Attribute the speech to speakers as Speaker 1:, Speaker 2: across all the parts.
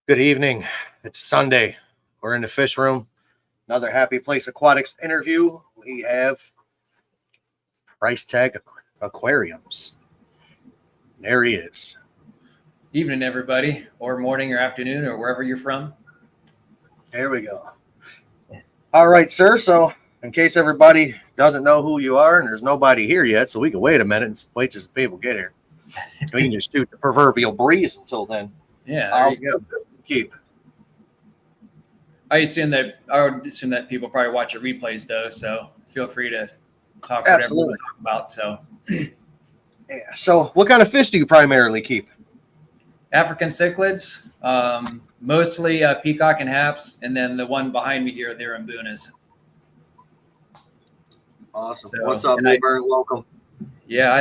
Speaker 1: Good evening. It's Sunday. We're in the fish room. Another Happy Place Aquatics interview. We have Price Tag Aquariums. There he is.
Speaker 2: Evening, everybody, or morning or afternoon, or wherever you're from.
Speaker 1: There we go. All right, sir. So, in case everybody doesn't know who you are, and there's nobody here yet, so we can wait a minute and wait till people get here. We can just shoot the proverbial breeze until then.
Speaker 2: Yeah, there you go.
Speaker 1: Keep.
Speaker 2: I would assume that people probably watch your replays though, so feel free to talk
Speaker 1: Absolutely.
Speaker 2: whatever you talk about. So,
Speaker 1: yeah. So, what kind of fish do you primarily keep?
Speaker 2: African cichlids, mostly peacock and haps, and then the one behind me here, they're imbunas.
Speaker 1: Awesome.
Speaker 2: So,
Speaker 1: What's up, Bluebird? Welcome.
Speaker 2: Yeah,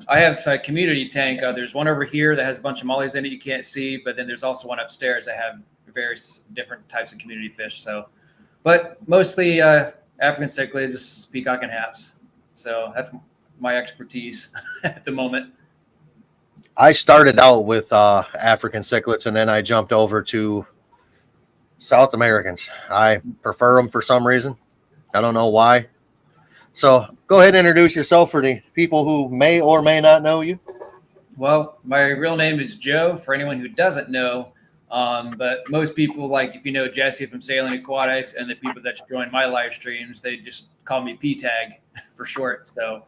Speaker 2: I have a community tank. There's one over here that has a bunch of mollies in it you can't see, but then there's also one upstairs that have various different types of community fish. So, but mostly African cichlids, peacock and haps. So that's my expertise at the moment.
Speaker 1: I started out with African cichlids, and then I jumped over to South Americans. I prefer them for some reason. I don't know why. So go ahead and introduce yourself for the people who may or may not know you.
Speaker 2: Well, my real name is Joe, for anyone who doesn't know. But most people, like if you know Jesse from Sailing Aquatics and the people that join my live streams, they just call me P-Tag for short. So,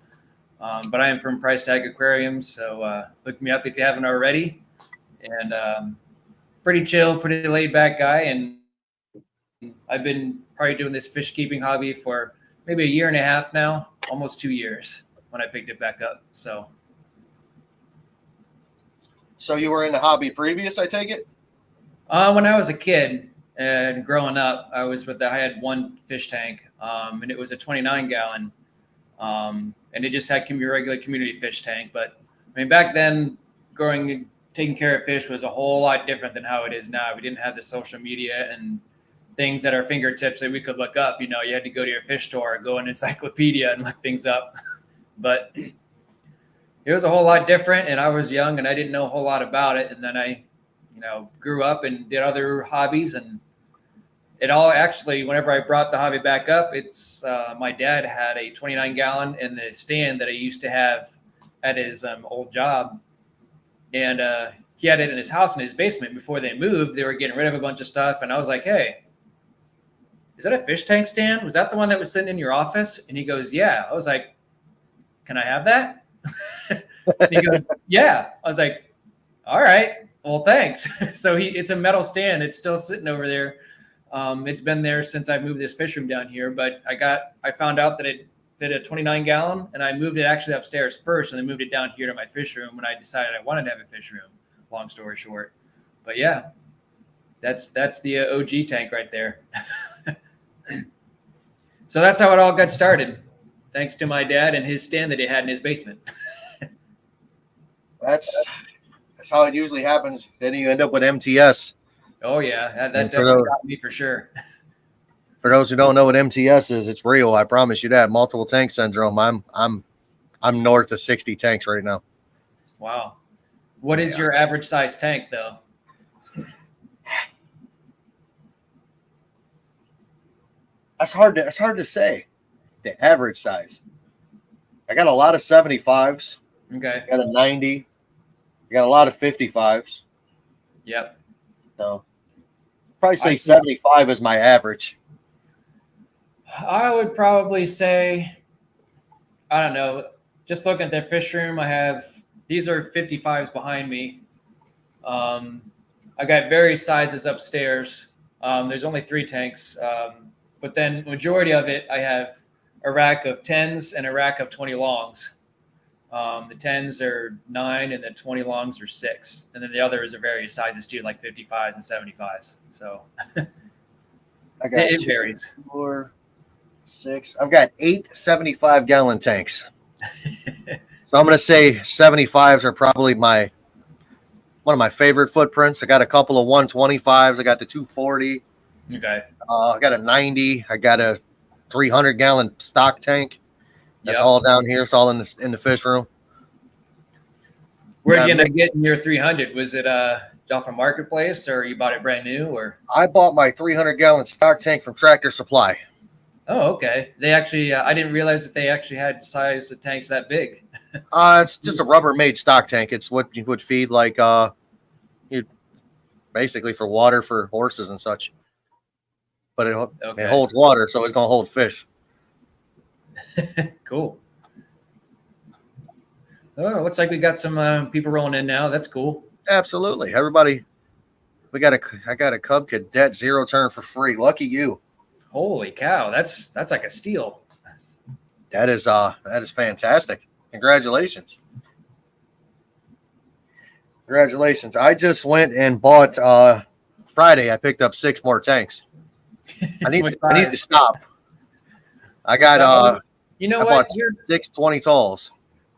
Speaker 2: but I am from Price Tag Aquariums. So look me up if you haven't already. And pretty chill, pretty laid back guy. And I've been probably doing this fish keeping hobby for maybe a year and a half now, almost 2 years when I picked it back up. So
Speaker 1: you were in the hobby previous, I take it?
Speaker 2: When I was a kid and growing up, I had one fish tank, and it was a 29 gallon, and it just had a regular community fish tank. But I mean, back then, taking care of fish was a whole lot different than how it is now. We didn't have the social media and things at our fingertips that we could look up. You know, you had to go to your fish store, go in encyclopedia and look things up. But it was a whole lot different, and I was young and I didn't know a whole lot about it. And then I grew up and did other hobbies, and it all actually, whenever I brought the hobby back up, it's my dad had a 29 gallon in the stand that I used to have at his old job. And he had it in his house in his basement. Before they moved, they were getting rid of a bunch of stuff. And I was like, hey, is that a fish tank stand? Was that the one that was sitting in your office? And he goes, yeah. I was like, can I have that? And he goes, yeah. I was like, all right, well, thanks. So it's a metal stand. It's still sitting over there. It's been there since I moved this fish room down here, but I found out that it fit a 29 gallon, and I moved it actually upstairs first, and then moved it down here to my fish room when I decided I wanted to have a fish room, long story short. But yeah, that's the OG tank right there. So that's how it all got started, thanks to my dad and his stand that he had in his basement.
Speaker 1: That's how it usually happens. Then you end up with MTS.
Speaker 2: Oh yeah, that definitely got me for sure.
Speaker 1: For those who don't know what MTS is, it's real. I promise you that. Multiple tank syndrome. I'm north of 60 tanks right now.
Speaker 2: Wow. What is your average size tank though?
Speaker 1: That's hard to say. The average size. I got a lot of 75s.
Speaker 2: Okay.
Speaker 1: I got a 90. I got a lot of 55s.
Speaker 2: Yep.
Speaker 1: So probably say 75 is my average.
Speaker 2: I would probably say, I don't know, just looking at the fish room, these are 55s behind me. I got various sizes upstairs. There's only 3 tanks. But then majority of it, I have a rack of 10s and a rack of 20 longs. The 10s are 9 and the 20 longs are 6. And then the others are various sizes too, like 55s and 75s. So
Speaker 1: I got
Speaker 2: it varies.
Speaker 1: 4, 6. I've got 8 75-gallon tanks. So I'm going to say 75s are probably one of my favorite footprints. I got a couple of 125s. I got the 240.
Speaker 2: Okay.
Speaker 1: I got a 90. I got a 300-gallon stock tank. That's all down here. It's all in the fish room.
Speaker 2: Where'd you end up getting your 300? Was it off a marketplace, or you bought it brand new, or?
Speaker 1: I bought my 300-gallon stock tank from Tractor Supply.
Speaker 2: Oh, okay. They actually, I didn't realize that they actually had size of tanks that big.
Speaker 1: It's just a Rubbermaid stock tank. It's what you would feed like you basically for water for horses and such. But it
Speaker 2: Okay.
Speaker 1: holds water, so it's gonna hold fish.
Speaker 2: Cool. Oh, looks like we got some people rolling in now. That's cool.
Speaker 1: Absolutely, everybody. I got a Cub Cadet zero turn for free. Lucky you.
Speaker 2: Holy cow, that's like a steal.
Speaker 1: That is fantastic. Congratulations. Congratulations. I just went and bought Friday. I picked up 6 more tanks. I need to stop. I got
Speaker 2: you know
Speaker 1: I
Speaker 2: what?
Speaker 1: bought 6 20 talls.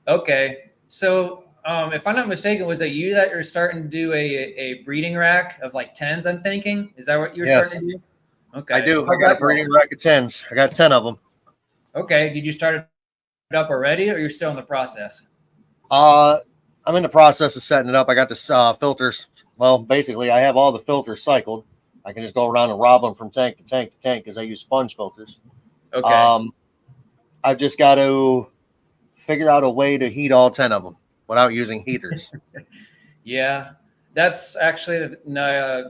Speaker 2: Okay. So if I'm not mistaken, was it you that you're starting to do a breeding rack of like 10s, I'm thinking? Is that what you're starting to do? Okay.
Speaker 1: I do. I got a breeding rack of 10s. I got 10 of them.
Speaker 2: Okay. Did you start it up already, or you're still in the process?
Speaker 1: I'm in the process of setting it up. I got the filters. Well, basically, I have all the filters cycled. I can just go around and rob them from tank to tank to tank because I use sponge filters.
Speaker 2: Okay.
Speaker 1: I've just got to figure out a way to heat all 10 of them without using heaters.
Speaker 2: Yeah. That's actually,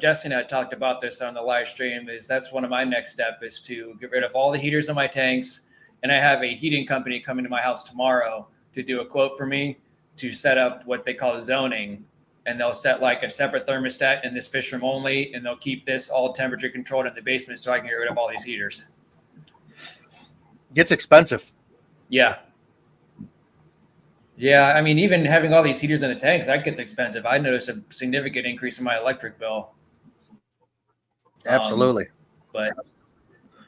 Speaker 2: Jesse and I talked about this on the live stream. That's one of my next step is to get rid of all the heaters in my tanks. And I have a heating company coming to my house tomorrow to do a quote for me to set up what they call zoning. And they'll set like a separate thermostat in this fish room only, and they'll keep this all temperature controlled in the basement so I can get rid of all these heaters.
Speaker 1: Gets expensive.
Speaker 2: Yeah. Yeah, I mean, even having all these heaters in the tanks, that gets expensive. I noticed a significant increase in my electric bill.
Speaker 1: Absolutely.
Speaker 2: But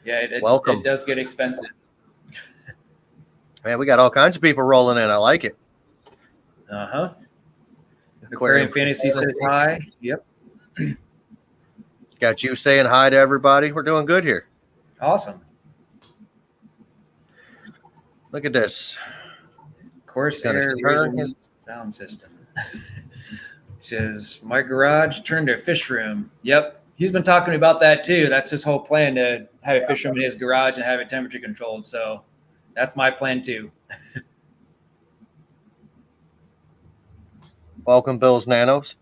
Speaker 2: yeah,
Speaker 1: Welcome.
Speaker 2: It does get expensive.
Speaker 1: Man, we got all kinds of people rolling in. I like it.
Speaker 2: Uh-huh.
Speaker 1: Aquarium
Speaker 2: Fantasy says hi. Yep.
Speaker 1: Got you saying hi to everybody. We're doing good here.
Speaker 2: Awesome.
Speaker 1: Look at this.
Speaker 2: Corsair sound system. Says my garage turned to a fish room. Yep. He's been talking about that too. That's his whole plan, to have a fish room in his garage and have it temperature controlled. So that's my plan too.
Speaker 1: Welcome, Bill's Nanos.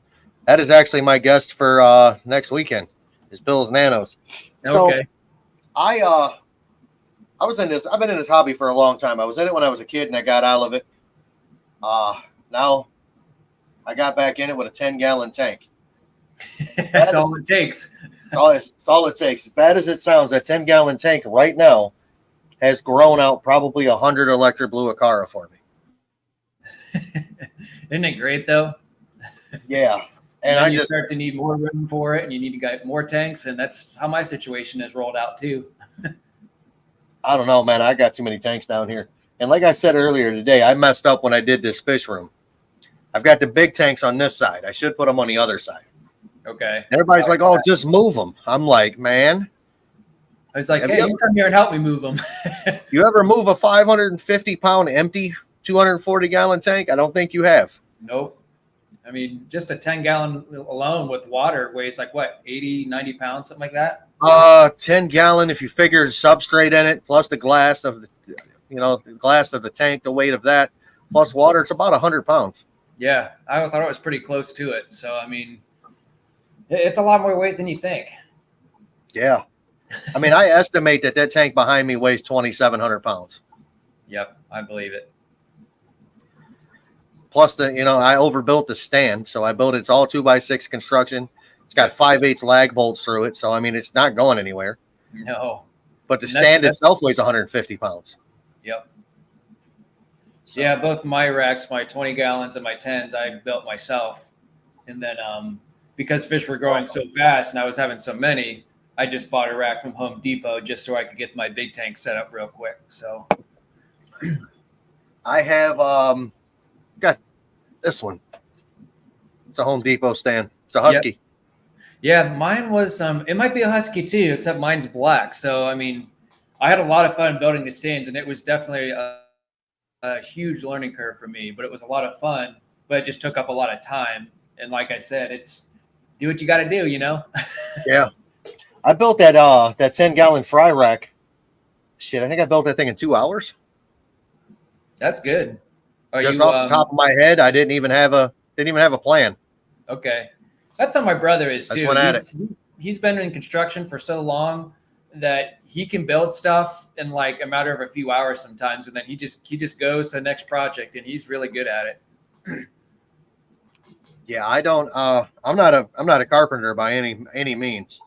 Speaker 1: That is actually my guest for next weekend. Is Bill's Nanos. So
Speaker 2: Okay.
Speaker 1: I was in this. I've been in this hobby for a long time. I was in it when I was a kid, and I got out of it. Now I got back in it with a 10-gallon tank.
Speaker 2: That's all it takes.
Speaker 1: It's all it takes. As bad as it sounds, that 10-gallon tank right now has grown out probably 100 electric blue Acara for me.
Speaker 2: Isn't it great though?
Speaker 1: Yeah. And
Speaker 2: I just start to need more room for it, and you need to get more tanks, and that's how my situation has rolled out too.
Speaker 1: I don't know, man. I got too many tanks down here. And like I said earlier today, I messed up when I did this fish room. I've got the big tanks on this side. I should put them on the other side.
Speaker 2: Okay.
Speaker 1: Everybody's like, oh, just move them. I'm like, man.
Speaker 2: I was like, hey, you come here and help me move them.
Speaker 1: You ever move a 550-pound empty 240-gallon tank? I don't think you have.
Speaker 2: Nope. I mean, just a 10-gallon alone with water weighs like what, 80, 90 pounds, something like that?
Speaker 1: 10-gallon, if you figure substrate in it, plus the glass of the tank, the weight of that, plus water, it's about 100 pounds.
Speaker 2: Yeah, I thought it was pretty close to it. So, I mean, it's a lot more weight than you think.
Speaker 1: Yeah. I mean, I estimate that tank behind me weighs 2,700 pounds.
Speaker 2: Yep, I believe it.
Speaker 1: Plus I overbuilt the stand. So I built it's all 2x6 construction. It's got 5/8 lag bolts through it. So, I mean, it's not going anywhere.
Speaker 2: No.
Speaker 1: But the stand itself weighs 150 pounds.
Speaker 2: Yep. So. Yeah, both my racks, my 20 gallons and my 10s, I built myself. And then because fish were growing so fast and I was having so many, I just bought a rack from Home Depot just so I could get my big tank set up real quick. So
Speaker 1: I have got this one. It's a Home Depot stand. It's a Husky.
Speaker 2: Yep. Yeah, mine was it might be a Husky too, except mine's black. So I mean, I had a lot of fun building the stands, and it was definitely a huge learning curve for me, but it was a lot of fun, but it just took up a lot of time. And like I said, do what you got to do, you know?
Speaker 1: Yeah. I built that 10-gallon fry rack. Shit, I think I built that thing in 2 hours.
Speaker 2: That's good. Are
Speaker 1: Just
Speaker 2: you,
Speaker 1: off the top of my head, I didn't even have a plan.
Speaker 2: okay. That's how my brother is
Speaker 1: I just
Speaker 2: too.
Speaker 1: went at it.
Speaker 2: He's been in construction for so long that he can build stuff in like a matter of a few hours sometimes, and then he just goes to the next project, and he's really good at it.
Speaker 1: Yeah, I don't. I'm not a carpenter by any means,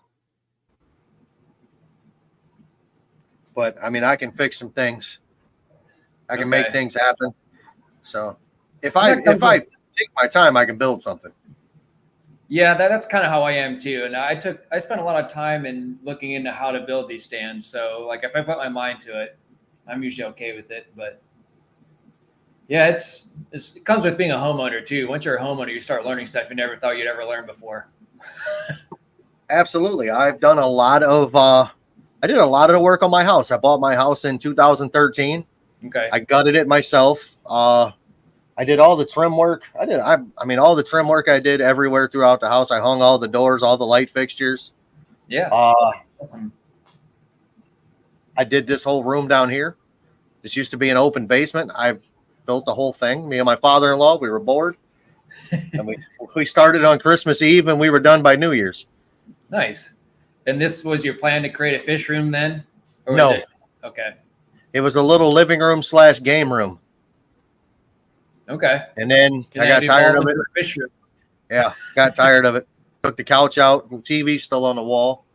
Speaker 1: but I mean, I can fix some things. I can make
Speaker 2: Okay.
Speaker 1: things happen. So if
Speaker 2: And
Speaker 1: I
Speaker 2: that comes
Speaker 1: if I
Speaker 2: with,
Speaker 1: take my time, I can build something.
Speaker 2: yeah, that's kind of how I am too. And I spent a lot of time in looking into how to build these stands. So like if I put my mind to it, I'm usually okay with it. But yeah, it comes with being a homeowner too. Once you're a homeowner, you start learning stuff you never thought you'd ever learn before.
Speaker 1: Absolutely, I've done a lot of. I did a lot of the work on my house. I bought my house in 2013.
Speaker 2: Okay.
Speaker 1: I gutted it myself. I did all the trim work. I mean, all the trim work I did everywhere throughout the house. I hung all the doors, all the light fixtures.
Speaker 2: Yeah.
Speaker 1: Uh,
Speaker 2: That's awesome.
Speaker 1: I did this whole room down here. This used to be an open basement. I built the whole thing. Me and my father-in-law, we were bored, and we started on Christmas Eve, and we were done by New Year's.
Speaker 2: Nice. And this was your plan to create a fish room then? Or was
Speaker 1: No,
Speaker 2: it? Okay.
Speaker 1: it was a little living room / game room,
Speaker 2: Okay.
Speaker 1: and then
Speaker 2: And
Speaker 1: I
Speaker 2: then
Speaker 1: got
Speaker 2: it
Speaker 1: tired
Speaker 2: evolved
Speaker 1: of
Speaker 2: into
Speaker 1: it.
Speaker 2: a fish room.
Speaker 1: Yeah, got tired of it. Took the couch out. The TV's still on the wall,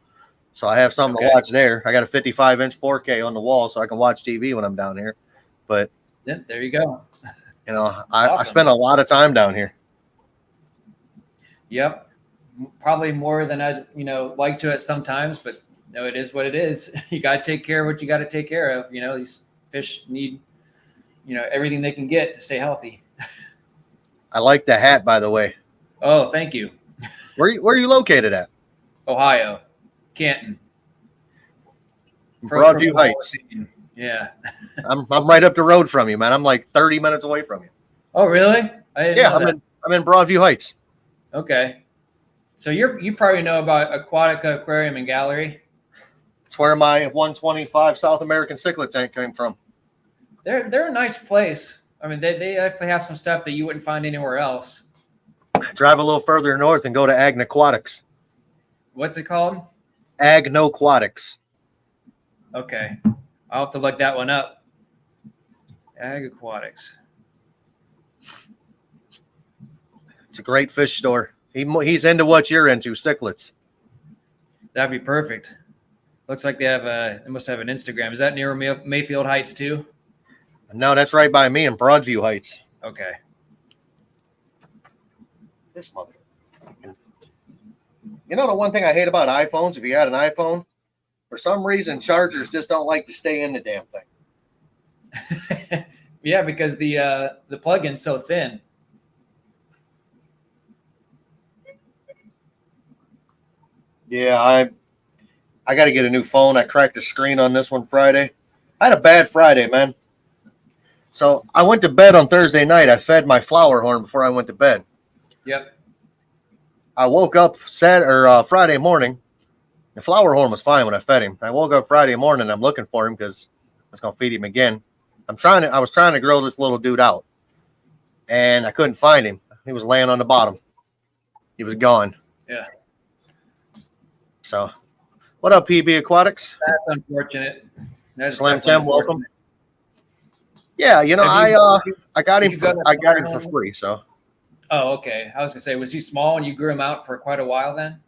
Speaker 1: so I have something to
Speaker 2: Okay.
Speaker 1: watch there. I got a 55-inch 4K on the wall, so I can watch TV when I'm down here. But
Speaker 2: Yeah, there you go.
Speaker 1: I
Speaker 2: Awesome.
Speaker 1: spend a lot of time down here.
Speaker 2: Yep. Probably more than I like to it sometimes, but no, it is what it is. You got to take care of what you got to take care of. These fish need, everything they can get to stay healthy.
Speaker 1: I like the hat, by the way.
Speaker 2: Oh, thank you.
Speaker 1: Where are you located at?
Speaker 2: Ohio, Canton, from
Speaker 1: Broadview
Speaker 2: Ohio.
Speaker 1: Heights.
Speaker 2: Yeah.
Speaker 1: I'm right up the road from you, man. I'm like 30 minutes away from you.
Speaker 2: Oh, really? I didn't
Speaker 1: Yeah,
Speaker 2: know that.
Speaker 1: I'm in Broadview Heights.
Speaker 2: Okay. So you probably know about Aquatica Aquarium and Gallery.
Speaker 1: It's where my 125 South American cichlid tank came from.
Speaker 2: They're a nice place. I mean, they actually have some stuff that you wouldn't find anywhere else.
Speaker 1: Drive a little further north and go to Agnaquatics.
Speaker 2: What's it called?
Speaker 1: Agnoquatics.
Speaker 2: Okay, I'll have to look that one up. Ag Aquatics.
Speaker 1: It's a great fish store. He's into what you're into, cichlids.
Speaker 2: That'd be perfect. Looks like they must have an Instagram. Is that near Mayfield Heights too?
Speaker 1: No, that's right by me in Broadview Heights.
Speaker 2: Okay.
Speaker 1: This mother. You know the one thing I hate about iPhones, if you got an iPhone, for some reason chargers just don't like to stay in the damn thing.
Speaker 2: Yeah, because the plug-in's so thin.
Speaker 1: Yeah, I got to get a new phone. I cracked the screen on this one Friday. I had a bad Friday, man. So I went to bed on Thursday night. I fed my flower horn before I went to bed.
Speaker 2: Yep.
Speaker 1: I woke up Friday morning. The flower horn was fine when I fed him. I woke up Friday morning. I'm looking for him because I was going to feed him again. I was trying to grow this little dude out, and I couldn't find him. He was laying on the bottom. He was gone.
Speaker 2: Yeah.
Speaker 1: So, what up, PB Aquatics?
Speaker 2: That's unfortunate. That's
Speaker 1: Slim
Speaker 2: definitely
Speaker 1: Tim, welcome.
Speaker 2: unfortunate.
Speaker 1: Yeah, I got him.
Speaker 2: Did you go to
Speaker 1: I got him
Speaker 2: Florida?
Speaker 1: for free. So
Speaker 2: Oh, okay. I was gonna say, was he small and you grew him out for quite a while then?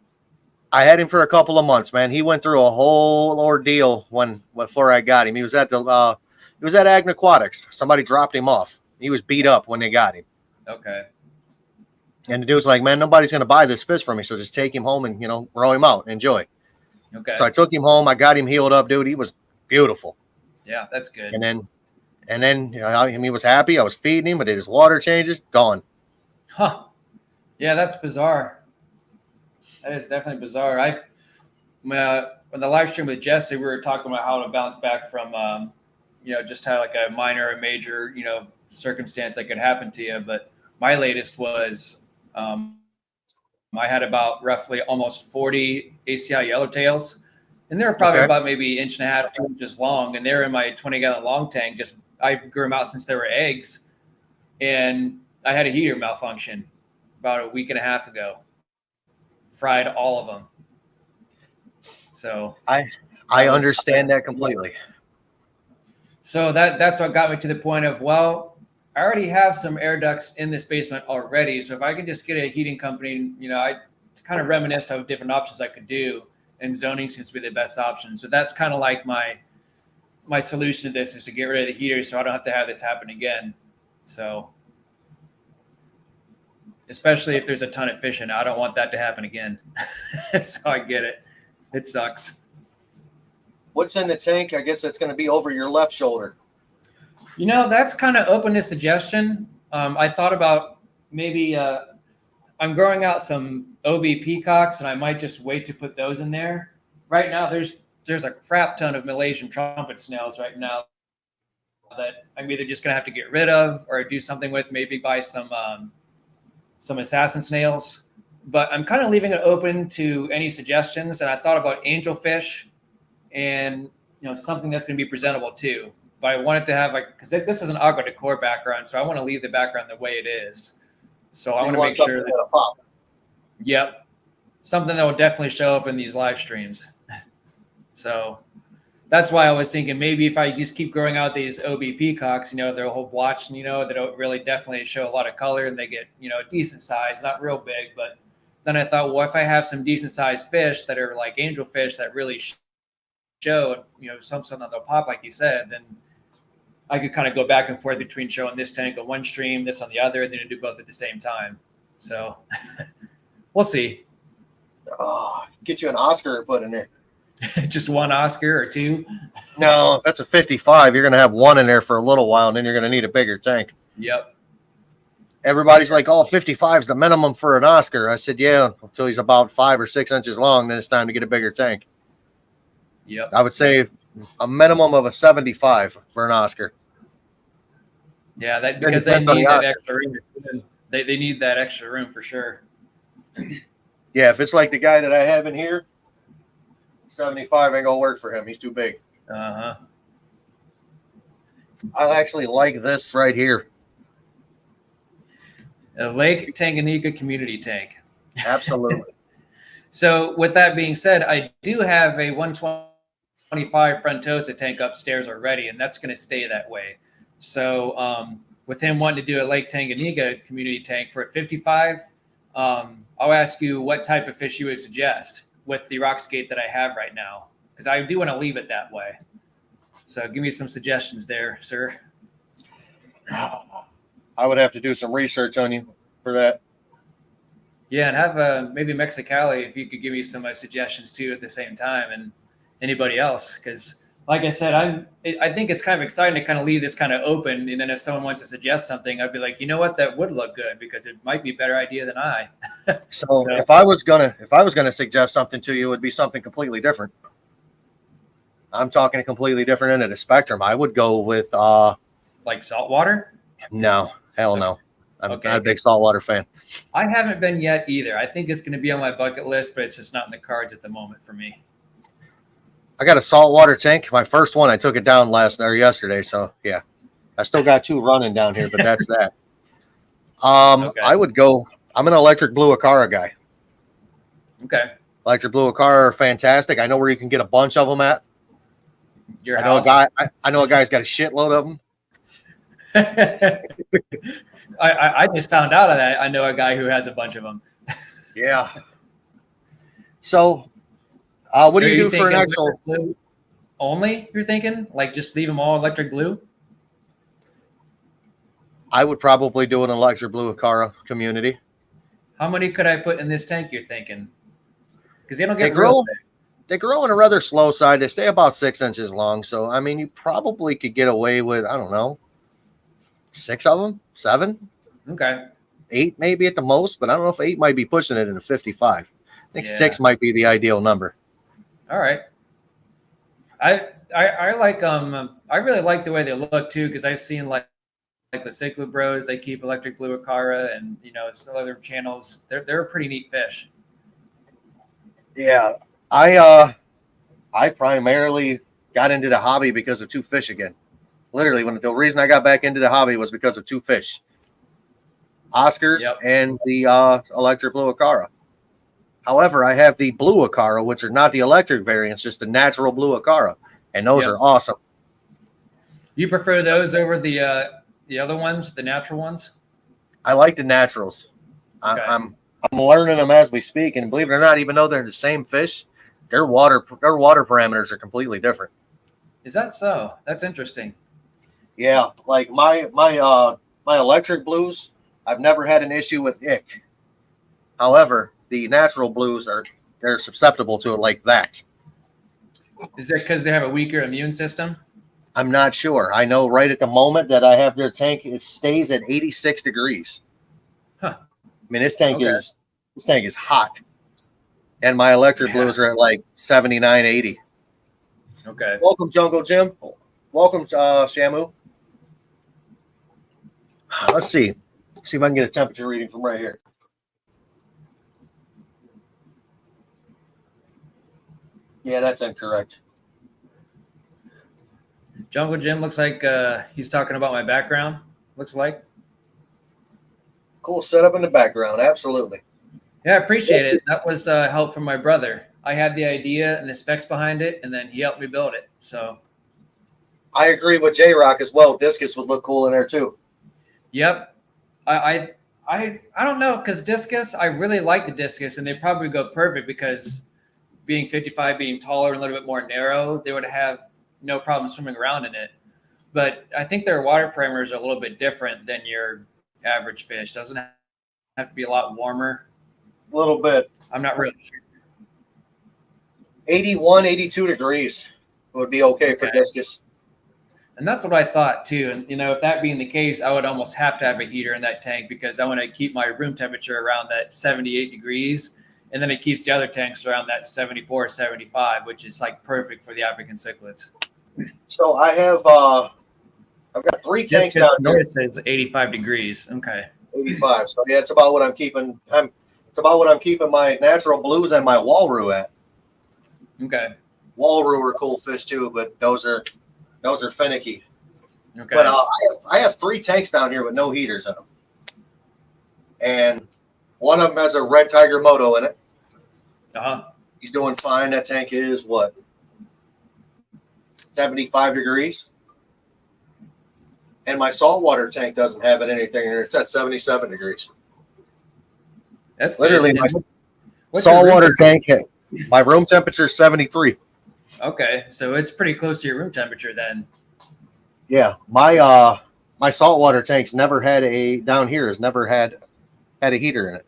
Speaker 1: I had him for a couple of months, man. He went through a whole ordeal before I got him. He was at Agnaquatics. Somebody dropped him off. He was beat up when they got him.
Speaker 2: Okay.
Speaker 1: And the dude's like, man, nobody's gonna buy this fish from me, so just take him home and grow him out, enjoy.
Speaker 2: Okay.
Speaker 1: So I took him home. I got him healed up, dude. He was beautiful.
Speaker 2: Yeah, that's good.
Speaker 1: And then he was happy. I was feeding him. I did his water changes. Gone.
Speaker 2: Huh. Yeah, that's bizarre. That is definitely bizarre. On the live stream with Jesse, we were talking about how to bounce back from, just how like a minor or major, circumstance that could happen to you. But my latest was I had about roughly almost 40 ACI yellowtails, and they're probably about maybe 1.5 to 2 inches long, and they're in my 20-gallon long tank. Just I grew them out since they were eggs, and I had a heater malfunction about a week and a half ago. Fried all of them. So
Speaker 1: I understand that completely.
Speaker 2: So that's what got me to the point of, well, I already have some air ducts in this basement already. So if I could just get a heating company, I kind of reminisced of different options I could do, and zoning seems to be the best option. So that's kind of like my solution to this, is to get rid of the heater so I don't have to have this happen again. So especially if there's a ton of fish in it, I don't want that to happen again. So I get it. It sucks.
Speaker 1: What's in the tank? I guess that's going to be over your left shoulder.
Speaker 2: That's kind of open to suggestion. I thought about maybe I'm growing out some OB peacocks, and I might just wait to put those in there. Right now, there's a crap ton of Malaysian trumpet snails right now that I'm either just going to have to get rid of or do something with, maybe buy some assassin snails. But I'm kind of leaving it open to any suggestions. And I thought about angelfish and something that's going to be presentable too. But I wanted to have because this is an agua decor background, so I want to leave the background the way it is. So I want to make sure that pop. Yep, something that will definitely show up in these live streams. So that's why I was thinking maybe if I just keep growing out these OB peacocks, they're a whole blotch, they don't really definitely show a lot of color, and they get a decent size, not real big. But then I thought, well, if I have some decent sized fish that are like angelfish that really show, something that they'll pop, like you said, then I could kind of go back and forth between showing this tank on one stream, this on the other, and then do both at the same time. So we'll see.
Speaker 1: Oh, get you an Oscar put in there.
Speaker 2: Just one Oscar or two?
Speaker 1: No, if that's a 55, you're going to have one in there for a little while, and then you're going to need a bigger tank.
Speaker 2: Yep.
Speaker 1: Everybody's like, 55 is the minimum for an Oscar. I said, yeah, until he's about 5 or 6 inches long, then it's time to get a bigger tank.
Speaker 2: Yep.
Speaker 1: I would say a minimum of a 75 for an Oscar.
Speaker 2: Yeah, because they need that extra room. They need that extra room for sure.
Speaker 1: Yeah, if it's like the guy that I have in here, 75 ain't gonna work for him. He's too big.
Speaker 2: Uh-huh.
Speaker 1: I actually like this right here.
Speaker 2: A Lake Tanganyika community tank.
Speaker 1: Absolutely.
Speaker 2: So with that being said, I do have a 125 Frontosa tank upstairs already, and that's going to stay that way. So with him wanting to do a Lake Tanganyika community tank for a 55, I'll ask you what type of fish you would suggest with the rock skate that I have right now, because I do want to leave it that way. So give me some suggestions there, sir.
Speaker 1: I would have to do some research on you for that.
Speaker 2: Yeah, and have maybe Mexicali, if you could give me some suggestions too at the same time, and anybody else, because like I said, I think it's kind of exciting to kind of leave this kind of open, and then if someone wants to suggest something, I'd be like, what, that would look good, because it might be a better idea than I.
Speaker 1: So if I was gonna suggest something to you, it would be something completely different. I'm talking a completely different end of the spectrum. I would go with
Speaker 2: like saltwater.
Speaker 1: No, hell no. I'm not a big saltwater fan.
Speaker 2: I haven't been yet either. I think it's going to be on my bucket list, but it's just not in the cards at the moment for me.
Speaker 1: I got a saltwater tank. My first one, I took it down yesterday. So yeah, I still got 2 running down here, but that's that. I would go. I'm an electric blue Acara guy.
Speaker 2: Okay.
Speaker 1: Electric blue Acara are fantastic. I know where you can get a bunch of them at.
Speaker 2: Your house.
Speaker 1: I know a guy's got a shitload of them.
Speaker 2: I just found out of that. I know a guy who has a bunch of them.
Speaker 1: Yeah. So, what do you do for an actual
Speaker 2: blue only? You're thinking like just leave them all electric blue?
Speaker 1: I would probably do an electric blue Acara community.
Speaker 2: How many could I put in this tank? You're thinking? Because they don't get
Speaker 1: They grow on a rather slow side. They stay about 6 inches long. So, I mean, you probably could get away with, I don't know, 6 of them, 7.
Speaker 2: Okay.
Speaker 1: 8 maybe at the most, but I don't know if 8 might be pushing it in a 55. I think 6 might be the ideal number.
Speaker 2: All right. I like I really like the way they look too, because I've seen like like the Cichlid Bros, they keep electric blue Acara, and some other channels. They're a pretty neat fish.
Speaker 1: Yeah, I primarily got into the hobby because of two fish again. Literally, the reason I got back into the hobby was because of two fish, Oscars
Speaker 2: Yep.
Speaker 1: and the electric blue Acara. However, I have the blue Acara, which are not the electric variants, just the natural blue Acara, and those
Speaker 2: Yep.
Speaker 1: are awesome.
Speaker 2: You prefer those over the other ones, the natural ones?
Speaker 1: I like the naturals.
Speaker 2: Okay.
Speaker 1: I'm learning them as we speak, and believe it or not, even though they're the same fish, their water parameters are completely different.
Speaker 2: Is that so? That's interesting.
Speaker 1: Yeah, like my electric blues, I've never had an issue with ick. However, the natural blues they're susceptible to it like that.
Speaker 2: Is it because they have a weaker immune system?
Speaker 1: I'm not sure. I know right at the moment that I have their tank, it stays at 86 degrees.
Speaker 2: Huh.
Speaker 1: I mean, this tank
Speaker 2: Okay.
Speaker 1: is hot, and my electric blues are at like 79, 80.
Speaker 2: Okay.
Speaker 1: Welcome, Jungle Jim. Welcome, Shamu. Let's see. See if I can get a temperature reading from right here. Yeah, that's incorrect.
Speaker 2: Jungle Jim looks like he's talking about my background. Looks like.
Speaker 1: Cool setup in the background. Absolutely.
Speaker 2: Yeah, I appreciate it. That was help from my brother. I had the idea and the specs behind it, and then he helped me build it. So.
Speaker 1: I agree with J Rock as well. Discus would look cool in there too.
Speaker 2: Yep. I don't know, because discus, I really like the discus, and they probably go perfect because being 55, being taller and a little bit more narrow, they would have no problem swimming around in it. But I think their water parameters are a little bit different than your average fish. Doesn't it have to be a lot warmer?
Speaker 1: A little bit.
Speaker 2: I'm not really sure.
Speaker 1: 81, 82 degrees would be okay for discus.
Speaker 2: And that's what I thought too. And if that being the case, I would almost have to have a heater in that tank because I want to keep my room temperature around that 78 degrees. And then it keeps the other tanks around that 74, 75, which is like perfect for the African cichlids.
Speaker 1: So I have I've got three tanks down here.
Speaker 2: It says 85 degrees. Okay.
Speaker 1: 85. So yeah, it's about what I'm keeping. It's about what I'm keeping my natural blues and my Walroo at.
Speaker 2: Okay.
Speaker 1: Walroo are cool fish too, but those are finicky.
Speaker 2: Okay.
Speaker 1: But I have three tanks down here with no heaters in them, and one of them has a red tiger moto in it. He's doing fine. That tank is what, 75 degrees, and my saltwater tank doesn't have it anything in it. It's at 77 degrees.
Speaker 2: That's
Speaker 1: literally
Speaker 2: good.
Speaker 1: my saltwater tank. My room temperature is 73.
Speaker 2: Okay, so it's pretty close to your room temperature then.
Speaker 1: Yeah, my saltwater tank's never had has never had a heater in it.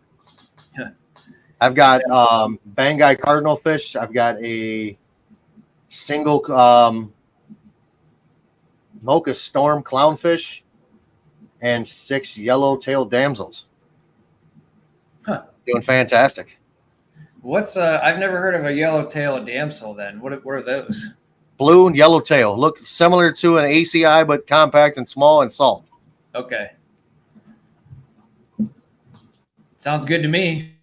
Speaker 1: I've got Banggai cardinal fish. I've got a single mocha storm clownfish and 6 yellow-tailed damsels. Doing fantastic.
Speaker 2: What's I've never heard of a yellow-tailed damsel then. What are those?
Speaker 1: Blue and yellowtail. Look similar to an ACI, but compact and small and salt.
Speaker 2: Okay. Sounds good to me.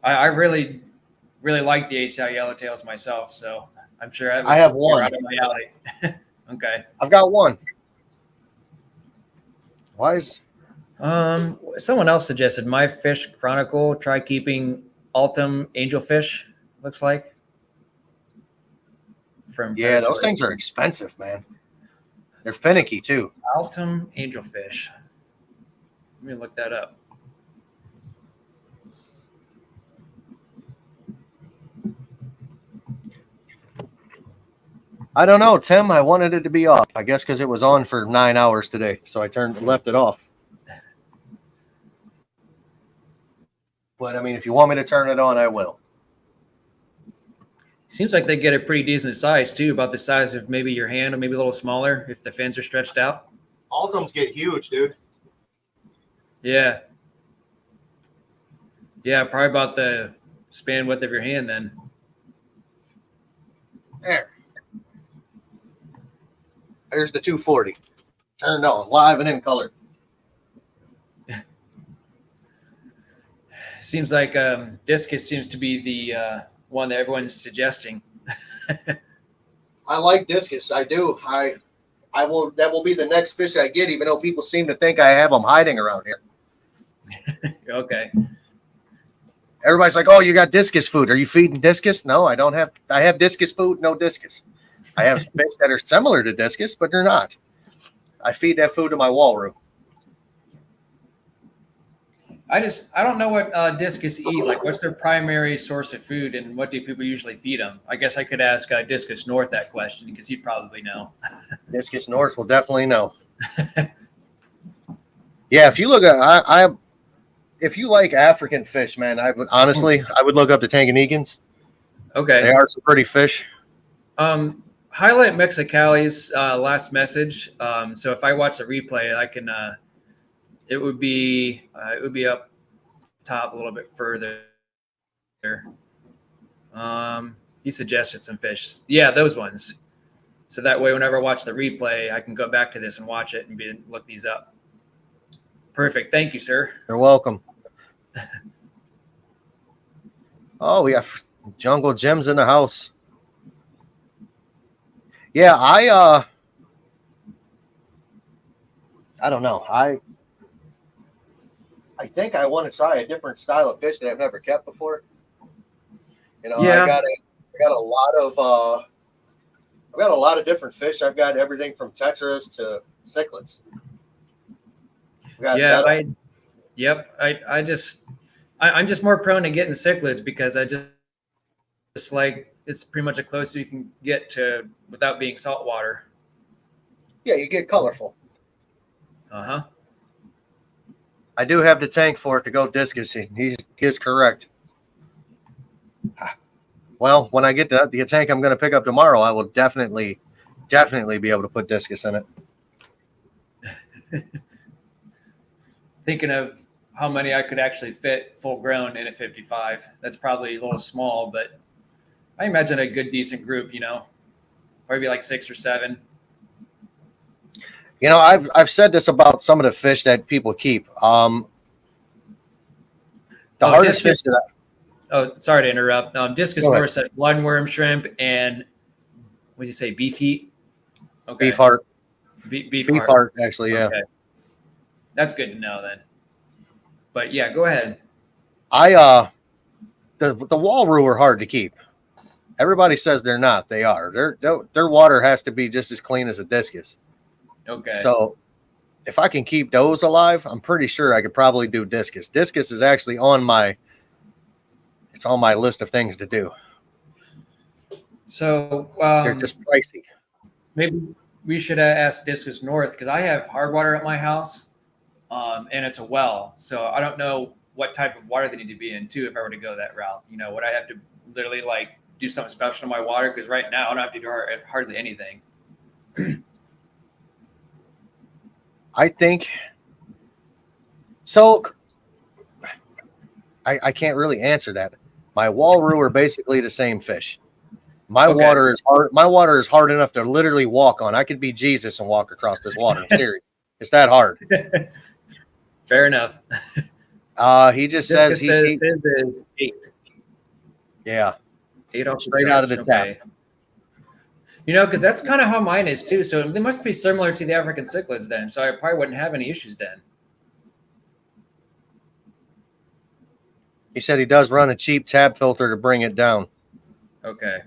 Speaker 2: I really, really like the ACI yellowtails myself, so I'm sure
Speaker 1: I have one.
Speaker 2: Out of my alley. Okay.
Speaker 1: I've got one. Why is
Speaker 2: someone else suggested My Fish Chronicle, try keeping Altum angelfish, looks like.
Speaker 1: Those things are expensive, man. They're finicky too.
Speaker 2: Altum angelfish. Let me look that up.
Speaker 1: I don't know, Tim. I wanted it to be off. I guess because it was on for 9 hours today, so I left it off. But I mean, if you want me to turn it on, I will.
Speaker 2: Seems like they get a pretty decent size too, about the size of maybe your hand, or maybe a little smaller if the fins are stretched out.
Speaker 1: Altums get huge, dude.
Speaker 2: Yeah. Yeah, probably about the span width of your hand then.
Speaker 1: There. There's the 240. Turned on, live and in color.
Speaker 2: Seems like discus seems to be the one that everyone's suggesting.
Speaker 1: I like discus. I do. I will. That will be the next fish I get, even though people seem to think I have them hiding around here.
Speaker 2: Okay.
Speaker 1: Everybody's like, "Oh, you got discus food. Are you feeding discus?" No, I don't have. I have discus food, no discus. I have fish that are similar to discus, but they're not. I feed that food to my walrus.
Speaker 2: I don't know what discus eat. Like, what's their primary source of food, and what do people usually feed them? I guess I could ask Discus North that question because he'd probably know.
Speaker 1: Discus North will definitely know. Yeah, if you look at if you like African fish, man, I would honestly look up the Tanganyikans.
Speaker 2: Okay.
Speaker 1: They are some pretty fish.
Speaker 2: Highlight Mexicali's last message. So if I watch the replay, I can. It would be up top a little bit further. He suggested some fish. Yeah, those ones. So that way, whenever I watch the replay, I can go back to this and watch it and look these up. Perfect. Thank you, sir.
Speaker 1: You're welcome. Oh, we got Jungle Gems in the house. Yeah, I don't know. I think I want to try a different style of fish that I've never kept before. You know,
Speaker 2: Yeah.
Speaker 1: I got a lot of different fish. I've got everything from tetras to cichlids.
Speaker 2: I'm just more prone to getting cichlids because I just like it's pretty much as close as you can get to without being saltwater.
Speaker 1: Yeah, you get colorful.
Speaker 2: Uh-huh.
Speaker 1: I do have the tank for it to go discus. He is correct. Well, when I get the tank I'm going to pick up tomorrow, I will definitely be able to put discus in it.
Speaker 2: Thinking of how many I could actually fit full grown in a 55. That's probably a little small, but I imagine a good, decent group, probably like 6 or 7.
Speaker 1: You know, I've said this about some of the fish that people keep. The hardest fish that
Speaker 2: sorry to interrupt. Discus North said bloodworm, shrimp, and what did you say? Beef heat. Okay.
Speaker 1: Beef heart.
Speaker 2: Beef
Speaker 1: heart, actually, yeah.
Speaker 2: Okay. That's good to know then. But yeah, go ahead.
Speaker 1: The walrus are hard to keep. Everybody says they're not. They are. Their water has to be just as clean as a discus.
Speaker 2: Okay.
Speaker 1: So if I can keep those alive, I'm pretty sure I could probably do discus. Discus is actually on my list of things to do.
Speaker 2: So
Speaker 1: they're just pricey.
Speaker 2: Maybe we should ask Discus North because I have hard water at my house, and it's a well. So I don't know what type of water they need to be in too if I were to go that route. Would I have to literally like do something special to my water? Because right now I don't have to do hardly anything.
Speaker 1: I think so. I can't really answer that. My walrus are basically the same fish. My water is hard. My water is hard enough to literally walk on. I could be Jesus and walk across this water. I'm serious. It's that hard.
Speaker 2: Fair enough.
Speaker 1: He just says
Speaker 2: his is 8.
Speaker 1: Yeah.
Speaker 2: 8 off
Speaker 1: straight out of the tap.
Speaker 2: Because that's kind of how mine is too. So they must be similar to the African cichlids then. So I probably wouldn't have any issues then.
Speaker 1: He said he does run a cheap tab filter to bring it down.
Speaker 2: Okay.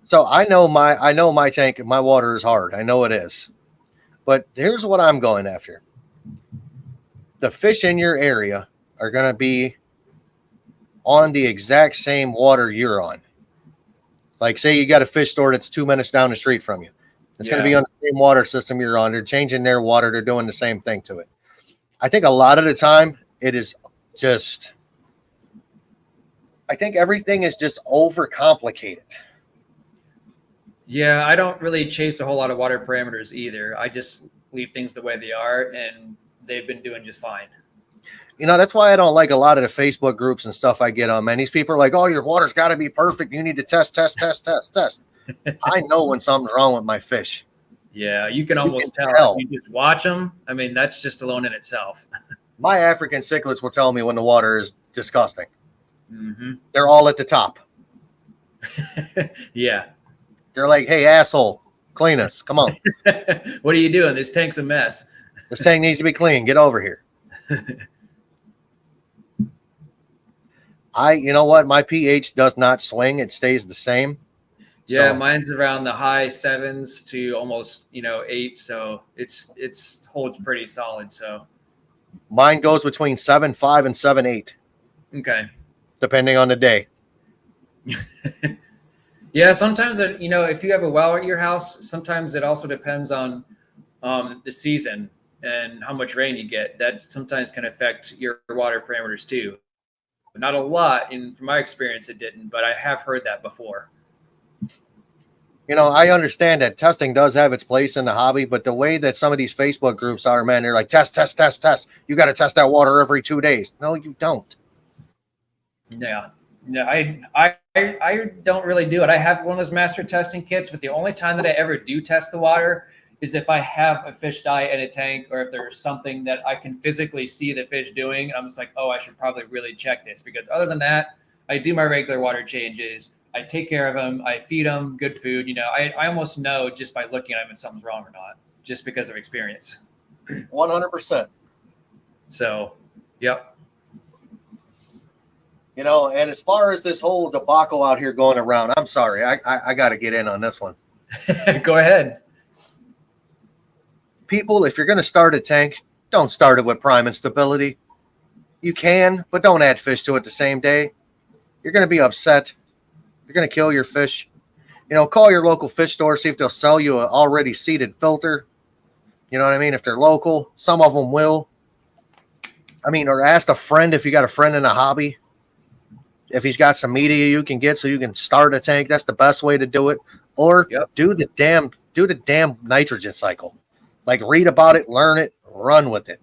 Speaker 1: So I know my tank, my water is hard. I know it is. But here's what I'm going after. The fish in your area are going to be on the exact same water you're on. Like, say you got a fish store that's 2 minutes down the street from you. It's going to be on the same water system you're on. They're changing their water. They're doing the same thing to it. I think a lot of the time it is just, I think everything is just overcomplicated.
Speaker 2: Yeah, I don't really chase a whole lot of water parameters either. I just leave things the way they are, and they've been doing just fine.
Speaker 1: That's why I don't like a lot of the Facebook groups and stuff I get on, man. These people are like, oh, your water's got to be perfect. You need to test. I know when something's wrong with my fish.
Speaker 2: Yeah, you can almost tell. You just watch them. I mean, that's just alone in itself.
Speaker 1: My African cichlids will tell me when the water is disgusting.
Speaker 2: Mm-hmm.
Speaker 1: They're all at the top.
Speaker 2: Yeah.
Speaker 1: They're like, hey, asshole, clean us. Come on.
Speaker 2: What are you doing? This tank's a mess.
Speaker 1: This tank needs to be clean. Get over here. You know what? My pH does not swing. It stays the same.
Speaker 2: Yeah,
Speaker 1: So
Speaker 2: mine's around the high 7s to almost 8. So it's holds pretty solid. So
Speaker 1: mine goes between 7.5 and 7.8,
Speaker 2: okay.
Speaker 1: depending on the day.
Speaker 2: Yeah, sometimes if you have a well at your house, sometimes it also depends on the season and how much rain you get. That sometimes can affect your water parameters too. Not a lot, and from my experience, it didn't, but I have heard that before.
Speaker 1: I understand that testing does have its place in the hobby, but the way that some of these Facebook groups are, man, they're like, test, test, test, test. You got to test that water every 2 days. No, you don't.
Speaker 2: Yeah. No, I don't really do it. I have one of those master testing kits, but the only time that I ever do test the water is if I have a fish die in a tank, or if there's something that I can physically see the fish doing. I'm just like, oh, I should probably really check this, because other than that, I do my regular water changes. I take care of them. I feed them good food. I almost know just by looking at them if something's wrong or not, just because of experience.
Speaker 1: 100%.
Speaker 2: So, yep.
Speaker 1: And as far as this whole debacle out here going around, I'm sorry, I got to get in on this one.
Speaker 2: Go ahead.
Speaker 1: People, if you're going to start a tank, don't start it with prime and stability. You can, but don't add fish to it the same day. You're going to be upset. You're going to kill your fish. Call your local fish store, see if they'll sell you an already seeded filter. You know what I mean? If they're local, some of them will. Or ask a friend if you got a friend in a hobby. If he's got some media you can get so you can start a tank, that's the best way to do it. Or do the damn nitrogen cycle. Like, read about it, learn it, run with it.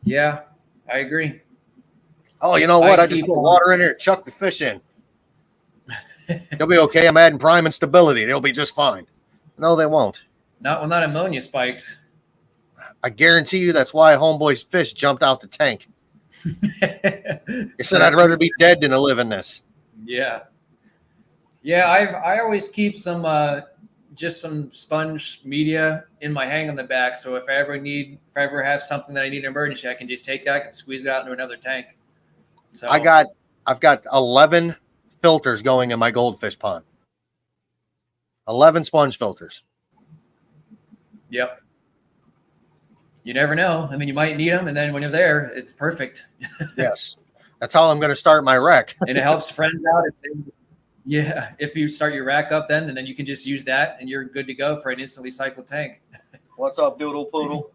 Speaker 2: Yeah, I agree.
Speaker 1: Oh, you know what? I just put water in here, chuck the fish in. They'll be okay. I'm adding prime and stability. They'll be just fine. No, they won't.
Speaker 2: Not when that ammonia spikes.
Speaker 1: I guarantee you that's why homeboy's fish jumped out the tank. He said, I'd rather be dead than to live in this.
Speaker 2: Yeah. Yeah, I always keep some just some sponge media in my hang on the back. So if I ever have something that I need an emergency, I can just take that and squeeze it out into another tank. So
Speaker 1: I've got 11 filters going in my goldfish pond. 11 sponge filters.
Speaker 2: Yep. You never know. You might need them, and then when you're there, it's perfect.
Speaker 1: Yes. That's how I'm going to start my wreck.
Speaker 2: And it helps friends out. If you start your rack up and then you can just use that, and you're good to go for an instantly cycled tank.
Speaker 1: What's up, Doodle Poodle?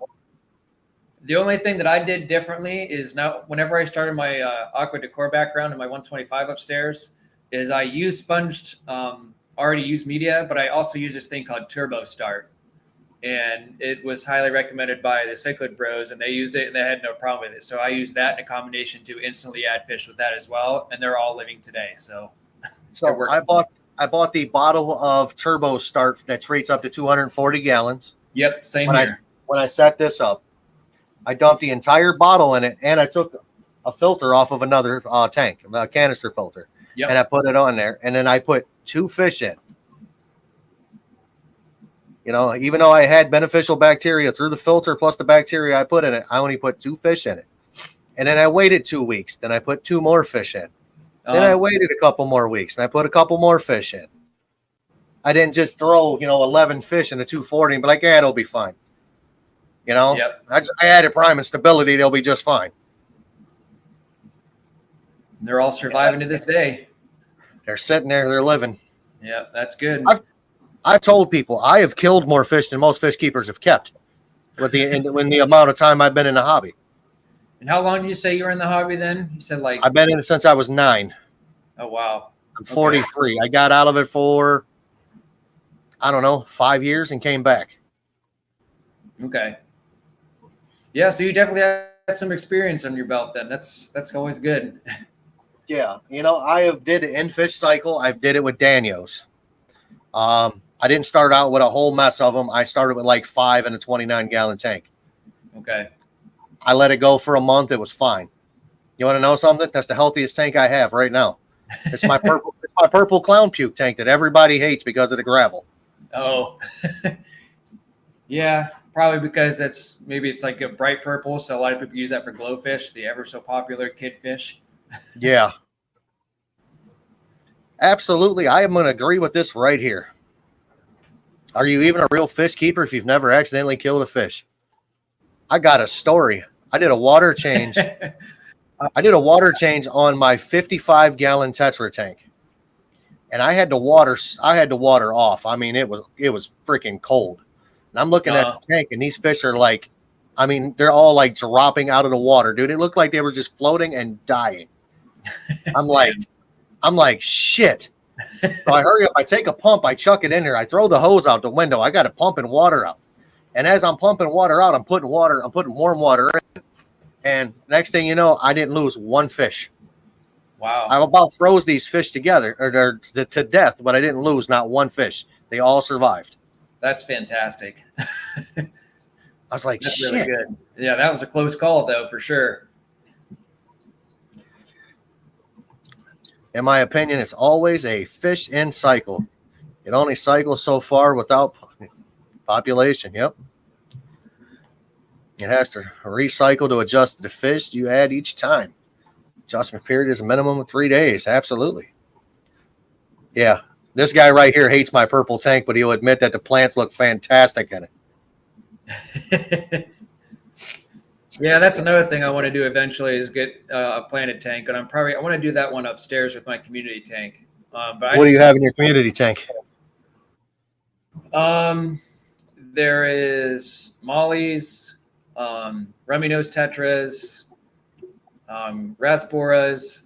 Speaker 2: The only thing that I did differently is now, whenever I started my aqua decor background in my 125 upstairs, is I used sponged already used media, but I also use this thing called Turbo Start. And it was highly recommended by the Cichlid Bros, and they used it and they had no problem with it. So I used that in a combination to instantly add fish with that as well, and they're all living today. So
Speaker 1: I bought the bottle of Turbo Start that treats up to 240 gallons.
Speaker 2: Yep, same here.
Speaker 1: When I set this up, I dumped the entire bottle in it, and I took a filter off of another tank, a canister filter, and I put it on there, and then I put 2 fish in. Even though I had beneficial bacteria through the filter plus the bacteria I put in it, I only put 2 fish in it. And then I waited 2 weeks. Then I put 2 more fish in. Then I waited a couple more weeks, and I put a couple more fish in. I didn't just throw, 11 fish in a 240 and be like, yeah, it'll be fine.
Speaker 2: Yep.
Speaker 1: I added prime and stability. They'll be just fine.
Speaker 2: They're all surviving to this day.
Speaker 1: They're sitting there. They're living.
Speaker 2: Yeah, that's good.
Speaker 1: I've told people I have killed more fish than most fish keepers have kept with the amount of time I've been in the hobby.
Speaker 2: And how long did you say you were in the hobby then? You said
Speaker 1: I've been in it since I was 9.
Speaker 2: Oh, wow.
Speaker 1: I'm 43. Okay. I got out of it for, 5 years and came back.
Speaker 2: Okay. Yeah, so you definitely have some experience on your belt then. That's always good.
Speaker 1: Yeah. I have did an in-fish cycle. I did it with Danios. I didn't start out with a whole mess of them. I started with like 5 in a 29-gallon tank.
Speaker 2: Okay.
Speaker 1: I let it go for a month. It was fine. You want to know something? That's the healthiest tank I have right now. It's my purple. It's my purple clown puke tank that everybody hates because of the gravel.
Speaker 2: Oh, yeah, probably because it's like a bright purple, so a lot of people use that for glowfish, the ever so popular kid fish.
Speaker 1: Yeah, absolutely. I am going to agree with this right here. Are you even a real fish keeper if you've never accidentally killed a fish? I got a story. I did a water change. I did a water change on my 55-gallon Tetra tank, and I had to water. I had to water off. I mean, it was freaking cold. And I'm looking at the tank, and these fish are like, I mean, they're all like dropping out of the water, dude. It looked like they were just floating and dying. I'm like, shit. So I hurry up. I take a pump. I chuck it in there. I throw the hose out the window. I got to pumping water out. And as I'm pumping water out, I'm putting warm water in. And next thing you know, I didn't lose one fish.
Speaker 2: Wow.
Speaker 1: I about froze these fish together or to death, but I didn't lose not one fish. They all survived.
Speaker 2: That's fantastic.
Speaker 1: I was like,
Speaker 2: That's
Speaker 1: shit.
Speaker 2: really good. Yeah, that was a close call, though, for sure.
Speaker 1: In my opinion, it's always a fish in cycle. It only cycles so far without population. Yep. It has to recycle to adjust to the fish you add each time. Adjustment period is a minimum of 3 days. Absolutely. Yeah. This guy right here hates my purple tank, but he'll admit that the plants look fantastic in it.
Speaker 2: Yeah, that's another thing I want to do eventually is get a planted tank, and I want to do that one upstairs with my community tank. But
Speaker 1: what do you have in your community tank?
Speaker 2: There is mollies, rummy nose tetras, rasboras,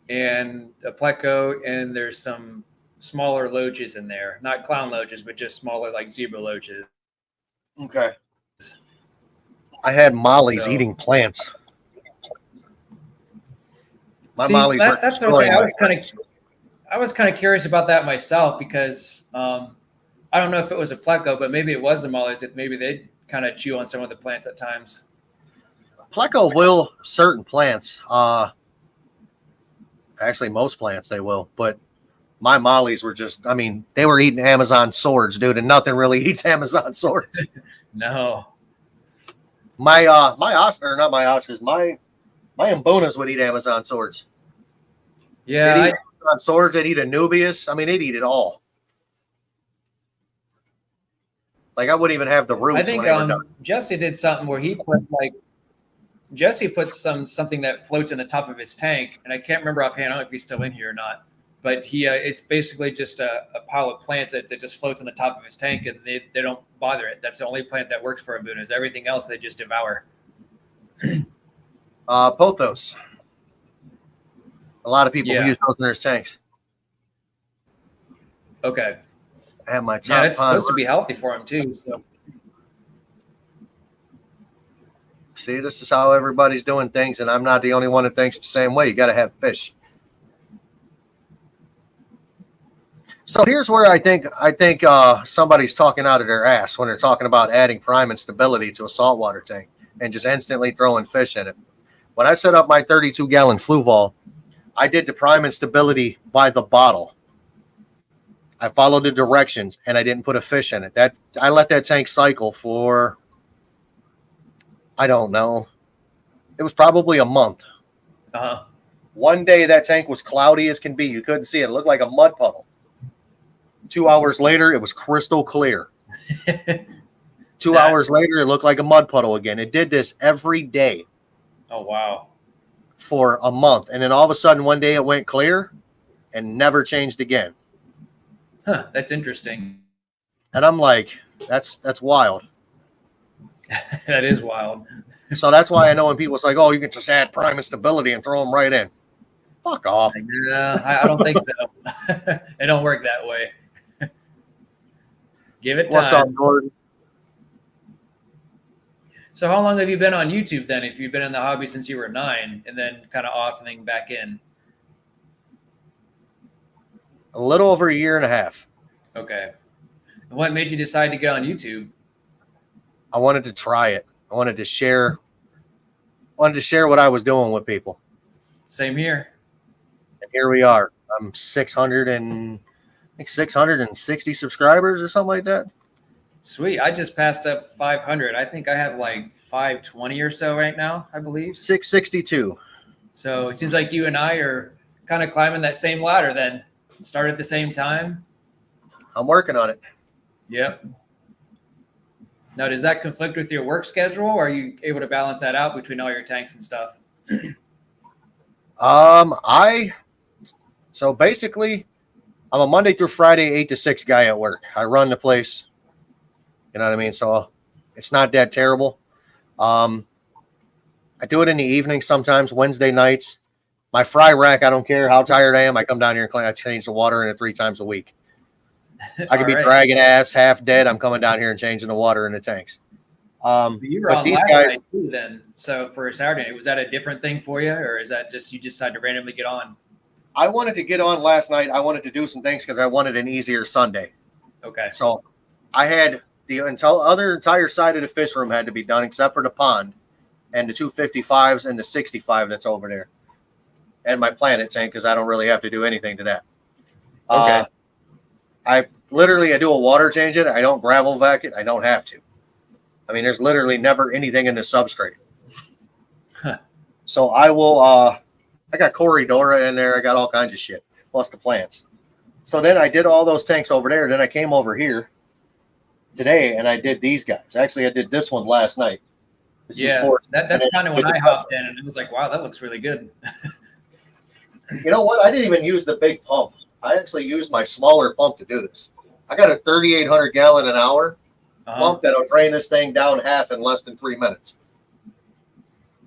Speaker 2: and a pleco, and there's some smaller loaches in there. Not clown loaches, but just smaller like zebra loaches.
Speaker 1: Okay. I had mollies eating plants. My mollies were
Speaker 2: that's the thing. I was kind of curious about that myself because I don't know if it was a pleco, but maybe it was the mollies. That maybe they kind of chew on some of the plants at times.
Speaker 1: Pleco will certain plants. Actually, most plants they will, but my mollies were just, I mean, they were eating Amazon swords, dude, and nothing really eats Amazon swords.
Speaker 2: No.
Speaker 1: My Oscars, my Mbunas would eat Amazon swords.
Speaker 2: Yeah.
Speaker 1: They'd eat Amazon swords, they'd eat Anubias. I mean, they'd eat it all. Like I wouldn't even have the roots.
Speaker 2: I think Jesse did something where he put something that floats in the top of his tank, and I can't remember offhand. I don't know if he's still in here or not. But it's basically just a pile of plants that just floats on the top of his tank, and they don't bother it. That's the only plant that works for Mbunas. Everything else they just devour.
Speaker 1: Pothos. A lot of people use those in their tanks.
Speaker 2: Okay.
Speaker 1: I have my top.
Speaker 2: Yeah, it's supposed to be healthy for him too. So.
Speaker 1: See, this is how everybody's doing things, and I'm not the only one that thinks the same way. You got to have fish. So here's where I think somebody's talking out of their ass when they're talking about adding prime and stability to a saltwater tank and just instantly throwing fish in it. When I set up my 32-gallon Fluval, I did the prime and stability by the bottle. I followed the directions, and I didn't put a fish in it. I let that tank cycle for, I don't know, it was probably a month.
Speaker 2: Uh-huh.
Speaker 1: One day that tank was cloudy as can be. You couldn't see it. It looked like a mud puddle. 2 hours later, it was crystal clear. 2 hours later, it looked like a mud puddle again. It did this every day.
Speaker 2: Oh, wow.
Speaker 1: For a month. And then all of a sudden, one day it went clear and never changed again.
Speaker 2: Huh, that's interesting.
Speaker 1: And I'm like, that's wild.
Speaker 2: That is wild.
Speaker 1: So that's why I know when people's like, oh, you can just add prime and stability and throw them right in. Fuck off.
Speaker 2: I don't think so. It don't work that way. Give it time.
Speaker 1: What's up, Gordon?
Speaker 2: So how long have you been on YouTube then? If you've been in the hobby since you were 9 and then kind of off and then back in?
Speaker 1: A little over a year and a half.
Speaker 2: Okay. And what made you decide to get on YouTube?
Speaker 1: I wanted to try it. I wanted to share what I was doing with people.
Speaker 2: Same here.
Speaker 1: And here we are. I'm 660 subscribers or something like that.
Speaker 2: Sweet. I just passed up 500. I think I have like 520 or so right now, I believe.
Speaker 1: 662.
Speaker 2: So it seems like you and I are kind of climbing that same ladder then. Start at the same time.
Speaker 1: I'm working on it.
Speaker 2: Yep. Now, does that conflict with your work schedule, or are you able to balance that out between all your tanks and stuff?
Speaker 1: So basically, I'm a Monday through Friday 8 to 6 guy at work. I run the place. You know what I mean? So it's not that terrible. I do it in the evening sometimes, Wednesday nights. My fry rack, I don't care how tired I am. I come down here and clean. I change the water in it 3 times a week. I could be dragging ass, half dead. I'm coming down here and changing the water in the tanks.
Speaker 2: So you were
Speaker 1: but
Speaker 2: on
Speaker 1: these
Speaker 2: last
Speaker 1: guys,
Speaker 2: night too, then. So for Saturday, was that a different thing for you, or is that just you decided to randomly get on?
Speaker 1: I wanted to get on last night. I wanted to do some things because I wanted an easier Sunday.
Speaker 2: Okay.
Speaker 1: So I had the entire side of the fish room had to be done except for the pond and the 255s and the 65 that's over there. And my planet tank because I don't really have to do anything to that.
Speaker 2: Okay.
Speaker 1: I do a water change it. I don't gravel vac it. I don't have to. I mean, there's literally never anything in the substrate. So I will, I got Corridora in there. I got all kinds of shit, plus the plants. So then I did all those tanks over there. Then I came over here today and I did these guys. Actually, I did this one last night.
Speaker 2: Yeah, that's kind of when I hopped in and it was like, wow, that looks really good.
Speaker 1: You know what? I didn't even use the big pump. I actually used my smaller pump to do this. I got a 3,800 gallon an hour pump that'll drain this thing down half in less than 3 minutes.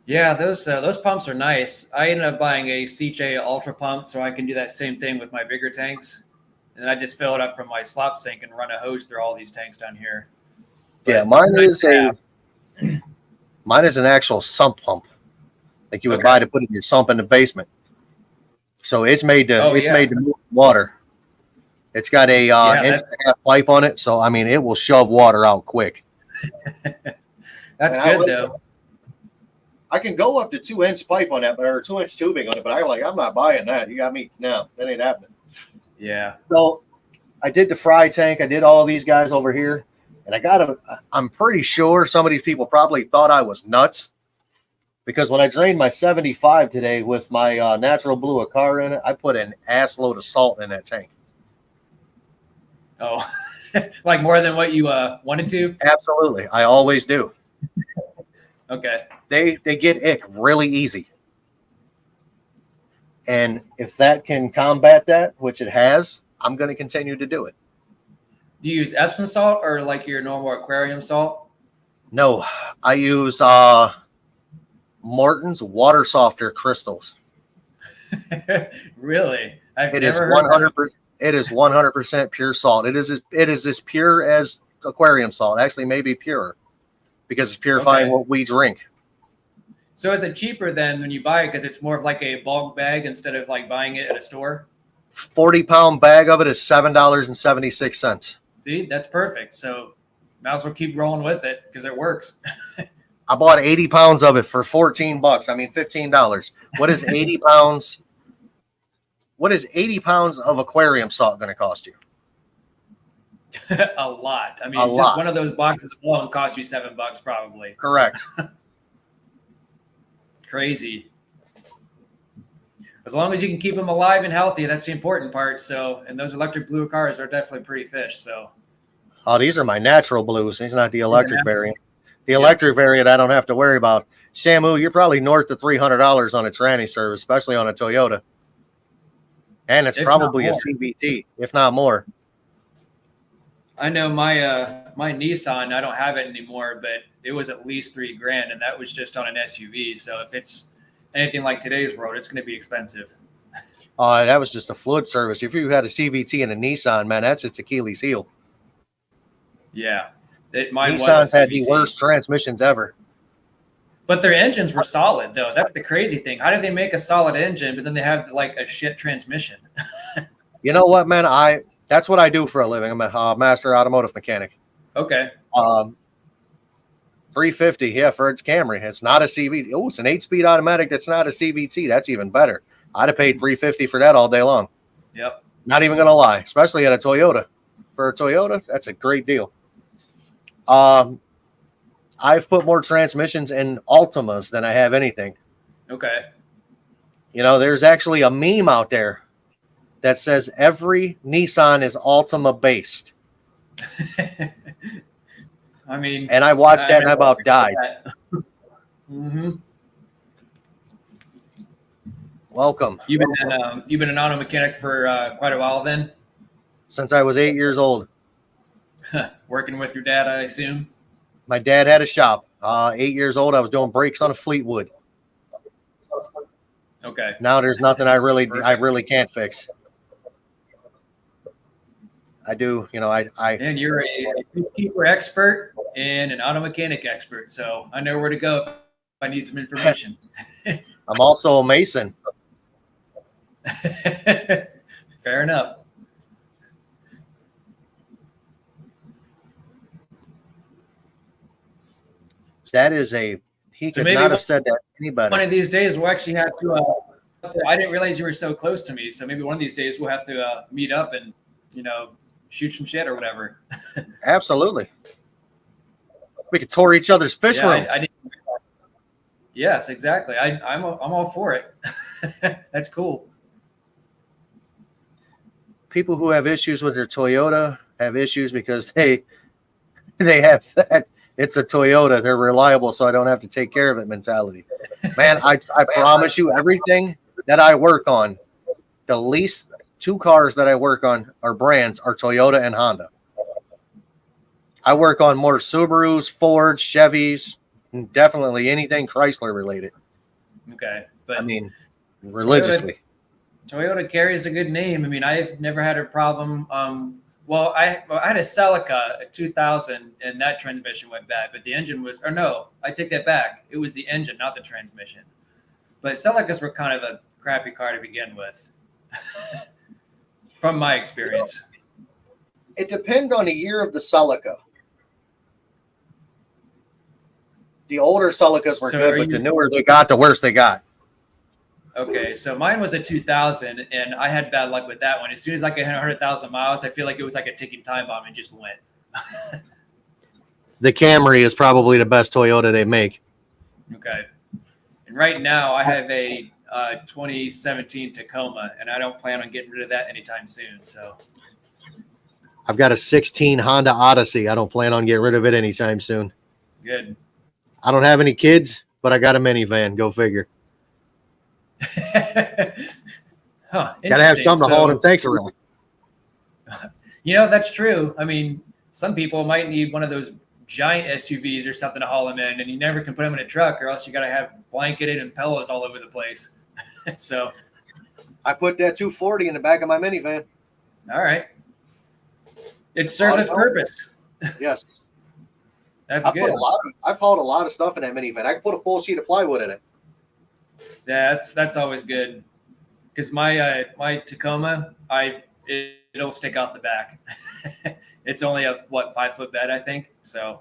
Speaker 2: Yeah, those pumps are nice. I ended up buying a CJ Ultra pump so I can do that same thing with my bigger tanks. And then I just fill it up from my slop sink and run a hose through all these tanks down here. But
Speaker 1: yeah, mine is an actual sump pump, like you would buy to put in your sump in the basement. So it's made to made to move water. It's got a inch and a half pipe on it, so I mean it will shove water out quick.
Speaker 2: That's good though.
Speaker 1: I can go up to 2-inch pipe on that, or 2-inch tubing on it, but I'm not buying that. You got me now. That ain't happening.
Speaker 2: Yeah.
Speaker 1: So I did the fry tank. I did all these guys over here, and I'm pretty sure some of these people probably thought I was nuts. Because when I drained my 75 today with my natural blue Acar in it, I put an ass load of salt in that tank.
Speaker 2: Oh, like more than what you wanted to?
Speaker 1: Absolutely. I always do.
Speaker 2: Okay.
Speaker 1: They get ick really easy. And if that can combat that, which it has, I'm going to continue to do it.
Speaker 2: Do you use Epsom salt or like your normal aquarium salt?
Speaker 1: No, I use Morton's water softer crystals.
Speaker 2: Really?
Speaker 1: It is 100%. It is 100% pure salt. It is as pure as aquarium salt. Actually, maybe purer, because it's purifying what we drink.
Speaker 2: So is it cheaper then when you buy it because it's more of like a bulk bag instead of like buying it at a store?
Speaker 1: 40-pound bag of it is $7.76.
Speaker 2: See, that's perfect. So might as well keep rolling with it because it works.
Speaker 1: I bought 80 pounds of it for $14. I mean, $15. What is 80 pounds? What is 80 pounds of aquarium salt going to cost you?
Speaker 2: A lot. I mean, just one of those boxes alone costs you $7 probably.
Speaker 1: Correct.
Speaker 2: Crazy. As long as you can keep them alive and healthy, that's the important part. So, and those electric blue cars are definitely pretty fish. So,
Speaker 1: these are my natural blues. These are not the electric variant. The electric variant, I don't have to worry about. Shamu, you're probably north of $300 on a tranny service, especially on a Toyota. And it's probably a CVT, if not more.
Speaker 2: I know my my Nissan, I don't have it anymore, but it was at least $3,000, and that was just on an SUV. So if it's anything like today's world, it's going to be expensive.
Speaker 1: That was just a fluid service. If you had a CVT and a Nissan, man, that's its Achilles heel.
Speaker 2: Yeah.
Speaker 1: Nissan's had the worst transmissions ever.
Speaker 2: But their engines were solid, though. That's the crazy thing. How did they make a solid engine, but then they have like a shit transmission?
Speaker 1: You know what, man? That's what I do for a living. I'm a master automotive mechanic.
Speaker 2: Okay.
Speaker 1: 350, yeah, for its Camry. It's not a CVT. Oh, it's an 8-speed automatic that's not a CVT. That's even better. I'd have paid 350 for that all day long.
Speaker 2: Yep.
Speaker 1: Not even gonna lie, especially at a Toyota. For a Toyota, that's a great deal. I've put more transmissions in Altimas than I have anything.
Speaker 2: Okay.
Speaker 1: You know, there's actually a meme out there that says every Nissan is Altima based.
Speaker 2: I mean,
Speaker 1: and I watched that and I about died.
Speaker 2: Mm-hmm.
Speaker 1: Welcome.
Speaker 2: You've been an auto mechanic for quite a while then?
Speaker 1: Since I was 8 years old.
Speaker 2: Working with your dad, I assume?
Speaker 1: My dad had a shop. 8 years old, I was doing brakes on a Fleetwood.
Speaker 2: Okay.
Speaker 1: Now there's nothing I really can't fix. I do, you know, I
Speaker 2: and you're a beekeeper expert and an auto mechanic expert, so I know where to go if I need some information.
Speaker 1: I'm also a Mason.
Speaker 2: Fair enough.
Speaker 1: That is he could not have said that any better.
Speaker 2: One of these days we'll actually have to I didn't realize you were so close to me, so maybe one of these days we'll have to meet up and, you know, shoot some shit or whatever.
Speaker 1: Absolutely. We could tour each other's fish rooms.
Speaker 2: Yes, exactly. I'm all for it. That's cool.
Speaker 1: People who have issues with their Toyota have issues because they have that it's a Toyota, they're reliable, so I don't have to take care of it mentality. Man, I promise you, everything that I work on, the least 2 cars that I work on are brands are Toyota and Honda. I work on more Subarus, Fords, Chevys, definitely anything Chrysler related.
Speaker 2: Okay, but
Speaker 1: I mean, religiously.
Speaker 2: Toyota carries a good name. I mean, I've never had a problem. Well, I had a Celica, a 2000, and that transmission went bad, but the engine was, or no, I take that back. It was the engine, not the transmission. But Celicas were kind of a crappy car to begin with, from my experience.
Speaker 1: It depends on the year of the Celica. The older Celicas were good, but the newer they got, the worse they got.
Speaker 2: Okay, so mine was a 2000, and I had bad luck with that one. As soon as I could hit 100,000 miles, I feel like it was like a ticking time bomb and just went.
Speaker 1: The Camry is probably the best Toyota they make.
Speaker 2: Okay. And right now I have a 2017 Tacoma, and I don't plan on getting rid of that anytime soon. So
Speaker 1: I've got a 16 Honda Odyssey. I don't plan on getting rid of it anytime soon.
Speaker 2: Good.
Speaker 1: I don't have any kids, but I got a minivan. Go figure. Gotta have something to haul them tanks around.
Speaker 2: You know, that's true. I mean, some people might need one of those giant SUVs or something to haul them in, and you never can put them in a truck, or else you got to have blanketed and pillows all over the place. So
Speaker 1: I put that 240 in the back of my minivan.
Speaker 2: All right. It serves its purpose.
Speaker 1: Yes.
Speaker 2: That's good.
Speaker 1: I've hauled a lot of stuff in that minivan. I can put a full sheet of plywood in it.
Speaker 2: Yeah, that's always good. Because my Tacoma, it'll stick out the back. It's only a 5-foot bed, I think. So.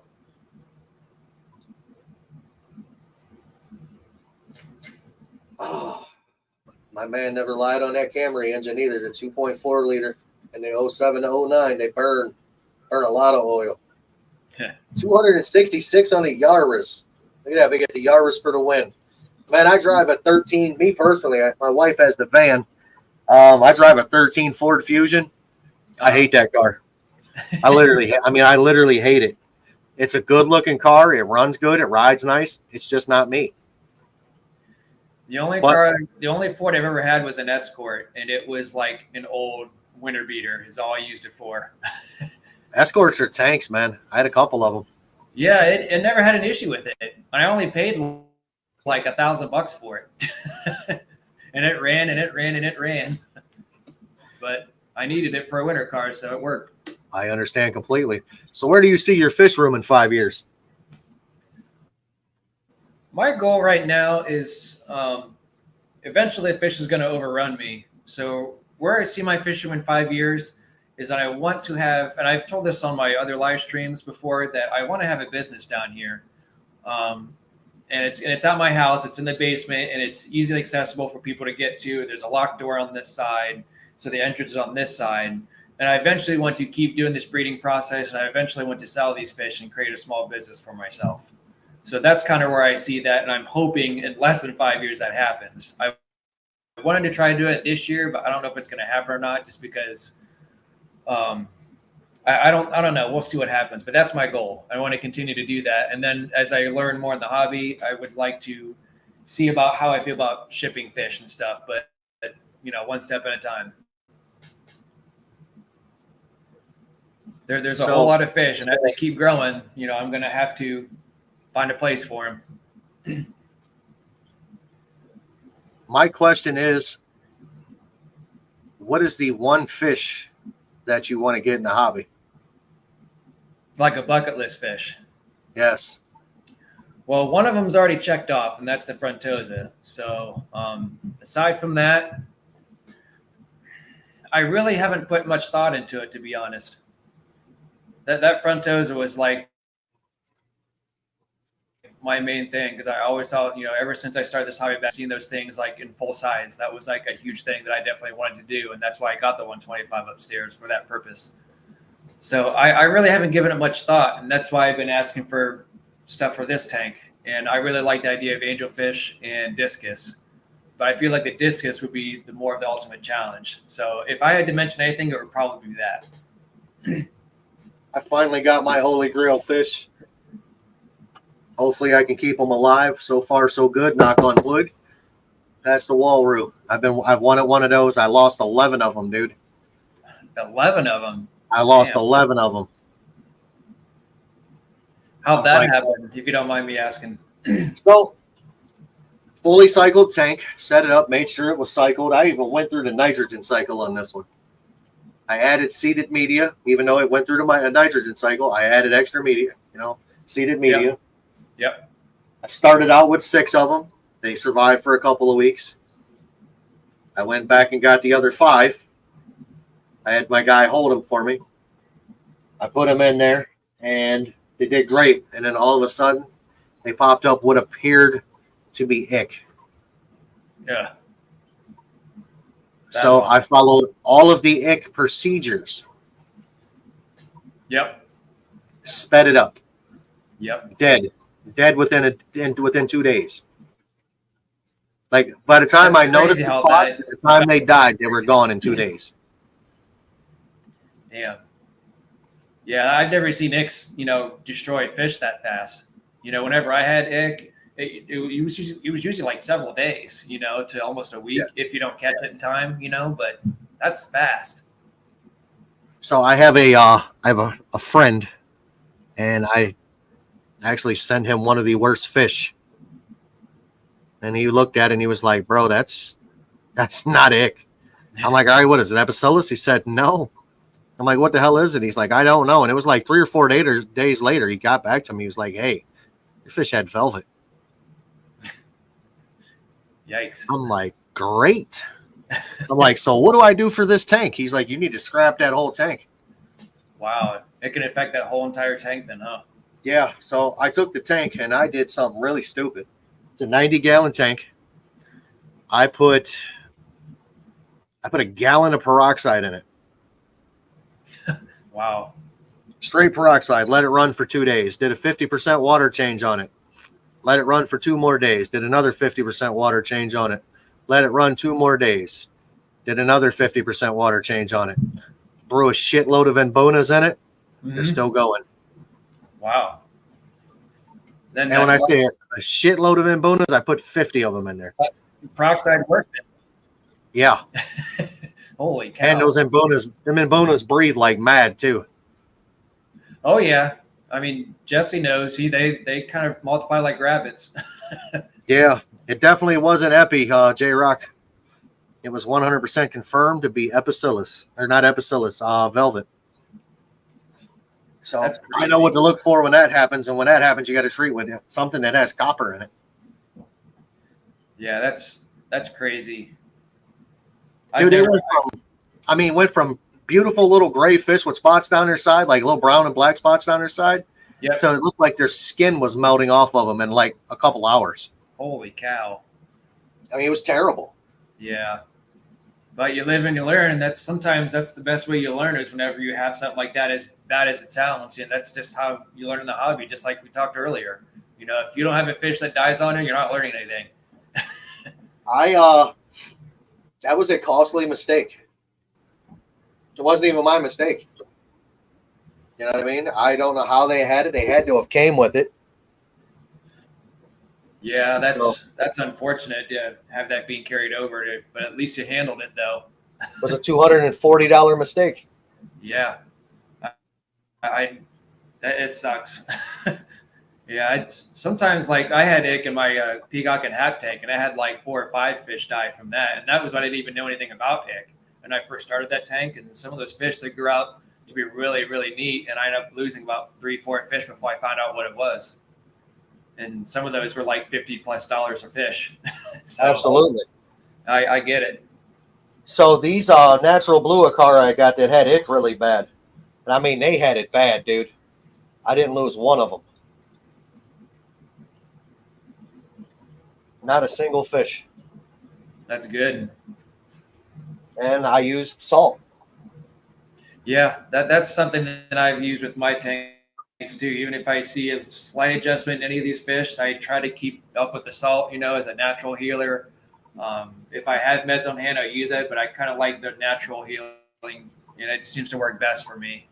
Speaker 1: Oh, my man never lied on that Camry engine either. The 2.4 liter and the 07 to 09, they burn a lot of oil. 266 on a Yaris. Look at that. We get the Yaris for the win. Man, I drive a 13. Me personally, my wife has the van. I drive a 13 Ford Fusion. I hate that car. I literally hate it. It's a good looking car. It runs good. It rides nice. It's just not me.
Speaker 2: The only Ford I've ever had was an Escort, and it was like an old winter beater. Is all I used it for.
Speaker 1: Escorts are tanks, man. I had a couple of them.
Speaker 2: Yeah, it never had an issue with it. I only paid like $1,000 for it. And it ran and it ran and it ran. But I needed it for a winter car, so it worked.
Speaker 1: I understand completely. So where do you see your fish room in 5 years?
Speaker 2: My goal right now is eventually fish is going to overrun me. So where I see my fish room in 5 years is that I want to have, and I've told this on my other live streams before, that I want to have a business down here And it's at my house. It's in the basement, and it's easily accessible for people to get to. There's a locked door on this side, so the entrance is on this side. And I eventually want to keep doing this breeding process, and I eventually want to sell these fish and create a small business for myself. So that's kind of where I see that, and I'm hoping in less than 5 years that happens. I wanted to try to do it this year, but I don't know if it's going to happen or not, just because I don't know. We'll see what happens, but that's my goal. I want to continue to do that, and then as I learn more in the hobby, I would like to see about how I feel about shipping fish and stuff. But one step at a time. There's a whole lot of fish, and as they keep growing, I'm going to have to find a place for them.
Speaker 1: My question is, what is the one fish that you want to get in the hobby?
Speaker 2: Like a bucket list fish.
Speaker 1: Yes.
Speaker 2: Well, one of them's already checked off, and that's the frontosa. So aside from that, I really haven't put much thought into it, to be honest. That frontosa was like my main thing, because I always saw, ever since I started this hobby, I've seen those things like in full size. That was like a huge thing that I definitely wanted to do, and that's why I got the 125 upstairs for that purpose. So I really haven't given it much thought, and that's why I've been asking for stuff for this tank. And I really like the idea of angelfish and discus, but I feel like the discus would be more of the ultimate challenge. So if I had to mention anything, it would probably be that.
Speaker 1: I finally got my holy grail fish. Hopefully I can keep them alive. So far, so good. Knock on wood. That's the Walroo. I've wanted one of those. I lost 11 of them, dude.
Speaker 2: 11 of them.
Speaker 1: I lost 11 of them.
Speaker 2: How'd that happen, if you don't mind me asking?
Speaker 1: So, fully cycled tank, set it up, made sure it was cycled. I even went through the nitrogen cycle on this one. I added seeded media, even though it went through my nitrogen cycle. I added extra media, seeded media.
Speaker 2: Yep.
Speaker 1: I started out with 6 of them. They survived for a couple of weeks. I went back and got the other 5. I had my guy hold them for me. I put them in there, and they did great. And then all of a sudden, they popped up what appeared to be ick.
Speaker 2: Yeah.
Speaker 1: So awesome. I followed all of the ick procedures.
Speaker 2: Yep.
Speaker 1: Sped it up.
Speaker 2: Yep.
Speaker 1: Dead within 2 days. Like by the time I noticed the spot, by the time they died, they were gone in 2 days.
Speaker 2: Yeah. Yeah, I've never seen icks, destroy fish that fast. Whenever I had ick, it was usually like several days, to almost a week, if you don't catch it in time, but that's fast.
Speaker 1: So I have a friend, and I actually sent him one of the worst fish. And he looked at it and he was like, bro, that's not ick. I'm like, all right, what is it, Epicellus? He said, no. I'm like, what the hell is it? He's like, I don't know. And it was like 3 or 4 days later, he got back to me. He was like, hey, your fish had velvet.
Speaker 2: Yikes.
Speaker 1: I'm like, great. I'm like, so what do I do for this tank? He's like, you need to scrap that whole tank.
Speaker 2: Wow. It can affect that whole entire tank then, huh?
Speaker 1: Yeah. So I took the tank and I did something really stupid. It's a 90-gallon tank. I put a gallon of peroxide in it.
Speaker 2: Wow.
Speaker 1: Straight peroxide. Let it run for 2 days. Did a 50% water change on it. Let it run for 2 more days. Did another 50% water change on it. Let it run 2 more days. Did another 50% water change on it. Brew a shitload of Embonas in it. Mm-hmm. They're still going.
Speaker 2: Wow.
Speaker 1: And when I say a shitload of Embonas, I put 50 of them in there.
Speaker 2: Peroxide worked.
Speaker 1: Yeah.
Speaker 2: Holy cow.
Speaker 1: And them Embonas breathe like mad too.
Speaker 2: Oh yeah. I mean, Jesse knows they kind of multiply like rabbits.
Speaker 1: Yeah, it definitely wasn't Epi, J-Rock. It was 100% confirmed to be Epicellus, or not Epicellus, velvet. So I know what to look for when that happens, and when that happens, you got to treat with something that has copper in it.
Speaker 2: Yeah, that's crazy.
Speaker 1: Dude, went from beautiful little gray fish with spots down their side, like little brown and black spots down their side,
Speaker 2: Yep.
Speaker 1: So it looked like their skin was melting off of them in like a couple hours.
Speaker 2: Holy cow.
Speaker 1: I mean, it was terrible.
Speaker 2: Yeah. But you live and you learn, and sometimes that's the best way you learn is whenever you have something like that as bad as it sounds. And that's just how you learn in the hobby, just like we talked earlier. If you don't have a fish that dies on you, you're not learning anything.
Speaker 1: That was a costly mistake. It wasn't even my mistake. You know what I mean? I don't know how they had it. They had to have came with it.
Speaker 2: Yeah,
Speaker 1: So,
Speaker 2: that's unfortunate to have that being carried over to, but at least you handled it though.
Speaker 1: it was a $240 mistake.
Speaker 2: Yeah. I it sucks. Yeah, it's sometimes like I had ick in my peacock and hap tank, and I had like 4 or 5 fish die from that, and that was when I didn't even know anything about ick. And I first started that tank, and some of those fish they grew out to be really, really neat, and I ended up losing about 3, 4 fish before I found out what it was. And some of those were like $50+ a fish. So
Speaker 1: Absolutely.
Speaker 2: I get it.
Speaker 1: So these natural blue Acara I got that had ick really bad. And I mean, they had it bad, dude. I didn't lose one of them. Not a single fish.
Speaker 2: That's good.
Speaker 1: And I used salt.
Speaker 2: Yeah, that's something that I've used with my tanks too. Even if I see a slight adjustment in any of these fish, I try to keep up with the salt, as a natural healer. If I have meds on hand, I use it, but I kind of like the natural healing, and it seems to work best for me.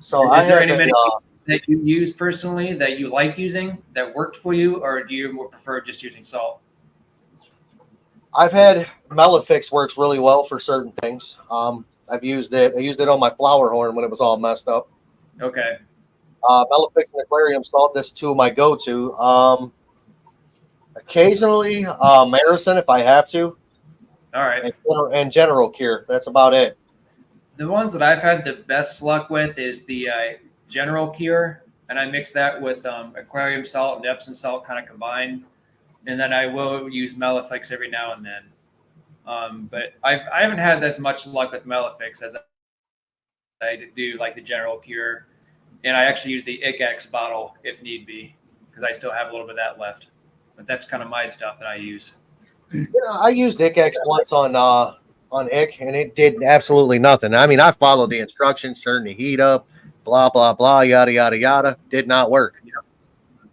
Speaker 1: So
Speaker 2: Is there
Speaker 1: have
Speaker 2: any
Speaker 1: a,
Speaker 2: medications that you use personally that you like using that worked for you, or do you more prefer just using salt?
Speaker 1: I've had Melifix works really well for certain things. I've used it. I used it on my flower horn when it was all messed up.
Speaker 2: Okay.
Speaker 1: Melifix and aquarium salt. This two my go-to. Occasionally, Marison if I have to,
Speaker 2: All right.
Speaker 1: and General Cure. That's about it.
Speaker 2: The ones that I've had the best luck with is the General Cure, and I mix that with aquarium salt and Epsom salt kind of combined, and then I will use Melifix every now and then. But I haven't had as much luck with Melifix as I do like the General Cure, and I actually use the ICX bottle if need be because I still have a little bit of that left. But that's kind of my stuff that I use.
Speaker 1: I used ICX once on Ick, and it did absolutely nothing. I mean, I followed the instructions, turned the heat up, blah blah blah, yada yada yada. Did not work.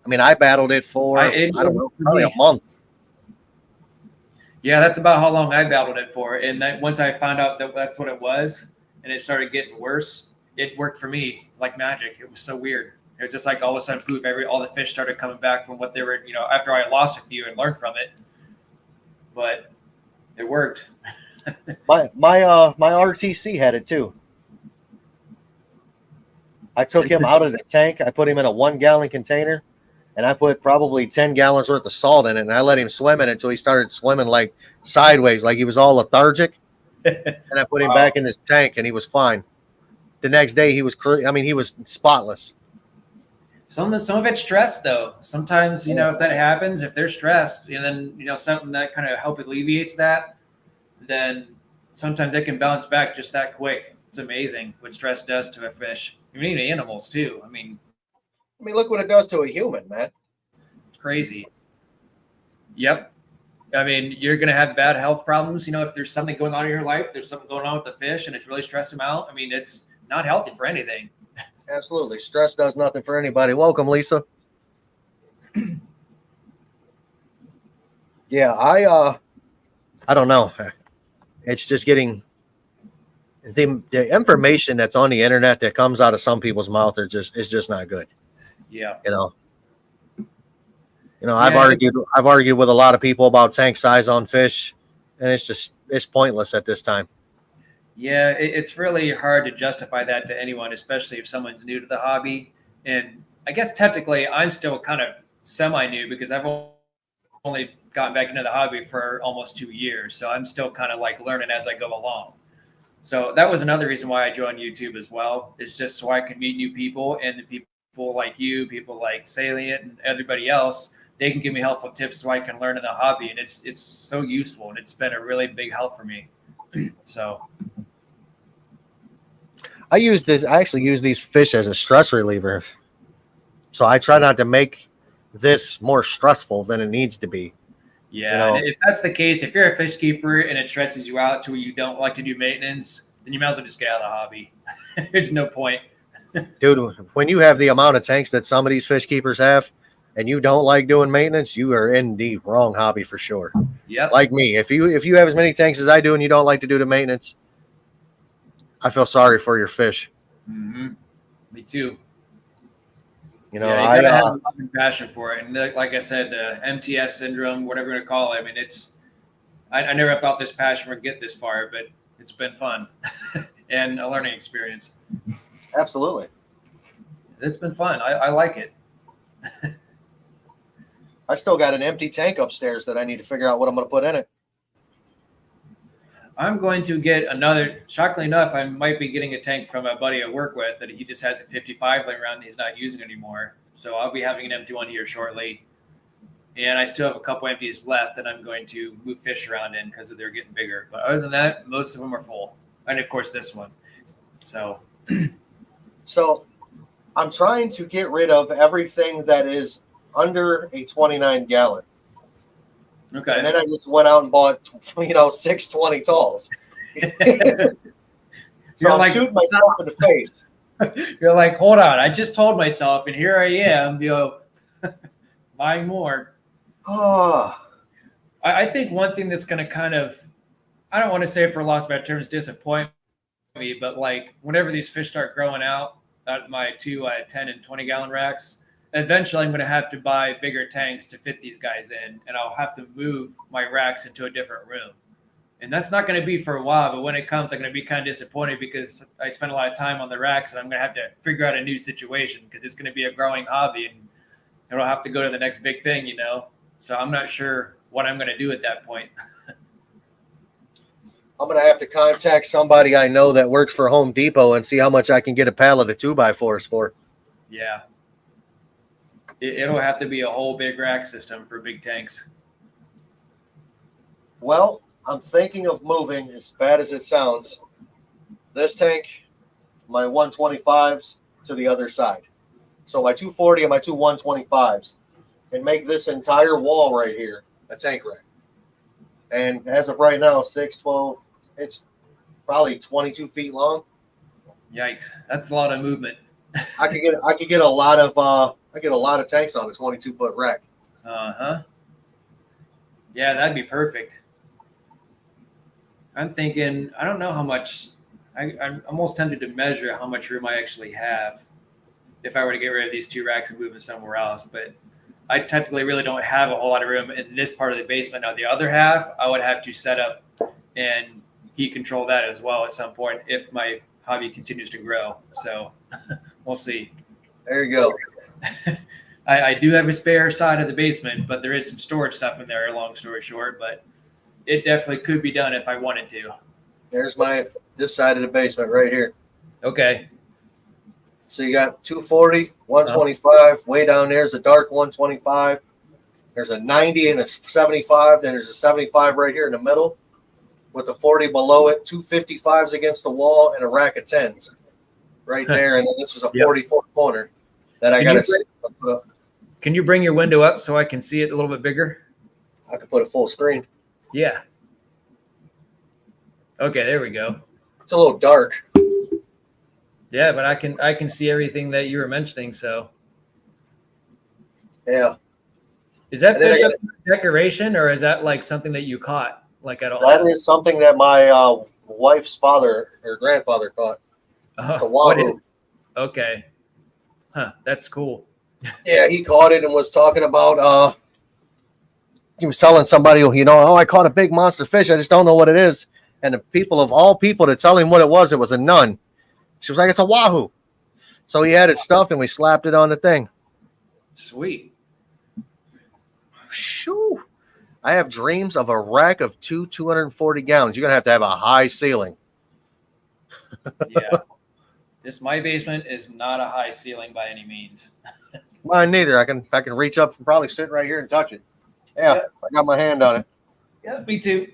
Speaker 1: I mean, I battled it for I don't know, probably a month.
Speaker 2: Yeah, that's about how long I battled it for. And then once I found out that that's what it was, and it started getting worse, it worked for me like magic. It was so weird. It was just like all of a sudden, poof! All the fish started coming back from what they were, after I lost a few and learned from it. But it worked.
Speaker 1: My RTC had it too. I took him out of the tank. I put him in a 1 gallon container, and I put probably 10 gallons worth of salt in it, and I let him swim in it until he started swimming like sideways, like he was all lethargic. And I put him back in his tank, and he was fine. The next day, he was he was spotless.
Speaker 2: Some of it's stress though. Sometimes if that happens, if they're stressed, and then something that kind of help alleviates that, then sometimes they can bounce back just that quick. It's amazing what stress does to a fish. Even animals too. I mean,
Speaker 1: look what it does to a human, man.
Speaker 2: it's crazy. Yep. I mean, you're going to have bad health problems. If there's something going on in your life, there's something going on with the fish and it's really stressing them out. I mean, it's not healthy for anything.
Speaker 1: Absolutely. Stress does nothing for anybody. Welcome, Lisa. Yeah, I don't know. It's just getting the information that's on the internet that comes out of some people's mouth is just not good.
Speaker 2: Yeah.
Speaker 1: I've argued with a lot of people about tank size on fish, and it's pointless at this time.
Speaker 2: Yeah, it's really hard to justify that to anyone, especially if someone's new to the hobby. And I guess technically I'm still kind of semi-new because I've only gotten back into the hobby for almost 2 years. So I'm still kind of like learning as I go along. So that was another reason why I joined YouTube as well. It's just so I can meet new people, and the people like you, people like Salient and everybody else, they can give me helpful tips so I can learn in the hobby. And it's so useful, and it's been a really big help for me. So
Speaker 1: I actually use these fish as a stress reliever. So I try not to make this more stressful than it needs to be. You
Speaker 2: Yeah, and
Speaker 1: know,
Speaker 2: if that's the case, if you're a fish keeper and it stresses you out to where you don't like to do maintenance, then you might as well just get out of the hobby. There's no point.
Speaker 1: dude, when you have the amount of tanks that some of these fish keepers have and you don't like doing maintenance, you are in the wrong hobby for sure.
Speaker 2: Yep.
Speaker 1: Like me, if you have as many tanks as I do and you don't like to do the maintenance, I feel sorry for your fish.
Speaker 2: Mm-hmm. Me too.
Speaker 1: You know,
Speaker 2: Yeah, you
Speaker 1: I
Speaker 2: gotta have a love and passion for it. And like I said, the MTS syndrome, whatever you want to call it. I mean, I never thought this passion would get this far, but it's been fun and a learning experience.
Speaker 1: absolutely.
Speaker 2: It's been fun. I like it.
Speaker 1: I still got an empty tank upstairs that I need to figure out what I'm going to put in it.
Speaker 2: I'm going to get another. Shockingly enough, I might be getting a tank from a buddy I work with that he just has a 55 laying around that he's not using anymore. So I'll be having an empty one here shortly. And I still have a couple empties left that I'm going to move fish around in because they're getting bigger. But other than that, most of them are full. And of course, this one. So,
Speaker 1: So I'm trying to get rid of everything that is under a 29 gallon.
Speaker 2: okay.
Speaker 1: And then I just went out and bought, 620 talls. So
Speaker 2: You're
Speaker 1: I'm
Speaker 2: like-
Speaker 1: shooting myself in the face.
Speaker 2: You're like, hold on. I just told myself, and here I am, buying more.
Speaker 1: Oh,
Speaker 2: I think one thing that's going to kind of, I don't want to say for lost bad terms, disappoint me, but like whenever these fish start growing out at my two 10 and 20 gallon racks, eventually I'm going to have to buy bigger tanks to fit these guys in, and I'll have to move my racks into a different room. And that's not going to be for a while, but when it comes, I'm going to be kind of disappointed because I spend a lot of time on the racks, and I'm going to have to figure out a new situation because it's going to be a growing hobby, and it'll have to go to the next big thing, So I'm not sure what I'm going to do at that point.
Speaker 1: I'm going to have to contact somebody I know that works for Home Depot and see how much I can get a pallet of 2x4s for.
Speaker 2: Yeah. It'll have to be a whole big rack system for big tanks.
Speaker 1: Well, I'm thinking of moving, as bad as it sounds, this tank, my 125s, to the other side. So my 240 and my two 125s, and make this entire wall right here a tank rack. And as of right now, 612, it's probably 22 feet long.
Speaker 2: Yikes. That's a lot of movement.
Speaker 1: I could get a lot of tanks on a 22-foot rack.
Speaker 2: Uh-huh. Yeah, that'd be perfect. I'm thinking, I don't know how much, I'm almost tempted to measure how much room I actually have if I were to get rid of these two racks and move them somewhere else. But I technically really don't have a whole lot of room in this part of the basement. Now, the other half, I would have to set up and heat control that as well at some point if my hobby continues to grow. So we'll see.
Speaker 1: There you go.
Speaker 2: I do have a spare side of the basement, but there is some storage stuff in there, long story short. But it definitely could be done if I wanted to.
Speaker 1: There's this side of the basement right here.
Speaker 2: Okay.
Speaker 1: So you got 240, 125. Way down there's a dark 125. There's a 90 and a 75. Then there's a 75 right here in the middle with a 40 below it. 255s against the wall and a rack of 10s right there. And then this is a 44 corner that I got to put up.
Speaker 2: Can you bring your window up so I can see it a little bit bigger?
Speaker 1: I could put a full screen.
Speaker 2: Yeah. Okay, there we go.
Speaker 1: It's a little dark.
Speaker 2: Yeah, but I can see everything that you were mentioning. So,
Speaker 1: Yeah.
Speaker 2: is that
Speaker 1: And then I
Speaker 2: fish
Speaker 1: got-
Speaker 2: up for decoration, or is that like something that you caught, like at all?
Speaker 1: That is something that my wife's father or grandfather caught. It's a
Speaker 2: What is
Speaker 1: wahoo.
Speaker 2: it? Okay. Huh. That's cool.
Speaker 1: Yeah, he caught it and was talking about he was telling somebody, I caught a big monster fish. I just don't know what it is. And the people of all people to tell him what it was a nun. She was like, it's a wahoo. So he had it stuffed and we slapped it on the thing.
Speaker 2: Sweet.
Speaker 1: Shoo. I have dreams of a rack of 240 gallons. You're going to have a high ceiling.
Speaker 2: Yeah. My basement is not a high ceiling by any means.
Speaker 1: Mine neither. I can reach up and probably sit right here and touch it. Yeah,
Speaker 2: Yeah.
Speaker 1: I got my hand on it.
Speaker 2: Yeah, me too.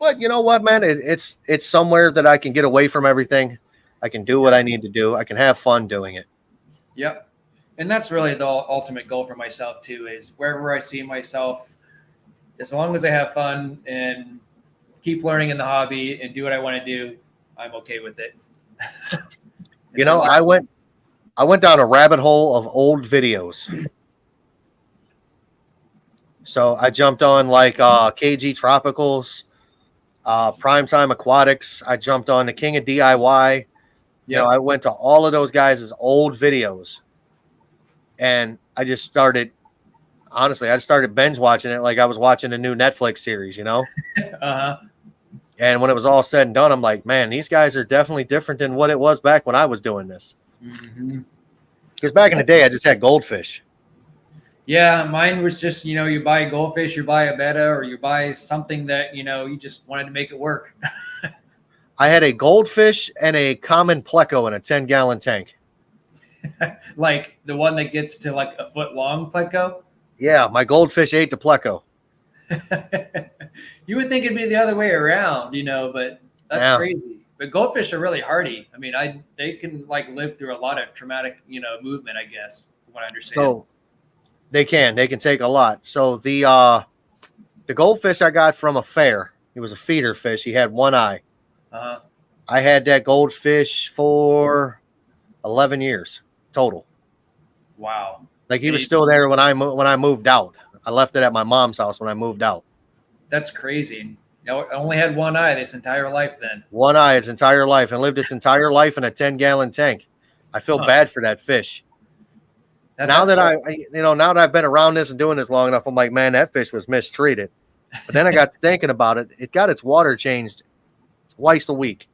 Speaker 1: But you know what, man? It's somewhere that I can get away from everything. I can do what I need to do. I can have fun doing it.
Speaker 2: Yep. And that's really the ultimate goal for myself too, is wherever I see myself, as long as I have fun and keep learning in the hobby and do what I want to do, I'm okay with it.
Speaker 1: You know, I went down a rabbit hole of old videos. So I jumped on like KG Tropicals, Primetime Aquatics. I jumped on the King of DIY. You know, I went to all of those guys' old videos. And I just started, honestly, I started binge watching it like I was watching a new Netflix series, you know?
Speaker 2: Uh-huh.
Speaker 1: And when it was all said and done, I'm like, man, these guys are definitely different than what it was back when I was doing this. Because back in the day, I just had goldfish.
Speaker 2: Yeah, mine was just, you buy a goldfish, you buy a betta, or you buy something that, you just wanted to make it work.
Speaker 1: I had a goldfish and a common pleco in a 10-gallon tank.
Speaker 2: Like the one that gets to like a foot long pleco.
Speaker 1: Yeah, my goldfish ate the pleco.
Speaker 2: You would think it'd be the other way around, but that's crazy. But goldfish are really hardy. I mean, they can like live through a lot of traumatic, movement, I guess, from what I understand.
Speaker 1: So they can take a lot. So the goldfish I got from a fair, he was a feeder fish. He had one eye.
Speaker 2: Uh-huh.
Speaker 1: I had that goldfish for 11 years total.
Speaker 2: Wow.
Speaker 1: Like he was still there when I moved out. I left it at my mom's house when I moved out.
Speaker 2: That's crazy. I only had one eye this entire life then.
Speaker 1: One eye its entire life, and lived its entire life in a 10-gallon tank. I feel bad for that fish. Now that I've been around this and doing this long enough, I'm like, man, that fish was mistreated. But then I got thinking about it. It got its water changed twice a week.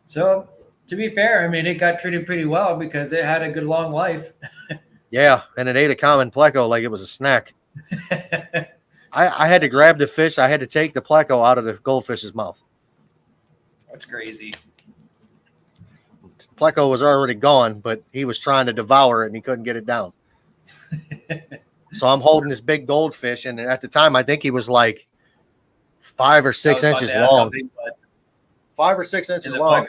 Speaker 2: So to be fair, I mean, it got treated pretty well because it had a good long life.
Speaker 1: Yeah, and it ate a common pleco like it was a snack. I had to grab the fish. I had to take the pleco out of the goldfish's mouth.
Speaker 2: That's crazy.
Speaker 1: Pleco was already gone, but he was trying to devour it and he couldn't get it down. So I'm holding this big goldfish, and at the time I think he was like 5 or 6 inches long. 5 or 6 inches long.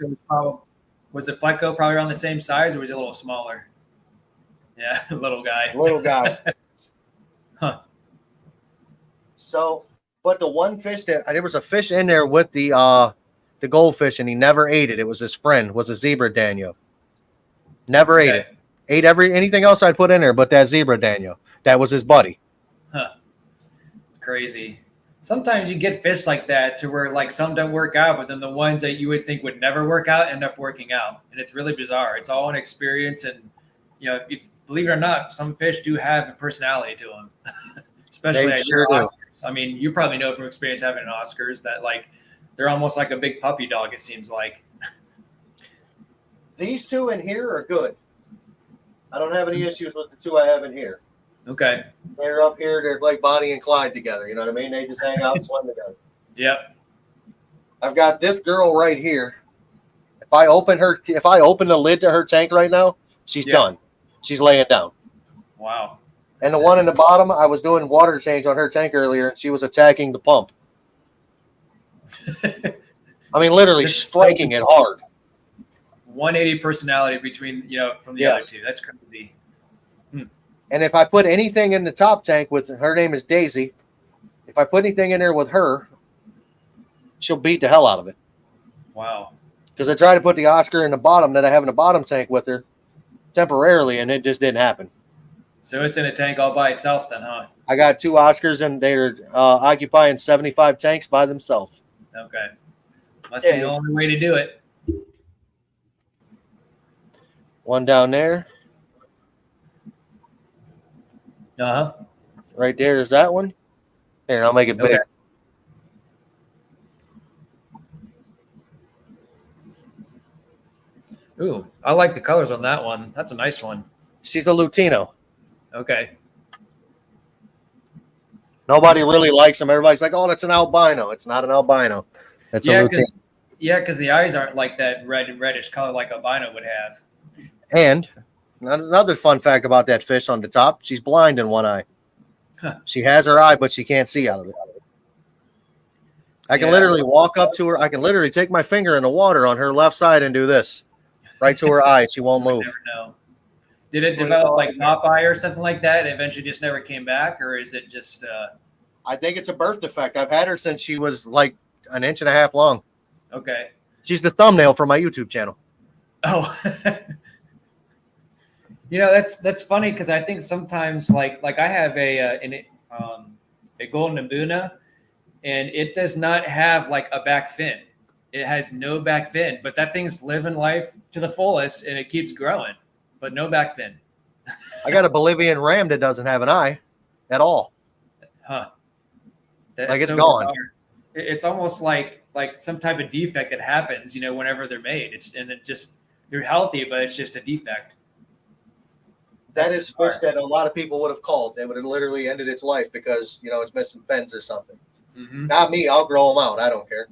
Speaker 2: Was the pleco probably around the same size, or was it a little smaller? Yeah, little guy.
Speaker 1: Little guy.
Speaker 2: Huh.
Speaker 1: So, but the one fish there was a fish in there with the goldfish, and he never ate it. It was his friend, was a zebra Daniel. Never ate it. Ate anything else I'd put in there, but that zebra Daniel. That was his buddy.
Speaker 2: Huh. It's crazy. Sometimes you get fish like that to where like some don't work out, but then the ones that you would think would never work out end up working out, and it's really bizarre. It's all an experience, and if believe it or not, some fish do have a personality to them, especially at your Oscars. I mean, you probably know from experience having an Oscars that like they're almost like a big puppy dog. It seems like.
Speaker 1: These two in here are good. I don't have any issues with the two I have in here.
Speaker 2: Okay.
Speaker 1: They're up here. They're like Bonnie and Clyde together. You know what I mean? They just hang out and swim together.
Speaker 2: Yep.
Speaker 1: I've got this girl right here. If I open the lid to her tank right now, she's done. She's laying down.
Speaker 2: Wow.
Speaker 1: And the one in the bottom, I was doing water change on her tank earlier, and she was attacking the pump. I mean, literally striking it hard.
Speaker 2: 180 personality between, from the other two. That's crazy.
Speaker 1: And if I put anything in the top tank with her name is Daisy, if I put anything in there with her, she'll beat the hell out of it.
Speaker 2: Wow.
Speaker 1: Because I tried to put the Oscar in the bottom that I have in the bottom tank with her temporarily, and it just didn't happen.
Speaker 2: So it's in a tank all by itself then, huh?
Speaker 1: I got 2 Oscars, and they're occupying 75 tanks by themselves.
Speaker 2: Okay. Must be the only way to do it.
Speaker 1: One down there.
Speaker 2: Uh-huh.
Speaker 1: Right there is that one. Here, I'll make it big.
Speaker 2: Ooh, I like the colors on that one. That's a nice one.
Speaker 1: She's a Lutino.
Speaker 2: Okay.
Speaker 1: Nobody really likes them. Everybody's like, oh, that's an albino. It's not an albino. It's a Lutino.
Speaker 2: Yeah, because the eyes aren't like that reddish color like albino would have.
Speaker 1: And another fun fact about that fish on the top, she's blind in one eye. Huh. She has her eye, but she can't see out of it. I can
Speaker 2: Yeah.
Speaker 1: literally walk up to her. I can literally take my finger in the water on her left side and do this right to her eye. She won't move.
Speaker 2: Never know. Did it
Speaker 1: That's what it's
Speaker 2: develop
Speaker 1: all
Speaker 2: like
Speaker 1: about.
Speaker 2: Popeye or something like that? And eventually just never came back, or is it just
Speaker 1: I think it's a birth defect. I've had her since she was like an inch and a half long.
Speaker 2: okay?
Speaker 1: She's the thumbnail for my YouTube channel.
Speaker 2: Oh, that's funny because I think sometimes like I have a golden Abuna, and it does not have like a back fin. It has no back fin, but that thing's living life to the fullest, and it keeps growing, but no back fin.
Speaker 1: I got a Bolivian ram that doesn't have an eye at all.
Speaker 2: Huh?
Speaker 1: Like
Speaker 2: That's
Speaker 1: it's
Speaker 2: so
Speaker 1: gone.
Speaker 2: bizarre. It's almost like some type of defect that happens, whenever they're made. They're healthy, but it's just a defect.
Speaker 1: That
Speaker 2: That's
Speaker 1: is
Speaker 2: bizarre.
Speaker 1: fish that a lot of people would have called. They would have literally ended its life because it's missing fins or something.
Speaker 2: Mm-hmm.
Speaker 1: Not me. I'll grow them out. I don't care.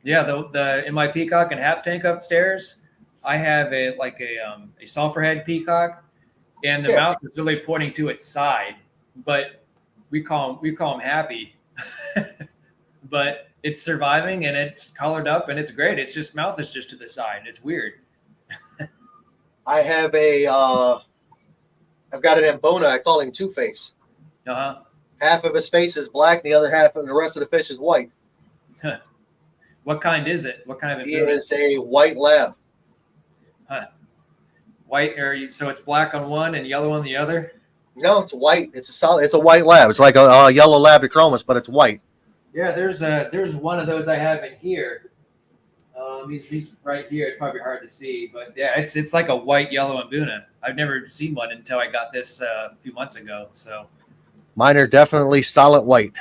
Speaker 2: Yeah, the in my peacock and hap tank upstairs, I have a sulfur head peacock, and the mouth is really pointing to its side, but we call him happy, but it's surviving and it's colored up and it's great. It's just mouth is just to the side. It's weird.
Speaker 1: I have I've got an Ambona. I call him Two-Face.
Speaker 2: Uh-huh.
Speaker 1: Half of his face is black, and the other half, and the rest of the fish is white.
Speaker 2: What kind is it? What kind of
Speaker 1: He is a white lab.
Speaker 2: White, so it's black on one and yellow on the other?
Speaker 1: No, it's white. It's a solid. It's a white lab. It's like a yellow Labradochromis, but it's white.
Speaker 2: Yeah, there's one of those I have in here. He's right here. It's probably hard to see, but yeah, it's like a white yellow Ambuna. I've never seen one until I got this a few months ago. So
Speaker 1: Mine are definitely solid white.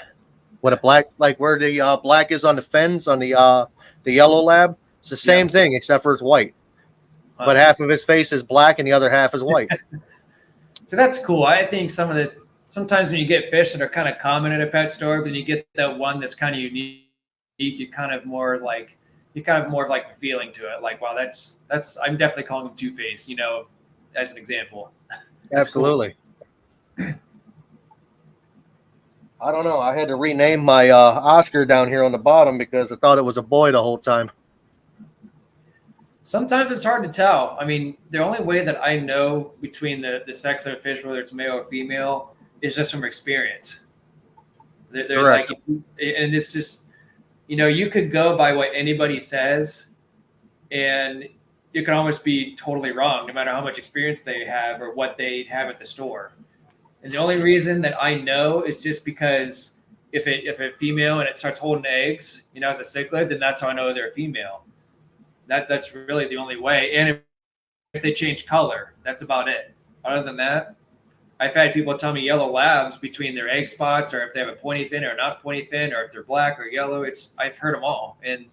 Speaker 1: With a black, like where the black is on the fins on the yellow lab, it's the same thing except for it's white. But half of his face is black and the other half is white.
Speaker 2: So that's cool. I think sometimes when you get fish that are kind of common at a pet store, but then you get that one that's kind of unique, you kind of more of like a feeling to it. Like, wow, that's I'm definitely calling him Two-Face, as an example.
Speaker 1: Absolutely. Cool. I don't know. I had to rename my Oscar down here on the bottom because I thought it was a boy the whole time.
Speaker 2: Sometimes it's hard to tell. I mean, the only way that I know between the sex of a fish, whether it's male or female, is just from experience. They're like, and it's just, you could go by what anybody says, and you can almost be totally wrong, no matter how much experience they have or what they have at the store. And the only reason that I know is just because if a female and it starts holding eggs, as a cichlid, then that's how I know they're a female. That's really the only way. And if they change color, that's about it. Other than that, I've had people tell me yellow labs between their egg spots, or if they have a pointy fin or not pointy fin, or if they're black or yellow. I've heard them all, and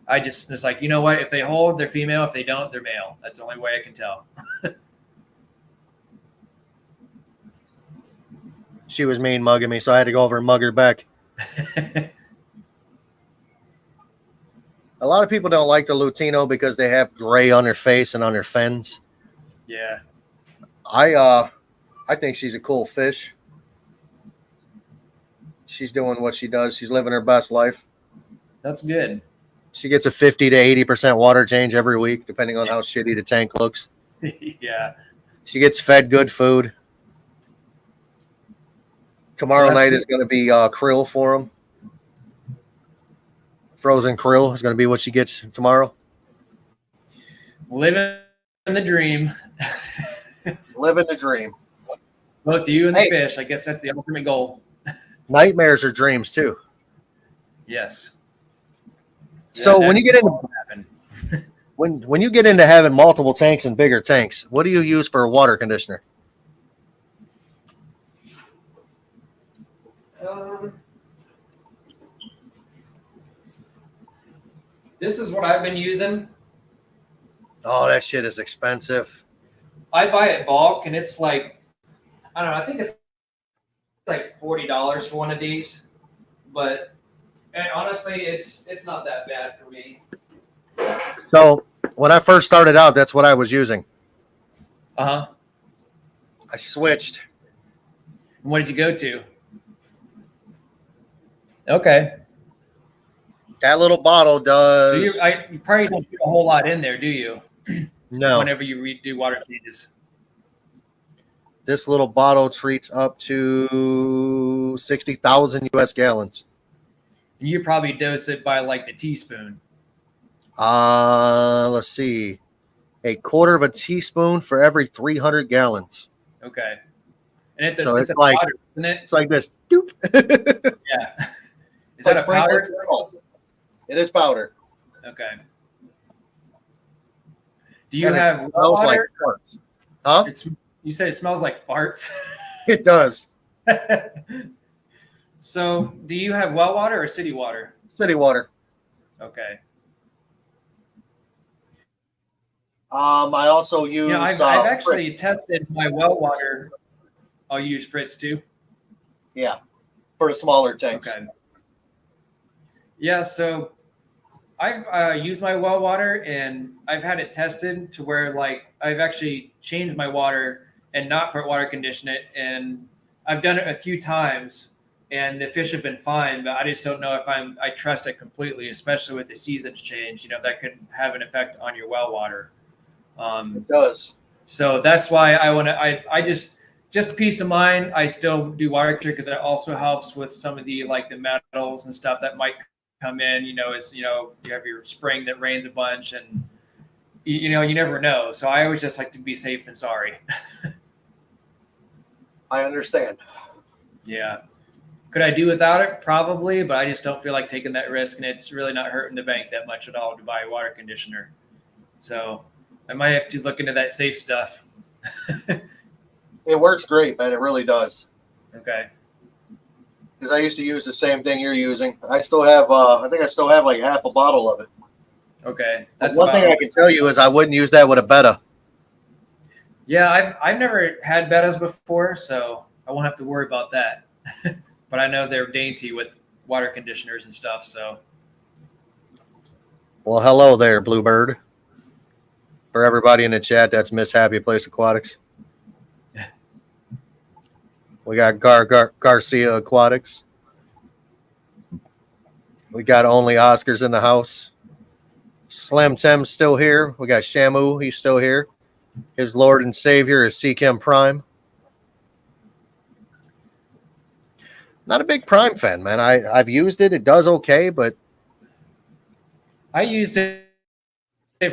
Speaker 2: it's like, you know what? If they hold, they're female. If they don't, they're male. That's the only way I can tell.
Speaker 1: She was mean mugging me, so I had to go over and mug her back. A lot of people don't like the Lutino because they have gray on their face and on their fins.
Speaker 2: Yeah.
Speaker 1: I think she's a cool fish. She's doing what she does. She's living her best life.
Speaker 2: That's good.
Speaker 1: She gets a 50 to 80% water change every week, depending on how shitty the tank looks.
Speaker 2: Yeah.
Speaker 1: She gets fed good food. Tomorrow night is going to be krill for him. Frozen krill is going to be what she gets tomorrow.
Speaker 2: Living the dream.
Speaker 1: Living the dream.
Speaker 2: Both you and the fish. I guess that's the ultimate goal.
Speaker 1: Nightmares are dreams too.
Speaker 2: Yes.
Speaker 1: So when you get into when you get into having multiple tanks and bigger tanks, what do you use for a water conditioner?
Speaker 2: This is what I've been using.
Speaker 1: Oh, that shit is expensive.
Speaker 2: I buy it bulk, and it's like, I don't know, I think it's like $40 for one of these. But honestly, it's not that bad for me.
Speaker 1: So when I first started out, that's what I was using.
Speaker 2: Uh-huh.
Speaker 1: I switched.
Speaker 2: What did you go to? Okay.
Speaker 1: That little bottle
Speaker 2: So
Speaker 1: does
Speaker 2: you probably don't put a whole lot in there, do you?
Speaker 1: no.
Speaker 2: Whenever you do water changes.
Speaker 1: This little bottle treats up to 60,000 U.S. gallons.
Speaker 2: And you probably dose it by like the teaspoon.
Speaker 1: Let's see. A quarter of a teaspoon for every 300 gallons.
Speaker 2: Okay. And it's
Speaker 1: So
Speaker 2: a
Speaker 1: it's like
Speaker 2: powder, isn't it?
Speaker 1: it's like this. Doop.
Speaker 2: Yeah. Is that a powder?
Speaker 1: It is powder.
Speaker 2: Okay. Do you
Speaker 1: And it
Speaker 2: have well
Speaker 1: smells like
Speaker 2: water?
Speaker 1: farts. Huh?
Speaker 2: You said it smells like farts.
Speaker 1: It does.
Speaker 2: So, do you have well water or city water?
Speaker 1: City water.
Speaker 2: Okay.
Speaker 1: I also use.
Speaker 2: Yeah, I've actually tested my well water. I'll use Fritz too.
Speaker 1: Yeah, for the smaller tanks.
Speaker 2: Okay. Yeah, so I've used my well water and I've had it tested to where like I've actually changed my water and not put water condition it, and I've done it a few times and the fish have been fine, but I just don't know if I trust it completely, especially with the seasons change. You know, that could have an effect on your well water.
Speaker 1: It does.
Speaker 2: So that's why I just peace of mind. I still do water conditioner because it also helps with some of the like the metals and stuff that might come in. You know, you have your spring that rains a bunch, and you never know. So I always just like to be safe than sorry.
Speaker 1: I understand.
Speaker 2: Yeah. Could I do without it? Probably, but I just don't feel like taking that risk, and it's really not hurting the bank that much at all to buy a water conditioner. So I might have to look into that safe stuff.
Speaker 1: It works great, man. It really does.
Speaker 2: Okay.
Speaker 1: Because I used to use the same thing you're using. I still have. I think I still have like half a bottle of it.
Speaker 2: Okay.
Speaker 1: That's one thing I can tell you is I wouldn't use that with a betta.
Speaker 2: Yeah, I've never had bettas before, so I won't have to worry about that. But I know they're dainty with water conditioners and stuff. So.
Speaker 1: Well, hello there, Bluebird. For everybody in the chat, that's Miss Happy Place Aquatics. We got Garcia Aquatics. We got only Oscars in the house. Slim Tim's still here. We got Shamu. He's still here. His Lord and Savior is Seachem Prime. Not a big Prime fan, man. I've used it. It does okay, but
Speaker 2: I used it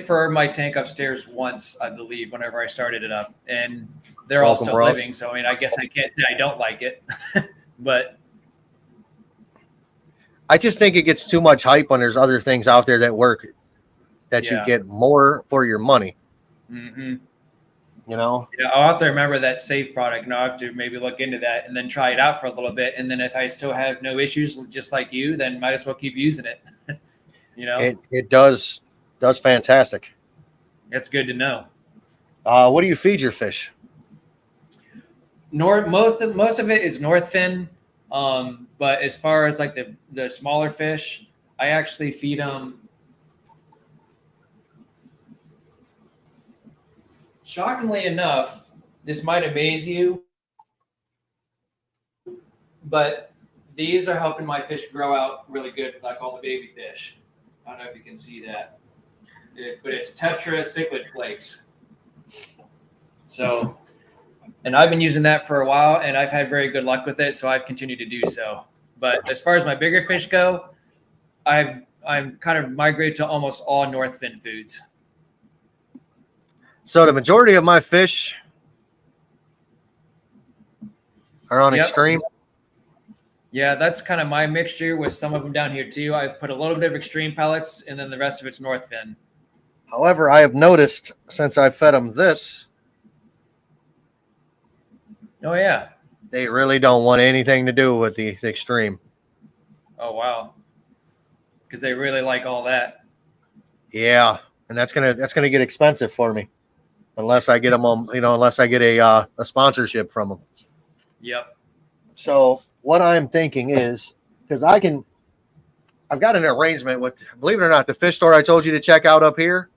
Speaker 2: for my tank upstairs once, I believe, whenever I started it up, and they're all still living. So I mean, I guess I can't say I don't like it, but
Speaker 1: I just think it gets too much hype when there's other things out there that work, that you get more for your money.
Speaker 2: Mm-hmm.
Speaker 1: You know?
Speaker 2: Yeah, I'll have to remember that safe product, and I'll have to maybe look into that and then try it out for a little bit. And then if I still have no issues, just like you, then might as well keep using it. You know,
Speaker 1: it does fantastic.
Speaker 2: That's good to know.
Speaker 1: What do you feed your fish?
Speaker 2: Most of it is Northfin, but as far as like the smaller fish, I actually feed them. Shockingly enough, this might amaze you, but these are helping my fish grow out really good, like all the baby fish. I don't know if you can see that, but it's tetraciclid flakes. So, and I've been using that for a while, and I've had very good luck with it, so I've continued to do so. But as far as my bigger fish go, I'm kind of migrated to almost all Northfin foods.
Speaker 1: So the majority of my fish are on Extreme.
Speaker 2: Yeah, that's kind of my mixture with some of them down here too. I put a little bit of Extreme pellets, and then the rest of it's Northfin.
Speaker 1: However, I have noticed since I fed them this.
Speaker 2: Oh, yeah.
Speaker 1: They really don't want anything to do with the Extreme.
Speaker 2: Oh, wow. Because they really like all that.
Speaker 1: Yeah, and that's gonna get expensive for me, unless I get them on, unless I get a sponsorship from them.
Speaker 2: Yep.
Speaker 1: So what I'm thinking is, because I've got an arrangement with, believe it or not, the fish store I told you to check out up here.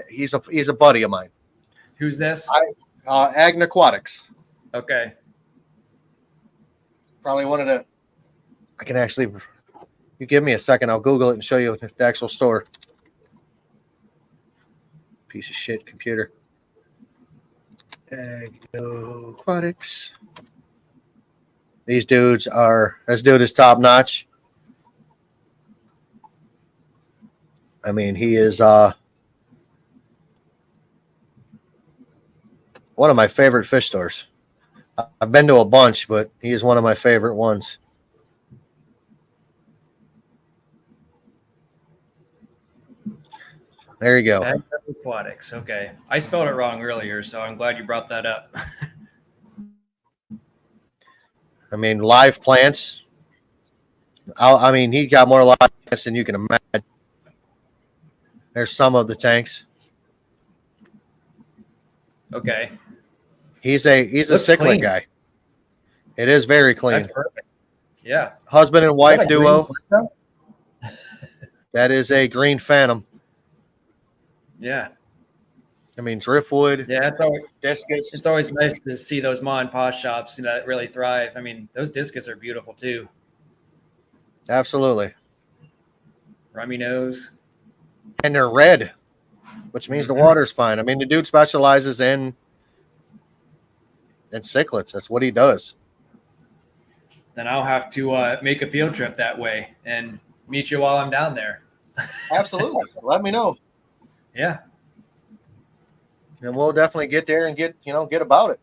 Speaker 1: He's a buddy of mine.
Speaker 2: Who's this?
Speaker 1: Agn Aquatics.
Speaker 2: Okay.
Speaker 1: Probably one of the. I can actually. You give me a second, I'll Google it and show you the actual store. Piece of shit computer. Aquatics. These dudes are, this dude is top notch. I mean, he is one of my favorite fish stores. I've been to a bunch, but he is one of my favorite ones. There you go.
Speaker 2: Aquatics. Okay. I spelled it wrong earlier, so I'm glad you brought that up.
Speaker 1: I mean, live plants. I mean, he got more live plants than you can imagine. There's some of the tanks.
Speaker 2: Okay.
Speaker 1: He's a
Speaker 2: Looks
Speaker 1: cichlid
Speaker 2: clean.
Speaker 1: guy. It is very clean.
Speaker 2: That's perfect. Yeah.
Speaker 1: Husband and wife duo.
Speaker 2: Green?
Speaker 1: That is a green phantom.
Speaker 2: Yeah.
Speaker 1: I mean, driftwood.
Speaker 2: Yeah,
Speaker 1: discus.
Speaker 2: it's always nice to see those ma and pa shops that really thrive. I mean, those discus are beautiful too.
Speaker 1: Absolutely.
Speaker 2: Rummy nose.
Speaker 1: And they're red, which means the water's fine. I mean, the dude specializes in cichlids. That's what he does.
Speaker 2: Then I'll have to make a field trip that way and meet you while I'm down there.
Speaker 1: Absolutely. Let me know.
Speaker 2: Yeah.
Speaker 1: And we'll definitely get there and get about it.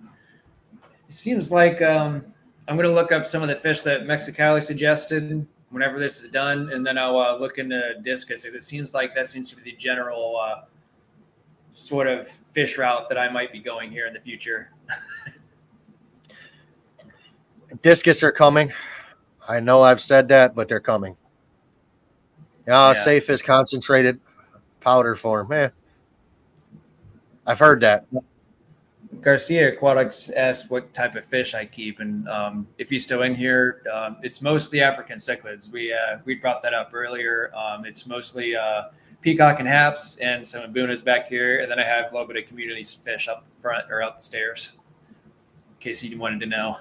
Speaker 2: It seems like I'm going to look up some of the fish that Mexicali suggested whenever this is done, and then I'll look into discus. It seems like that seems to be the general sort of fish route that I might be going here in the future.
Speaker 1: Discus are coming. I know I've said that, but they're coming. Yeah. Safe is concentrated powder form. I've heard that.
Speaker 2: Garcia Aquatics asked what type of fish I keep, and if he's still in here, it's mostly African cichlids. We brought that up earlier. It's mostly peacock and haps and some mbunas back here, and then I have a little bit of community fish up front or upstairs, in case you wanted to know.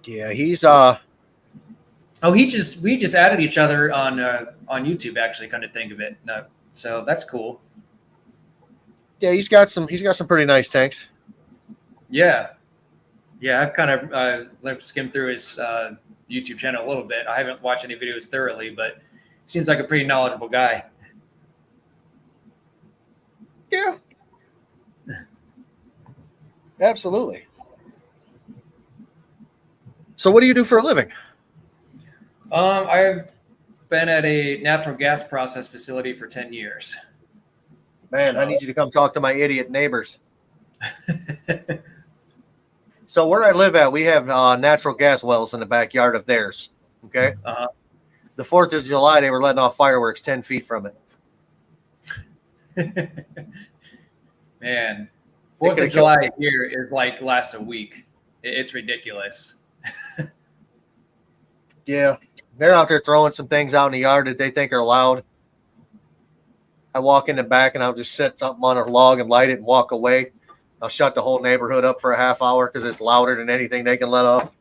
Speaker 1: Yeah, he's
Speaker 2: Oh, we just added each other on YouTube. Actually, kind of think of it. So that's cool.
Speaker 1: Yeah, he's got some pretty nice tanks.
Speaker 2: Yeah. I've kind of skimmed through his YouTube channel a little bit. I haven't watched any videos thoroughly, but seems like a pretty knowledgeable guy.
Speaker 1: Yeah. Absolutely. So what do you do for a living?
Speaker 2: I've been at a natural gas process facility for 10 years.
Speaker 1: Man, I need you to come talk to my idiot neighbors. So where I live at, we have natural gas wells in the backyard of theirs. Okay.
Speaker 2: Uh-huh.
Speaker 1: The 4th of July, they were letting off fireworks 10 feet from it.
Speaker 2: Man, 4th of July here is like lasts a week. It's ridiculous.
Speaker 1: Yeah. They're out there throwing some things out in the yard that they think are loud. I walk in the back and I'll just set something on a log and light it and walk away. I'll shut the whole neighborhood up for a half hour because it's louder than anything they can let off.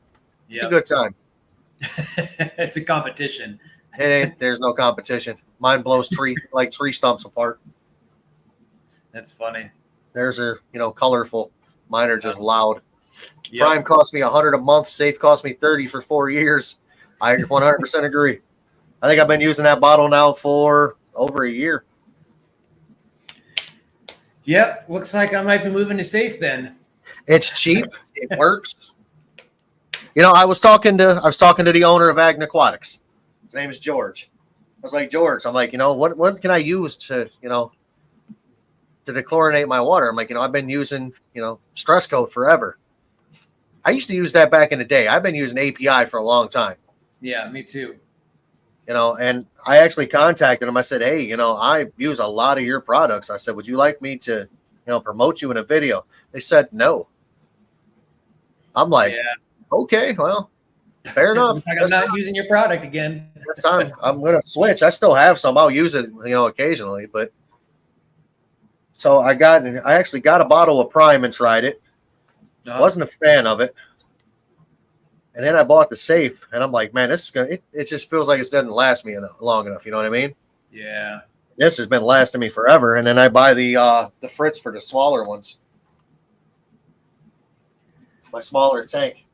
Speaker 1: Yep. It's a good time.
Speaker 2: It's a competition.
Speaker 1: It ain't. There's no competition. Mine blows tree stumps apart.
Speaker 2: That's funny.
Speaker 1: Theirs are, colorful. Mine are just loud.
Speaker 2: Yep.
Speaker 1: Prime cost me $100 a month. Safe cost me $30 for 4 years. I 100% agree. I think I've been using that bottle now for over a year.
Speaker 2: Yep. Looks like I might be moving to Safe then.
Speaker 1: It's cheap. It works. I was talking to the owner of Agna Aquatics. His name is George. I was like, George, I'm like, what can I use to dechlorinate my water? I'm like, I've been using, stress coat forever. I used to use that back in the day. I've been using API for a long time.
Speaker 2: Yeah, me too.
Speaker 1: And I actually contacted them. I said, hey, I use a lot of your products. I said, would you like me to, promote you in a video? They said no. I'm like, okay, well, fair enough.
Speaker 2: I'm not using your product again.
Speaker 1: Next time I'm going to switch. I still have some. I'll use it, occasionally. But so I actually got a bottle of Prime and tried it. Wasn't a fan of it. And then I bought the safe, and I'm like, man, this is gonna. It just feels like it doesn't last me long enough. You know what I mean?
Speaker 2: Yeah.
Speaker 1: This has been lasting me forever. And then I buy the Fritz for the smaller ones, my smaller tank.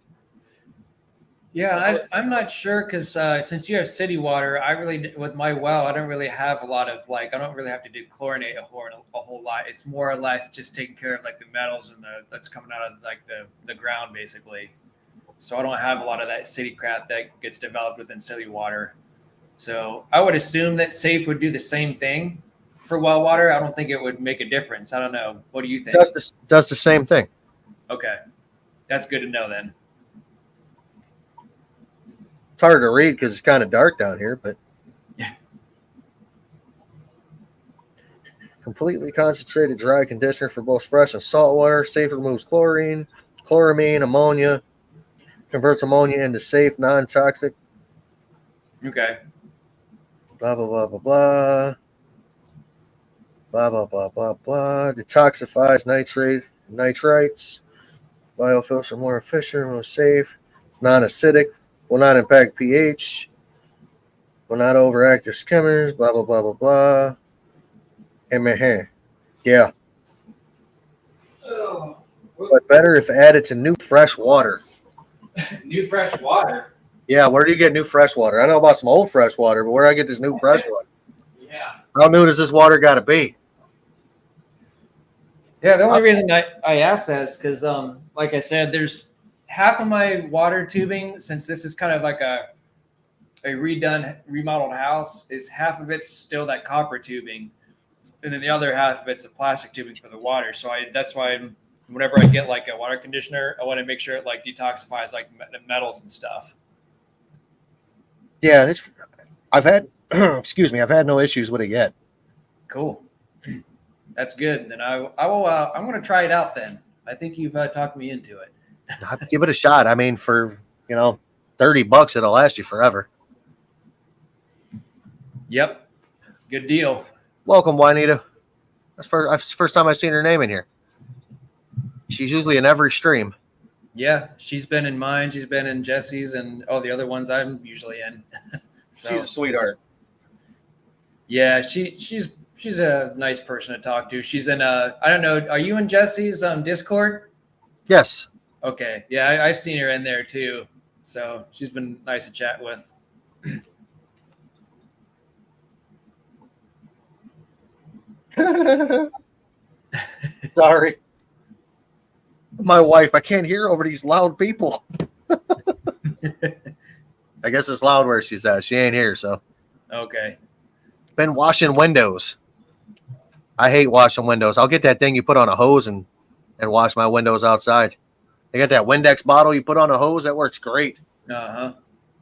Speaker 2: Yeah, I'm not sure because since you have city water, I really with my well, I don't really have a lot of like I don't really have to do chlorinate a whole lot. It's more or less just taking care of like the metals and that's coming out of like the ground basically. So I don't have a lot of that city crap that gets developed within city water. So I would assume that safe would do the same thing for well water. I don't think it would make a difference. I don't know. What do you think?
Speaker 1: Does the same thing.
Speaker 2: Okay, that's good to know then.
Speaker 1: It's hard to read because it's kind of dark down here, but
Speaker 2: Yeah.
Speaker 1: completely concentrated dry conditioner for both fresh and salt water. Safe removes chlorine, chloramine, ammonia, converts ammonia into safe, non-toxic.
Speaker 2: Okay.
Speaker 1: Blah blah blah blah blah. Blah blah blah blah blah. Detoxifies nitrites. Biofilter more efficient, more safe. It's non-acidic. Will not impact pH. Will not overact your skimmers. Blah blah blah blah blah. Yeah,
Speaker 2: Oh,
Speaker 1: but better if added to new fresh water.
Speaker 2: new fresh water.
Speaker 1: Yeah, where do you get new fresh water? I know about some old fresh water, but where do I get this new fresh water?
Speaker 2: Yeah.
Speaker 1: How new does this water got to be?
Speaker 2: Yeah, the only reason I asked that is because, like I said, there's half of my water tubing, since this is kind of like a remodeled house, is half of it's still that copper tubing, and then the other half of it's a plastic tubing for the water. So that's why whenever I get like a water conditioner, I want to make sure it like detoxifies like metals and stuff.
Speaker 1: Yeah, I've had excuse me, I've had no issues with it yet.
Speaker 2: Cool. That's good. Then I will. I'm going to try it out. Then I think you've talked me into it.
Speaker 1: I'd give it a shot. I mean, for $30, it'll last you forever.
Speaker 2: Yep. Good deal.
Speaker 1: Welcome, Juanita. That's the first time I've seen her name in here. She's usually in every stream.
Speaker 2: Yeah, she's been in mine. She's been in Jesse's and all the other ones I'm usually in. So,
Speaker 1: She's a sweetheart.
Speaker 2: Yeah, she's a nice person to talk to. She's in I don't know. Are you in Jesse's Discord?
Speaker 1: Yes.
Speaker 2: Okay. Yeah, I've seen her in there too. So she's been nice to chat with.
Speaker 1: Sorry. My wife, I can't hear over these loud people. I guess it's loud where she's at. She ain't here, so.
Speaker 2: Okay.
Speaker 1: Been washing windows. I hate washing windows. I'll get that thing you put on a hose and wash my windows outside. They got that Windex bottle you put on a hose. That works great.
Speaker 2: Uh-huh.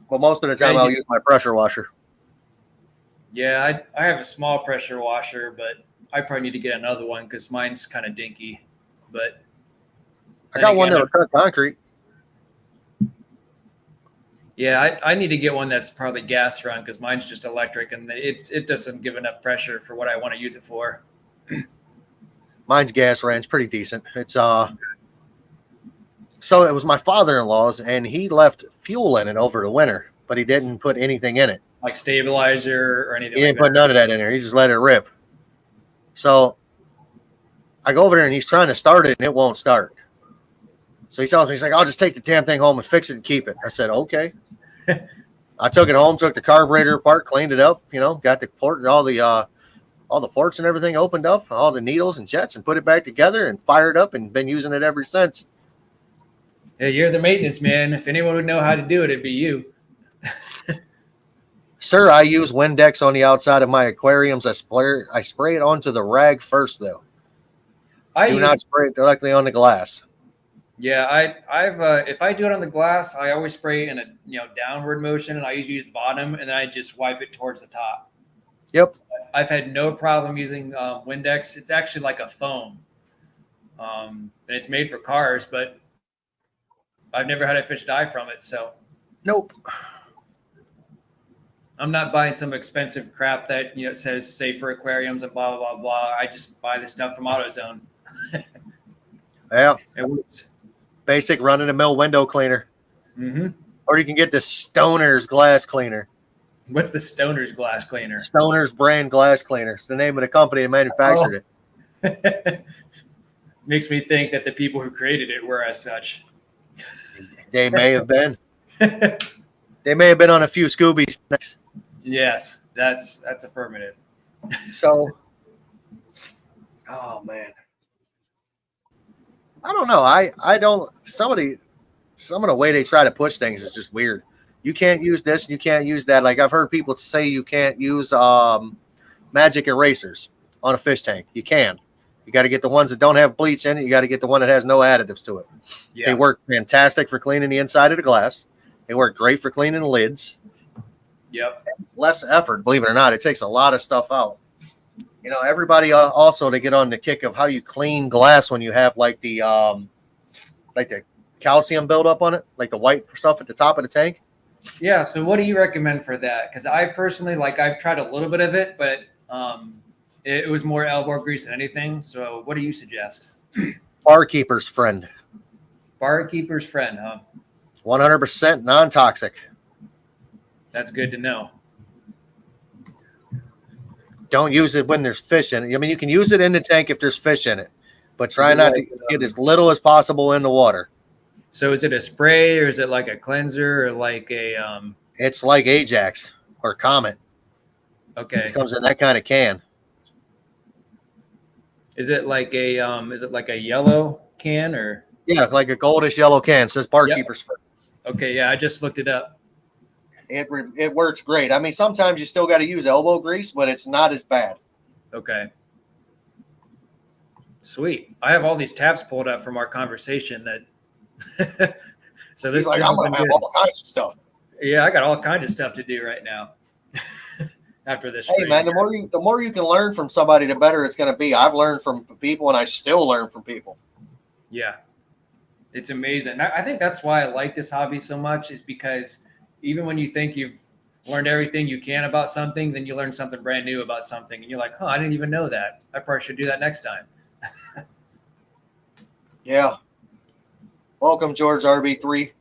Speaker 1: But most of the time, I'll use my pressure washer.
Speaker 2: Yeah, I have a small pressure washer, but I probably need to get another one because mine's kind of dinky. But
Speaker 1: I got one that'll cut concrete.
Speaker 2: Yeah, I need to get one that's probably gas run because mine's just electric and it doesn't give enough pressure for what I want to use it for.
Speaker 1: Mine's gas ran. It's pretty decent. It's so it was my father-in-law's, and he left fuel in it over the winter, but he didn't put anything in it.
Speaker 2: Like stabilizer or anything.
Speaker 1: He didn't put none of that in there. He just let it rip. So I go over there and he's trying to start it and it won't start. So he tells me, he's like, I'll just take the damn thing home and fix it and keep it. I said, okay. I took it home, took the carburetor apart, cleaned it up, got the port, all the ports and everything opened up, all the needles and jets, and put it back together and fired up, and been using it ever since.
Speaker 2: Yeah, you're the maintenance man. If anyone would know how to do it, it'd be you.
Speaker 1: Sir, I use Windex on the outside of my aquariums. I spray it onto the rag first, though. Do not spray it directly on the glass.
Speaker 2: Yeah, I've if I do it on the glass, I always spray in a downward motion, and I usually use the bottom, and then I just wipe it towards the top.
Speaker 1: Yep.
Speaker 2: I've had no problem using Windex. It's actually like a foam, and it's made for cars, but I've never had a fish die from it. So,
Speaker 1: nope.
Speaker 2: I'm not buying some expensive crap that says safe for aquariums and blah blah blah blah. I just buy the stuff from AutoZone.
Speaker 1: Yeah.
Speaker 2: It works.
Speaker 1: Basic run-of-the-mill window cleaner.
Speaker 2: Mm-hmm.
Speaker 1: or you can get the Stoner's glass cleaner.
Speaker 2: What's the Stoner's glass cleaner?
Speaker 1: Stoner's brand glass cleaner. It's the name of the company that manufactured
Speaker 2: it. Makes me think that the people who created it were as such.
Speaker 1: They may have been. They may have been on a few Scooby snacks.
Speaker 2: Yes, that's affirmative.
Speaker 1: So, oh man, I don't know. I don't. Some of the way they try to push things is just weird. You can't use this and you can't use that. Like I've heard people say you can't use magic erasers on a fish tank. You can. You got to get the ones that don't have bleach in it. You got to get the one that has no additives to it. Yeah. They work fantastic for cleaning the inside of the glass. They work great for cleaning the lids.
Speaker 2: Yep.
Speaker 1: It's less effort, believe it or not. It takes a lot of stuff out. You know, everybody also to get on the kick of how you clean glass when you have like the calcium buildup on it, like the white stuff at the top of the tank.
Speaker 2: Yeah. So what do you recommend for that? Because I personally, I've tried a little bit of it, but it was more elbow grease than anything. So what do you suggest?
Speaker 1: Barkeeper's friend.
Speaker 2: Barkeeper's friend, huh?
Speaker 1: 100% non-toxic.
Speaker 2: That's good to know.
Speaker 1: Don't use it when there's fish in it. I mean, you can use it in the tank if there's fish in it, but try not to get as little as possible in the water.
Speaker 2: So is it a spray or is it like a cleanser or like a
Speaker 1: It's like Ajax or Comet.
Speaker 2: Okay.
Speaker 1: It comes in that kind of can.
Speaker 2: Is it like a yellow can or?
Speaker 1: Yeah, like a goldish yellow can. It says Barkeeper's friend.
Speaker 2: Okay, yeah, I just looked it up.
Speaker 1: It works great. I mean, sometimes you still got to use elbow grease, but it's not as bad.
Speaker 2: Okay. Sweet. I have all these tabs pulled up from our conversation that so this,
Speaker 1: like,
Speaker 2: this
Speaker 1: I'm gonna have all kinds of stuff.
Speaker 2: Yeah, I got all kinds of stuff to do right now. After this.
Speaker 1: Hey man, the more you can learn from somebody, the better it's gonna be. I've learned from people and I still learn from people.
Speaker 2: Yeah. It's amazing. I think that's why I like this hobby so much, is because even when you think you've learned everything you can about something, then you learn something brand new about something. And you're like, I didn't even know that. I probably should do that next time.
Speaker 1: Yeah. Welcome, George RB3.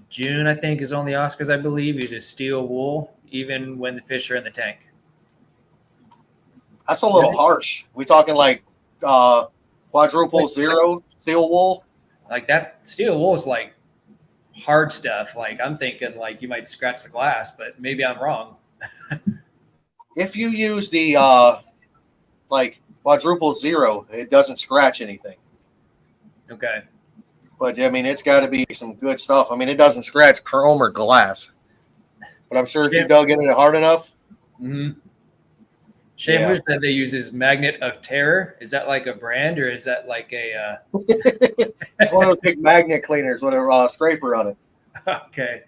Speaker 2: June, I think, is on the Oscars, I believe. Uses steel wool, even when the fish are in the tank.
Speaker 1: That's a little harsh. We talking like quadruple zero steel wool?
Speaker 2: Like that steel wool is like hard stuff. Like I'm thinking like you might scratch the glass, but maybe I'm wrong.
Speaker 1: If you use the like quadruple zero, it doesn't scratch anything.
Speaker 2: Okay.
Speaker 1: But I mean, it's got to be some good stuff. I mean, it doesn't scratch chrome or glass, but I'm sure if you dug in it hard enough.
Speaker 2: Mm-hmm. Shamu said they use his Magnet of Terror. Is that like a brand or is that like a?
Speaker 1: It's one of those big magnet cleaners with a scraper on it.
Speaker 2: Okay.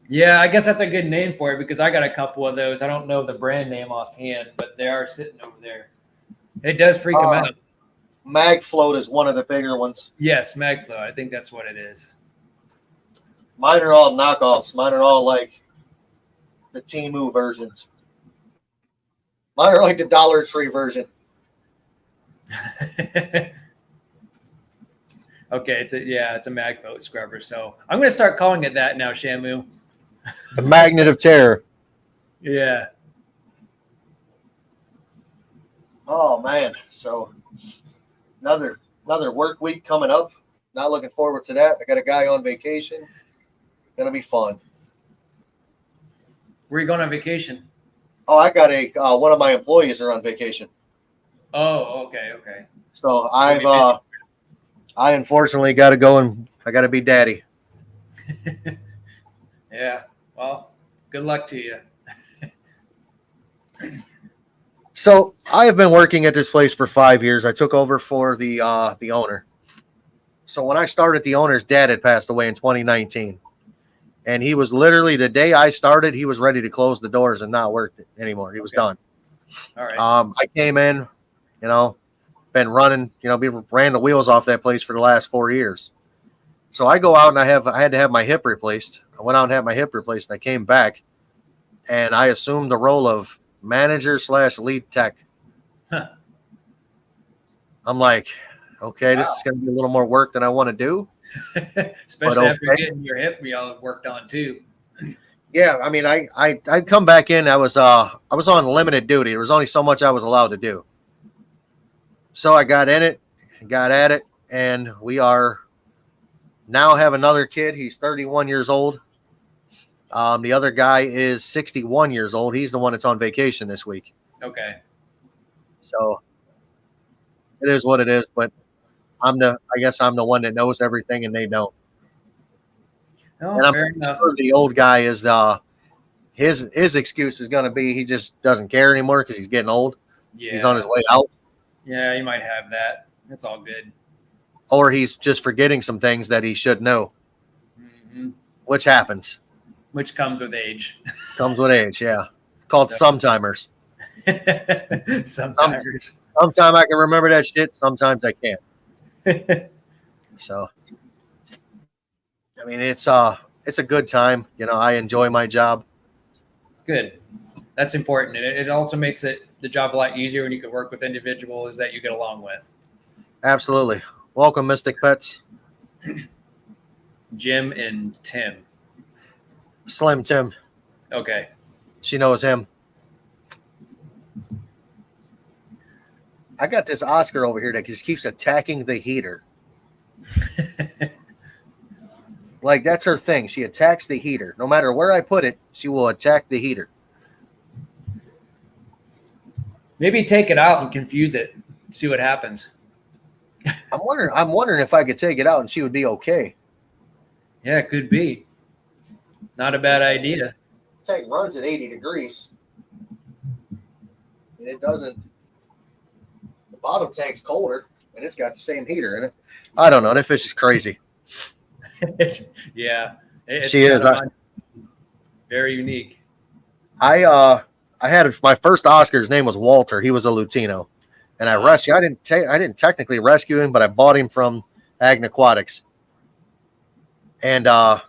Speaker 2: Yeah, I guess that's a good name for it because I got a couple of those. I don't know the brand name offhand, but they are sitting over there. It does freak them out.
Speaker 1: Mag Float is one of the bigger ones.
Speaker 2: Yes, Mag Float. I think that's what it is.
Speaker 1: Mine are all knockoffs. Mine are all like the Temu versions. Mine are like the Dollar Tree version.
Speaker 2: Okay, it's a Mag Float scrubber. So I'm going to start calling it that now, Shamu.
Speaker 1: The Magnet of Terror.
Speaker 2: Yeah.
Speaker 1: Oh man, so another work week coming up. Not looking forward to that. I got a guy on vacation. Gonna be fun.
Speaker 2: Where are you going on vacation?
Speaker 1: Oh, I got one of my employees are on vacation.
Speaker 2: Oh, okay.
Speaker 1: So I unfortunately got to go and I got to be daddy.
Speaker 2: Yeah. Well, good luck to you.
Speaker 1: So I have been working at this place for 5 years. I took over for the owner. So when I started, the owner's dad had passed away in 2019. And he was literally, the day I started, he was ready to close the doors and not work anymore. He was done.
Speaker 2: All right.
Speaker 1: I came in, been running, ran the wheels off that place for the last 4 years. So I go out and I had to have my hip replaced. I went out and had my hip replaced and I came back and I assumed the role of manager / lead tech.
Speaker 2: Huh.
Speaker 1: I'm like, Okay, this
Speaker 2: Wow.
Speaker 1: is going to be a little more work than I want to do.
Speaker 2: Especially after
Speaker 1: okay.
Speaker 2: getting your hip worked on too.
Speaker 1: Yeah, I mean, I'd come back in. I was on limited duty. There was only so much I was allowed to do. So I got in it, got at it, and we are now have another kid. He's 31 years old. The other guy is 61 years old. He's the one that's on vacation this week.
Speaker 2: Okay.
Speaker 1: So it is what it is. But I guess I'm the one that knows everything and they don't.
Speaker 2: Oh,
Speaker 1: And I'm
Speaker 2: fair
Speaker 1: pretty
Speaker 2: enough.
Speaker 1: sure the old guy is his excuse is going to be he just doesn't care anymore because he's getting old.
Speaker 2: Yeah.
Speaker 1: He's on his way out,
Speaker 2: Yeah, you might have that. It's all good.
Speaker 1: or he's just forgetting some things that he should know,
Speaker 2: Hmm.
Speaker 1: which happens.
Speaker 2: Which comes with age.
Speaker 1: Comes with age, yeah. Called
Speaker 2: So-
Speaker 1: sometimers.
Speaker 2: Sometimes.
Speaker 1: Sometimes I can remember that shit. Sometimes I can't. So, I mean, it's a good time. You know, I enjoy my job.
Speaker 2: Good. That's important. And it also makes the job a lot easier when you can work with individuals that you get along with.
Speaker 1: Absolutely. Welcome, Mystic Pets.
Speaker 2: Jim and Tim.
Speaker 1: Slim Tim.
Speaker 2: Okay.
Speaker 1: She knows him. I got this Oscar over here that just keeps attacking the heater. Like, that's her thing. She attacks the heater. No matter where I put it, she will attack the heater.
Speaker 2: Maybe take it out and confuse it. See what happens.
Speaker 1: I'm wondering if I could take it out and she would be okay.
Speaker 2: Yeah, it could be. Not a bad idea.
Speaker 1: The tank runs at 80 degrees. And it doesn't. The bottom tank's colder, and it's got the same heater in it. I don't know. That fish is crazy.
Speaker 2: Yeah. It's
Speaker 1: She is.
Speaker 2: Very unique.
Speaker 1: I had my first Oscar. His name was Walter. He was a Lutino, and I didn't technically rescue him, but I bought him from Agn Aquatics, and I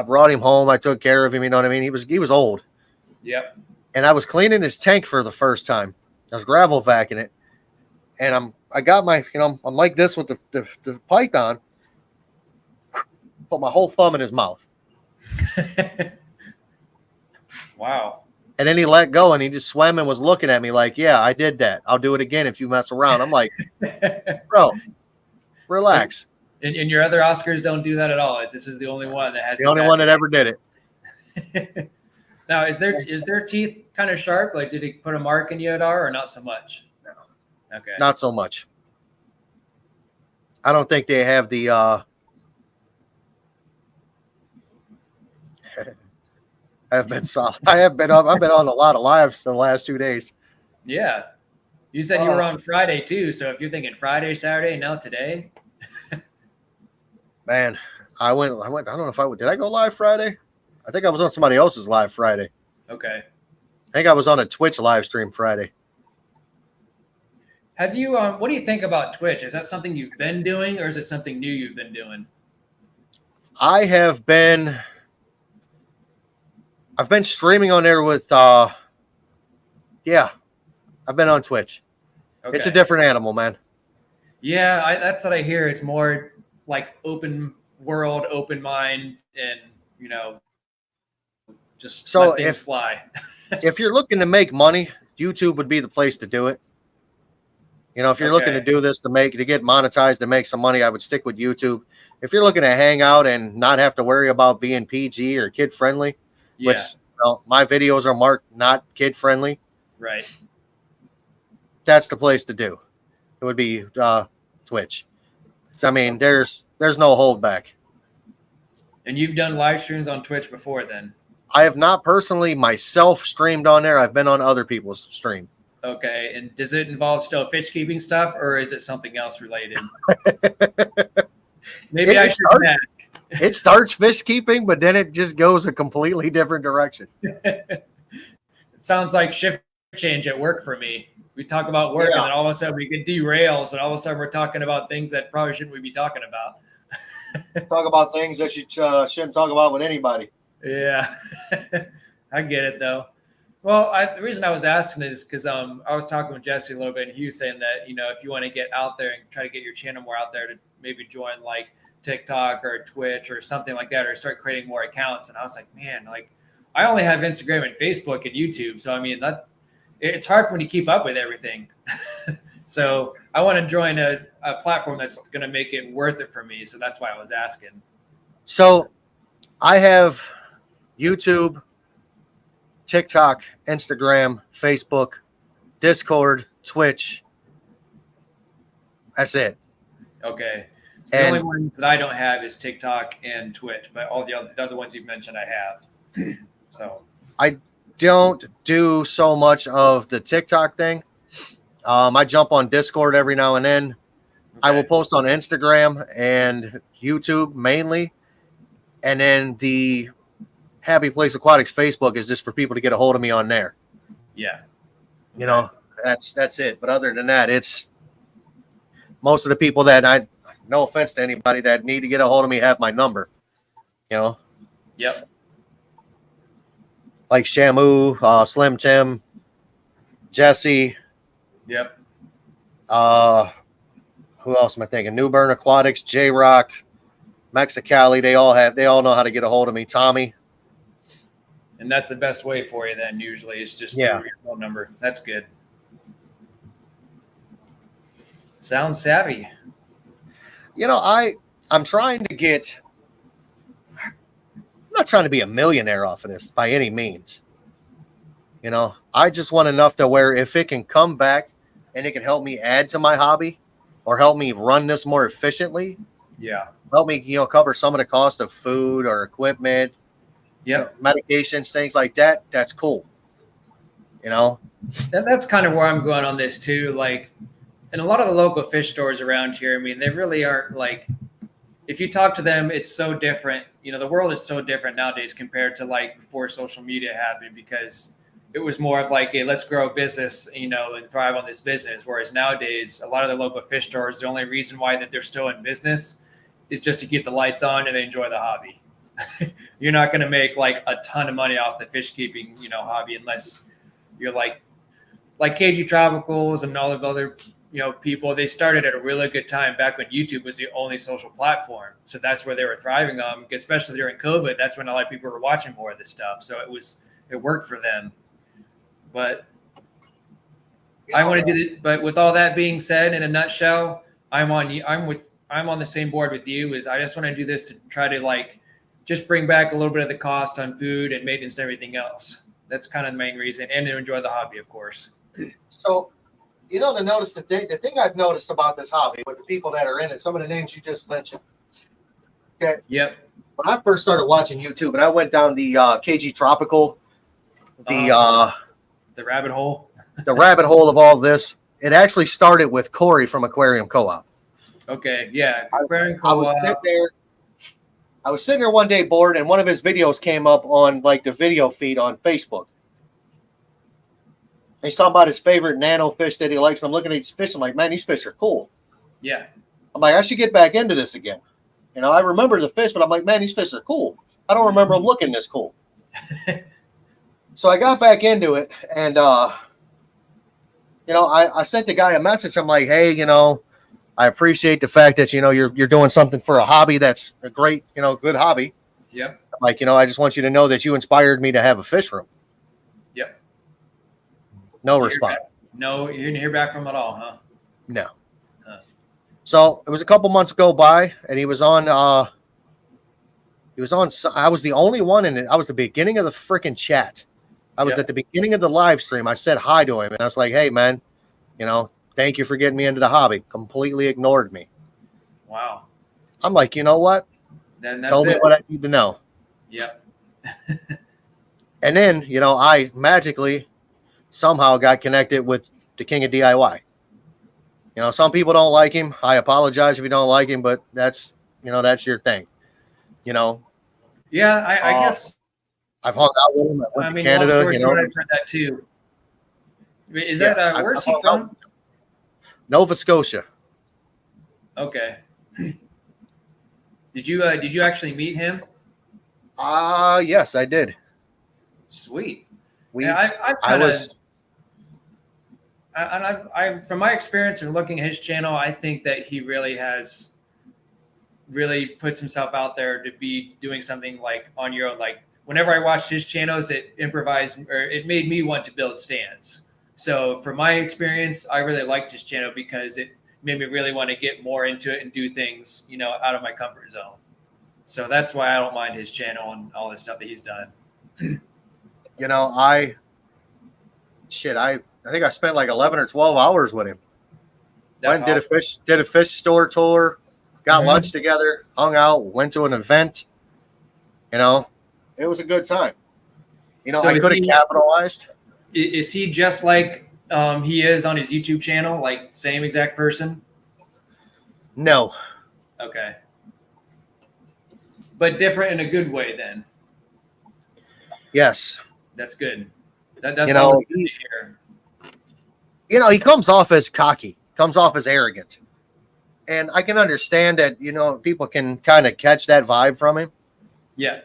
Speaker 1: brought him home. I took care of him. You know what I mean? He was old.
Speaker 2: Yep.
Speaker 1: And I was cleaning his tank for the first time. I was gravel vacuuming it, and I got my I'm like this with the python. Put my whole thumb in his mouth.
Speaker 2: Wow.
Speaker 1: And then he let go and he just swam and was looking at me like, yeah, I did that. I'll do it again if you mess around. I'm like, bro, relax.
Speaker 2: And your other Oscars don't do that at all. This is the only one that has
Speaker 1: The only one that ever did it.
Speaker 2: Now, is their teeth kind of sharp? Like, did he put a mark in you at all, or not so much?
Speaker 1: No.
Speaker 2: Okay.
Speaker 1: Not so much. I don't think they have the I've been on a lot of lives the last 2 days.
Speaker 2: Yeah. You said you were on Friday too. So if you're thinking Friday, Saturday, now today.
Speaker 1: Man, I went. I don't know if did I go live Friday? I think I was on somebody else's live Friday.
Speaker 2: Okay.
Speaker 1: I think I was on a Twitch live stream Friday.
Speaker 2: Have you? What do you think about Twitch? Is that something you've been doing, or is it something new you've been doing?
Speaker 1: I've been streaming on there with. Yeah, I've been on Twitch.
Speaker 2: Okay.
Speaker 1: It's a different animal, man.
Speaker 2: Yeah, that's what I hear. It's more like open world, open mind, and just let things fly.
Speaker 1: If you're looking to make money, YouTube would be the place to do it. If you're looking to do this to get monetized, to make some money, I would stick with YouTube. If you're looking to hang out and not have to worry about being PG or kid friendly, which my videos are marked not kid friendly,
Speaker 2: right?
Speaker 1: That's the place to do. It would be Twitch. So, I mean, there's no holdback.
Speaker 2: And you've done live streams on Twitch before, then?
Speaker 1: I have not personally myself streamed on there. I've been on other people's stream.
Speaker 2: Okay. And does it involve still fish keeping stuff, or is it something else related? Maybe I should ask.
Speaker 1: It starts fish keeping, but then it just goes a completely different direction.
Speaker 2: It sounds like shift change at work for me. We talk about work, and then all of a sudden we get derails, and all of a sudden we're talking about things that probably shouldn't we be talking about.
Speaker 1: Talk about things that you shouldn't talk about with anybody.
Speaker 2: Yeah. I get it, though. Well, the reason I was asking is because I was talking with Jesse a little bit, and he was saying that if you want to get out there and try to get your channel more out there, to maybe join like TikTok or Twitch or something like that, or start creating more accounts. And I was like, man, like I only have Instagram and Facebook and YouTube, so I mean it's hard for me to keep up with everything. So I want to join a platform that's going to make it worth it for me. So that's why I was asking.
Speaker 1: So I have YouTube, TikTok, Instagram, Facebook, Discord, Twitch. That's it.
Speaker 2: Okay. So the only ones that I don't have is TikTok and Twitch, but all the other ones you've mentioned I have. So
Speaker 1: I don't do so much of the TikTok thing. I jump on Discord every now and then. Okay. I will post on Instagram and YouTube mainly. And then the Happy Place Aquatics Facebook is just for people to get a hold of me on there.
Speaker 2: Yeah.
Speaker 1: You know, that's it. But other than that, it's most of the people that no offense to anybody that need to get a hold of me have my number. You know?
Speaker 2: Yep.
Speaker 1: Like Shamu, Slim Tim, Jesse.
Speaker 2: Yep.
Speaker 1: Who else am I thinking? New Bern Aquatics, J Rock, Mexicali. They all know how to get a hold of me. Tommy.
Speaker 2: And that's the best way for you then, usually. It's just through your phone number. That's good. Sounds savvy.
Speaker 1: You know, I'm trying to get – I'm not trying to be a millionaire off of this by any means. You know, I just want enough to where if it can come back and it can help me add to my hobby or help me run this more efficiently.
Speaker 2: Yeah.
Speaker 1: Help me, cover some of the cost of food or equipment.
Speaker 2: Yep.
Speaker 1: Medications, things like that. That's cool. You know?
Speaker 2: That's kind of where I'm going on this too. Like, in a lot of the local fish stores around here, I mean, they really aren't like, if you talk to them, it's so different. The world is so different nowadays compared to like before social media happened, because it was more of like, hey, let's grow a business, and thrive on this business. Whereas nowadays, a lot of the local fish stores, the only reason why that they're still in business is just to keep the lights on and they enjoy the hobby. You're not going to make like a ton of money off the fish keeping, hobby, unless you're like KG Tropicals and all of other, people. They started at a really good time back when YouTube was the only social platform. So that's where they were thriving on, especially during COVID. That's when a lot of people were watching more of this stuff. So it worked for them. But I want to do it. But with all that being said, in a nutshell, I'm on the same board with you. Is I just want to do this to try to like just bring back a little bit of the cost on food and maintenance and everything else. That's kind of the main reason, and to enjoy the hobby, of course.
Speaker 1: So, to notice the thing I've noticed about this hobby with the people that are in it, some of the names you just mentioned. Okay.
Speaker 2: Yep.
Speaker 1: When I first started watching YouTube, and I went down the KG Tropical, the
Speaker 2: rabbit hole,
Speaker 1: the rabbit hole of all this. It actually started with Corey from Aquarium Co-op.
Speaker 2: Okay. Yeah.
Speaker 1: Aquarium Co-op. I was sitting there one day bored, and one of his videos came up on like the video feed on Facebook. He's talking about his favorite nano fish that he likes. And I'm looking at these fish. I'm like, man, these fish are cool.
Speaker 2: Yeah.
Speaker 1: I'm like, I should get back into this again. I remember the fish, but I'm like, man, these fish are cool. I don't remember them looking this cool. So I got back into it, and I sent the guy a message. I'm like, hey, I appreciate the fact that you're doing something for a hobby that's a great, good hobby.
Speaker 2: Yep.
Speaker 1: Like, I just want you to know that you inspired me to have a fish room.
Speaker 2: Yep.
Speaker 1: No response.
Speaker 2: No, you didn't hear back from him at all, huh?
Speaker 1: No. So it was a couple months go by, and he was on. I was the only one in it. I was the beginning of the freaking chat. I was at the beginning of the live stream. I said hi to him, and I was like, "Hey, man, thank you for getting me into the hobby." Completely ignored me.
Speaker 2: Wow.
Speaker 1: I'm like, you know what?
Speaker 2: Then that's
Speaker 1: Tell me what I need to know.
Speaker 2: Yep.
Speaker 1: And then, I magically somehow got connected with the king of DIY. Some people don't like him. I apologize if you don't like him, but that's your thing.
Speaker 2: Yeah, I guess
Speaker 1: I've hung out with him. I went to Canada.
Speaker 2: I've heard that too. Is that where's he from?
Speaker 1: Nova Scotia.
Speaker 2: Okay. Did you actually meet him?
Speaker 1: Yes, I did.
Speaker 2: Sweet.
Speaker 1: We,
Speaker 2: Yeah, I've
Speaker 1: I
Speaker 2: kind of,
Speaker 1: was,
Speaker 2: and I've, from my experience and looking at his channel, I think that he really has really puts himself out there to be doing something like on your own. Like whenever I watched his channels, it improvised or it made me want to build stands. So from my experience, I really liked his channel because it made me really want to get more into it and do things, out of my comfort zone. So that's why I don't mind his channel and all this stuff that he's done.
Speaker 1: I think I spent like 11 or 12 hours with him.
Speaker 2: That's
Speaker 1: Went and
Speaker 2: awesome.
Speaker 1: did a fish store tour, got
Speaker 2: Mhm.
Speaker 1: lunch together, hung out, went to an event. It was a good time.
Speaker 2: So
Speaker 1: I could have capitalized.
Speaker 2: is he just like he is on his YouTube channel, like same exact person?
Speaker 1: No.
Speaker 2: Okay. But different in a good way then.
Speaker 1: Yes.
Speaker 2: That's good. That's always good to hear.
Speaker 1: He comes off as cocky, comes off as arrogant. And I can understand that, people can kind of catch that vibe from him.
Speaker 2: Yeah.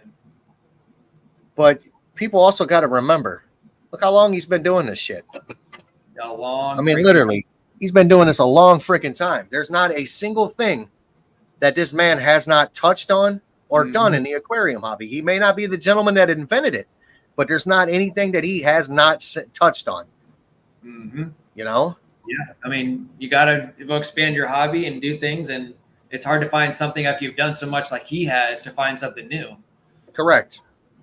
Speaker 1: But people also got to remember, look how long he's been doing this shit.
Speaker 2: A long
Speaker 1: Literally, he's been doing this a long freaking time. There's not a single thing that this man has not touched on or done in the aquarium hobby. He may not be the gentleman that invented it, but there's not anything that he has not touched on.
Speaker 2: Mm-hmm.
Speaker 1: Yeah.
Speaker 2: You got to expand your hobby and do things, and it's hard to find something after you've done so much like he has to find something new.
Speaker 1: Correct.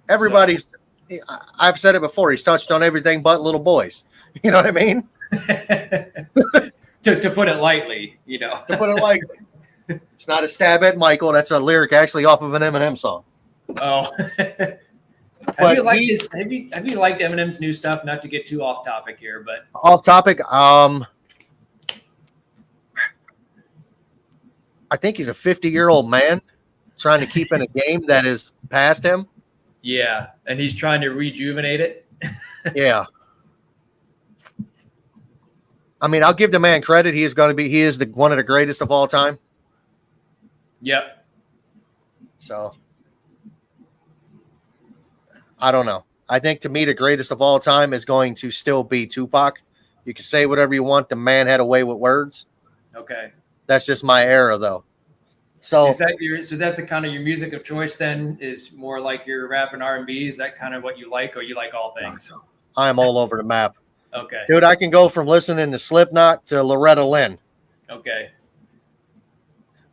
Speaker 1: I've said it before, he's touched on everything but little boys. You know what I mean?
Speaker 2: to put it lightly,
Speaker 1: To put it lightly. It's not a stab at Michael. That's a lyric actually off of an Eminem song.
Speaker 2: Oh. Have you liked Eminem's new stuff? Not to get too off topic here, but
Speaker 1: off topic. I think he's a 50-year-old man trying to keep in a game that is past him.
Speaker 2: Yeah, and he's trying to rejuvenate it.
Speaker 1: Yeah. I'll give the man credit. He is one of the greatest of all time.
Speaker 2: Yep.
Speaker 1: So I don't know. I think to me, the greatest of all time is going to still be Tupac. You can say whatever you want. The man had a way with words.
Speaker 2: Okay.
Speaker 1: That's just my era, though. So
Speaker 2: is that that's the kind of your music of choice then? Is more like your rap and R&B? Is that kind of what you like, or you like all things?
Speaker 1: I'm all over the map.
Speaker 2: Okay.
Speaker 1: Dude, I can go from listening to Slipknot to Loretta Lynn.
Speaker 2: Okay.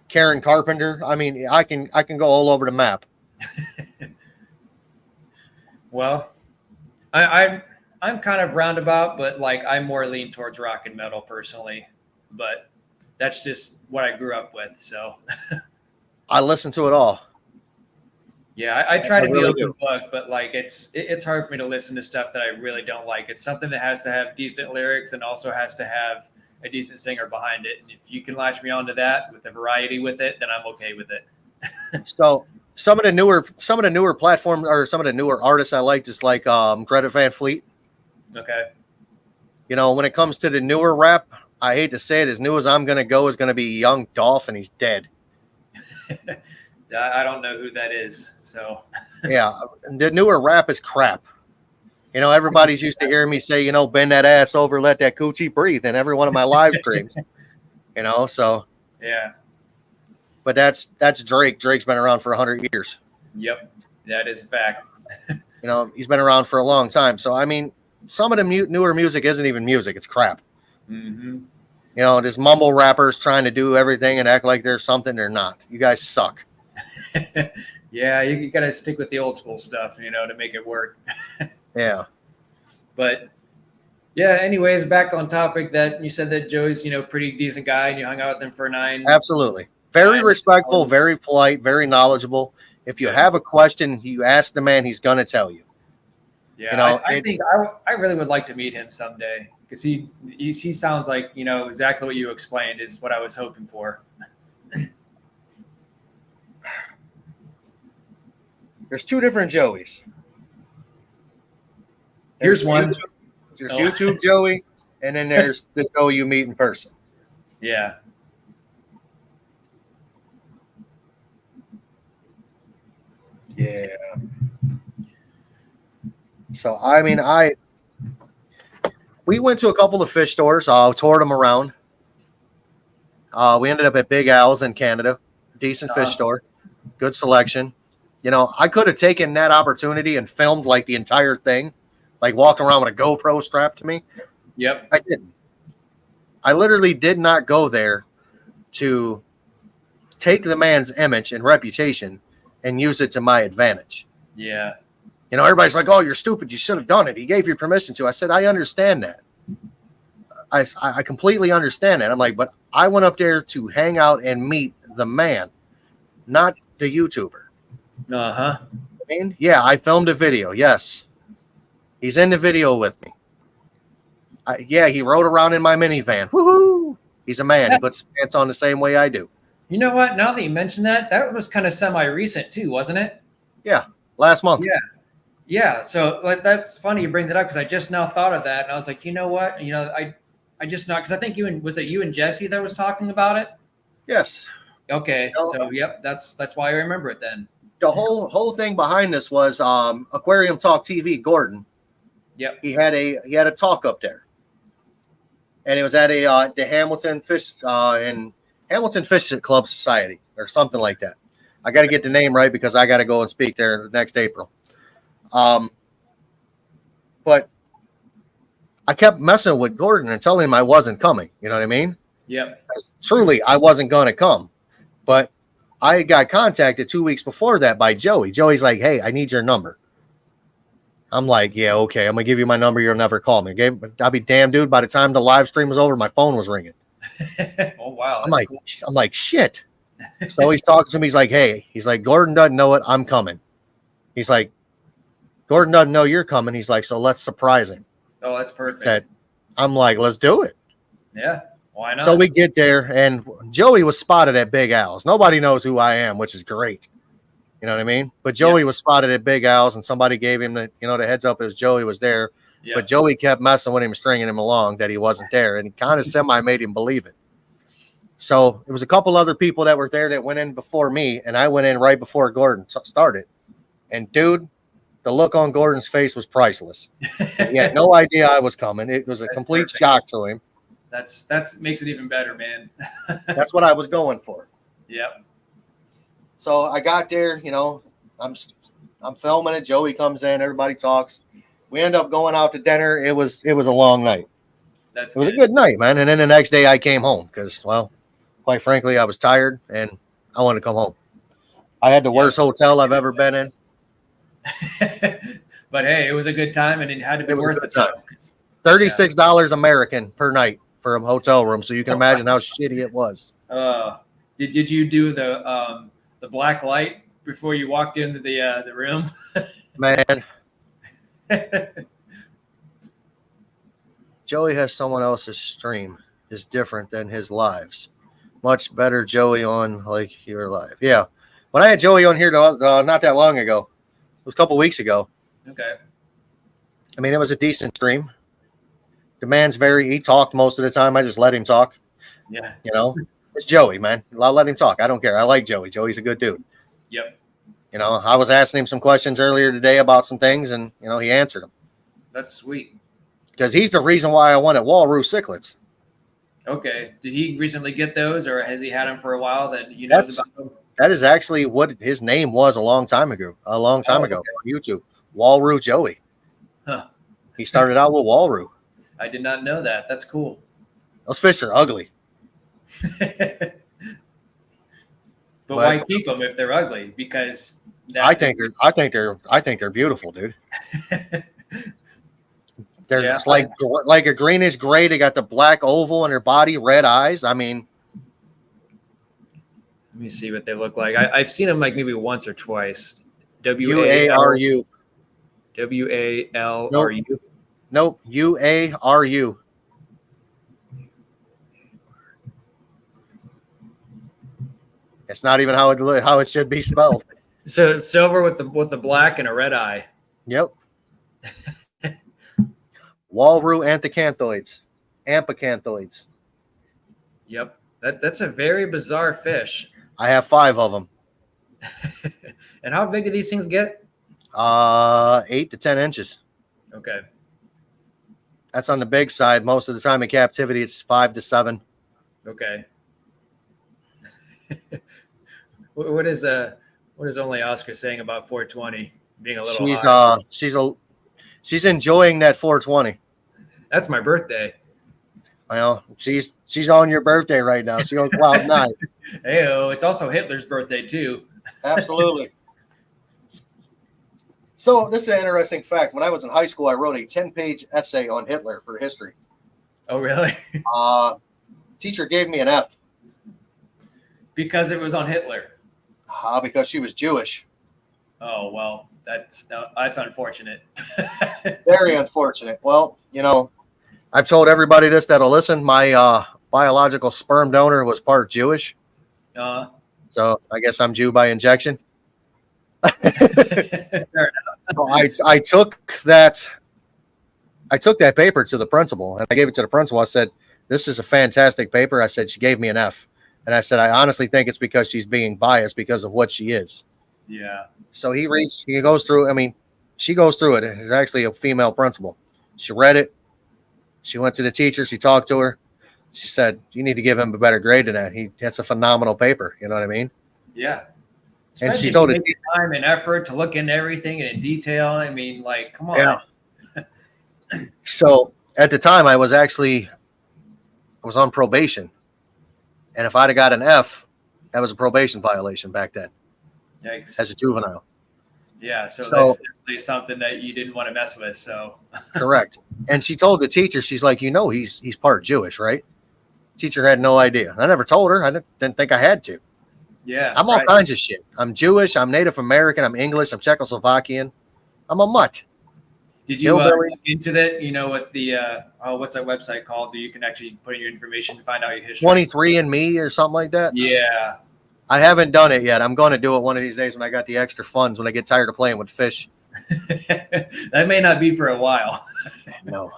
Speaker 1: Karen Carpenter. I can go all over the map.
Speaker 2: Well, I'm kind of roundabout, but like I more lean towards rock and metal personally, but that's just what I grew up with. So
Speaker 1: I listen to it all.
Speaker 2: Yeah, I try to be
Speaker 1: really
Speaker 2: open book, but like it's hard for me to listen to stuff that I really don't like. It's something that has to have decent lyrics and also has to have a decent singer behind it. And if you can latch me onto that with a variety with it, then I'm okay with it.
Speaker 1: So some of the newer platforms or some of the newer artists I like, just like Greta Van Fleet.
Speaker 2: Okay.
Speaker 1: When it comes to the newer rap, I hate to say it, as new as I'm going to go is going to be Young Dolph, and he's dead.
Speaker 2: I don't know who that is. So
Speaker 1: yeah, the newer rap is crap. Everybody's used to hearing me say, bend that ass over, let that coochie breathe in every one of my live streams. So
Speaker 2: yeah.
Speaker 1: But that's Drake. Drake's been around for 100 years.
Speaker 2: Yep, that is a fact.
Speaker 1: He's been around for a long time. So some of the newer music isn't even music; it's crap.
Speaker 2: Mm-hmm.
Speaker 1: Just mumble rappers trying to do everything and act like they're something they're not. You guys suck.
Speaker 2: Yeah, you got to stick with the old school stuff, to make it work.
Speaker 1: Yeah.
Speaker 2: But yeah, anyways, back on topic that you said that Joey's, pretty decent guy and you hung out with him for 9.
Speaker 1: Absolutely. Very respectful, very polite, very knowledgeable. If you have a question, you ask the man, he's going to tell you.
Speaker 2: Yeah, I think I really would like to meet him someday because he sounds like, exactly what you explained is what I was hoping for.
Speaker 1: There's 2 different Joeys.
Speaker 2: Here's one.
Speaker 1: There's YouTube Joey, and then there's the Joey you meet in person.
Speaker 2: Yeah.
Speaker 1: Yeah. So, I We went to a couple of fish stores, toured them around. We ended up at Big Al's in Canada, decent fish store, good selection. I could have taken that opportunity and filmed like the entire thing, like walked around with a GoPro strapped to me.
Speaker 2: Yep.
Speaker 1: I didn't. I literally did not go there to take the man's image and reputation and use it to my advantage.
Speaker 2: Yeah.
Speaker 1: Everybody's like, "Oh, you're stupid. You should have done it. He gave you permission to." I said, "I understand that. I completely understand that." I'm like, but I went up there to hang out and meet the man, not the YouTuber.
Speaker 2: Uh-huh.
Speaker 1: Yeah, I filmed a video. Yes. He's in the video with me. Yeah, he rode around in my minivan. Woohoo! He's a man. He puts his pants on the same way I do.
Speaker 2: You know what? Now that you mentioned that, that was kind of semi-recent too, wasn't it?
Speaker 1: Yeah, last month.
Speaker 2: Yeah. Yeah. So that's funny you bring that up because I just now thought of that. And I was like, you know what? I just not because I think was it you and Jesse that was talking about it?
Speaker 1: Yes.
Speaker 2: Okay. So yep, that's why I remember it then.
Speaker 1: The whole thing behind this was Aquarium Talk TV, Gordon.
Speaker 2: Yep.
Speaker 1: He had a talk up there. And it was at the Hamilton Fish Club Society or something like that. I got to get the name right because I got to go and speak there next April. But I kept messing with Gordon and telling him I wasn't coming. You know what I mean?
Speaker 2: Yep.
Speaker 1: Truly, I wasn't going to come. But I got contacted 2 weeks before that by Joey. Joey's like, "Hey, I need your number." I'm like, "Yeah, okay. I'm going to give you my number. You'll never call me." I'll be damned, dude. By the time the live stream was over, my phone was ringing.
Speaker 2: Oh, wow.
Speaker 1: I'm like, shit. So he's talking to me. He's like, "Hey," he's like, "Gordon doesn't know it. I'm coming." He's like, "Gordon doesn't know you're coming." He's like, "So let's surprise him."
Speaker 2: Oh, that's perfect.
Speaker 1: I'm like, "Let's do it."
Speaker 2: Yeah. Why not?
Speaker 1: So we get there, and Joey was spotted at Big Al's. Nobody knows who I am, which is great. You know what I mean? But Joey was spotted at Big Al's, and somebody gave him the heads up as Joey was there. Yep. But Joey kept messing with him, stringing him along that he wasn't there, and he kind of made him believe it. So it was a couple other people that were there that went in before me, and I went in right before Gordon started. And dude, the look on Gordon's face was priceless. He had no idea I was coming. It was a complete shock to him.
Speaker 2: That's makes it even better, man.
Speaker 1: That's what I was going for.
Speaker 2: Yep.
Speaker 1: So I got there, I'm filming it. Joey comes in, everybody talks. We end up going out to dinner. It was a long night. It was a good night, man. And then the next day I came home because, well, quite frankly, I was tired and I wanted to come home. I had the worst hotel I've ever been in.
Speaker 2: But hey, it was a good time and it had to be worth the time.
Speaker 1: $36 American per night for a hotel room, so you can imagine how shitty it was.
Speaker 2: Did you do the black light before you walked into the room?
Speaker 1: Man, Joey has someone else's stream is different than his lives. Much better Joey on like your live. Yeah, when I had Joey on here not that long ago, it was a couple weeks ago.
Speaker 2: Okay.
Speaker 1: I mean, it was a decent stream. The man's he talked most of the time. I just let him talk.
Speaker 2: Yeah.
Speaker 1: It's Joey, man. I'll let him talk. I don't care. I like Joey. Joey's a good dude.
Speaker 2: Yep.
Speaker 1: I was asking him some questions earlier today about some things, and, he answered them.
Speaker 2: That's sweet.
Speaker 1: Because he's the reason why I wanted Walrus cichlids.
Speaker 2: Okay. Did he recently get those, or has he had them for a while that you know about them?
Speaker 1: That is actually what his name was a long time ago on YouTube. Walrus Joey.
Speaker 2: Huh.
Speaker 1: He started out with Walrus.
Speaker 2: I did not know that. That's cool.
Speaker 1: Those fish are ugly.
Speaker 2: But why keep them if they're ugly? Because
Speaker 1: I think they're beautiful, dude. They're like a greenish gray. They got the black oval in their body, red eyes. I mean,
Speaker 2: let me see what they look like. I've seen them like maybe once or twice.
Speaker 1: WARU.
Speaker 2: WALRU.
Speaker 1: Nope. UARU. It's not even how it should be spelled.
Speaker 2: So silver with the black and a red eye.
Speaker 1: Yep. Walrus amphicanthothoids.
Speaker 2: Yep. That's a very bizarre fish.
Speaker 1: I have 5 of them.
Speaker 2: And how big do these things get?
Speaker 1: 8 to 10 inches.
Speaker 2: Okay.
Speaker 1: That's on the big side. Most of the time in captivity, it's 5 to 7.
Speaker 2: Okay. What is only Oscar saying about 420 being a little high?
Speaker 1: She's enjoying that 420.
Speaker 2: That's my birthday.
Speaker 1: Well, she's on your birthday right now. She's on cloud 9.
Speaker 2: Hey, it's also Hitler's birthday too.
Speaker 1: Absolutely. So this is an interesting fact. When I was in high school, I wrote a 10-page essay on Hitler for history.
Speaker 2: Oh, really?
Speaker 1: Teacher gave me an F.
Speaker 2: Because it was on Hitler.
Speaker 1: Because she was Jewish.
Speaker 2: Oh, well, that's unfortunate.
Speaker 1: Very unfortunate. Well, I've told everybody this that'll listen. My biological sperm donor was part Jewish. So I guess I'm Jew by injection.
Speaker 2: Fair enough.
Speaker 1: I took that paper to the principal, and I gave it to the principal. I said, "This is a fantastic paper." I said, "She gave me an F," and I said, "I honestly think it's because she's being biased because of what she is."
Speaker 2: Yeah.
Speaker 1: So he goes through. I mean, she goes through it. It's actually a female principal. She read it. She went to the teacher. She talked to her. She said, "You need to give him a better grade than that. That's a phenomenal paper." You know what I mean?
Speaker 2: Yeah.
Speaker 1: And
Speaker 2: Especially
Speaker 1: she told it
Speaker 2: time and effort to look into everything and in detail. I mean, like, come on.
Speaker 1: Yeah. So at the time, I was on probation, and if I'd have got an F, that was a probation violation back then.
Speaker 2: Yikes.
Speaker 1: As a juvenile.
Speaker 2: Yeah, so that's definitely something that you didn't want to mess with. So
Speaker 1: correct. And she told the teacher, she's like, he's part Jewish, right? Teacher had no idea. I never told her. I didn't think I had to.
Speaker 2: Yeah.
Speaker 1: I'm all kinds of shit. I'm Jewish. I'm Native American. I'm English. I'm Czechoslovakian. I'm a mutt.
Speaker 2: Did you look into that? With the what's that website called that you can actually put in your information to find out your history?
Speaker 1: 23andMe or something like that.
Speaker 2: Yeah.
Speaker 1: I haven't done it yet. I'm going to do it one of these days when I got the extra funds. When I get tired of playing with fish.
Speaker 2: That may not be for a while.
Speaker 1: No.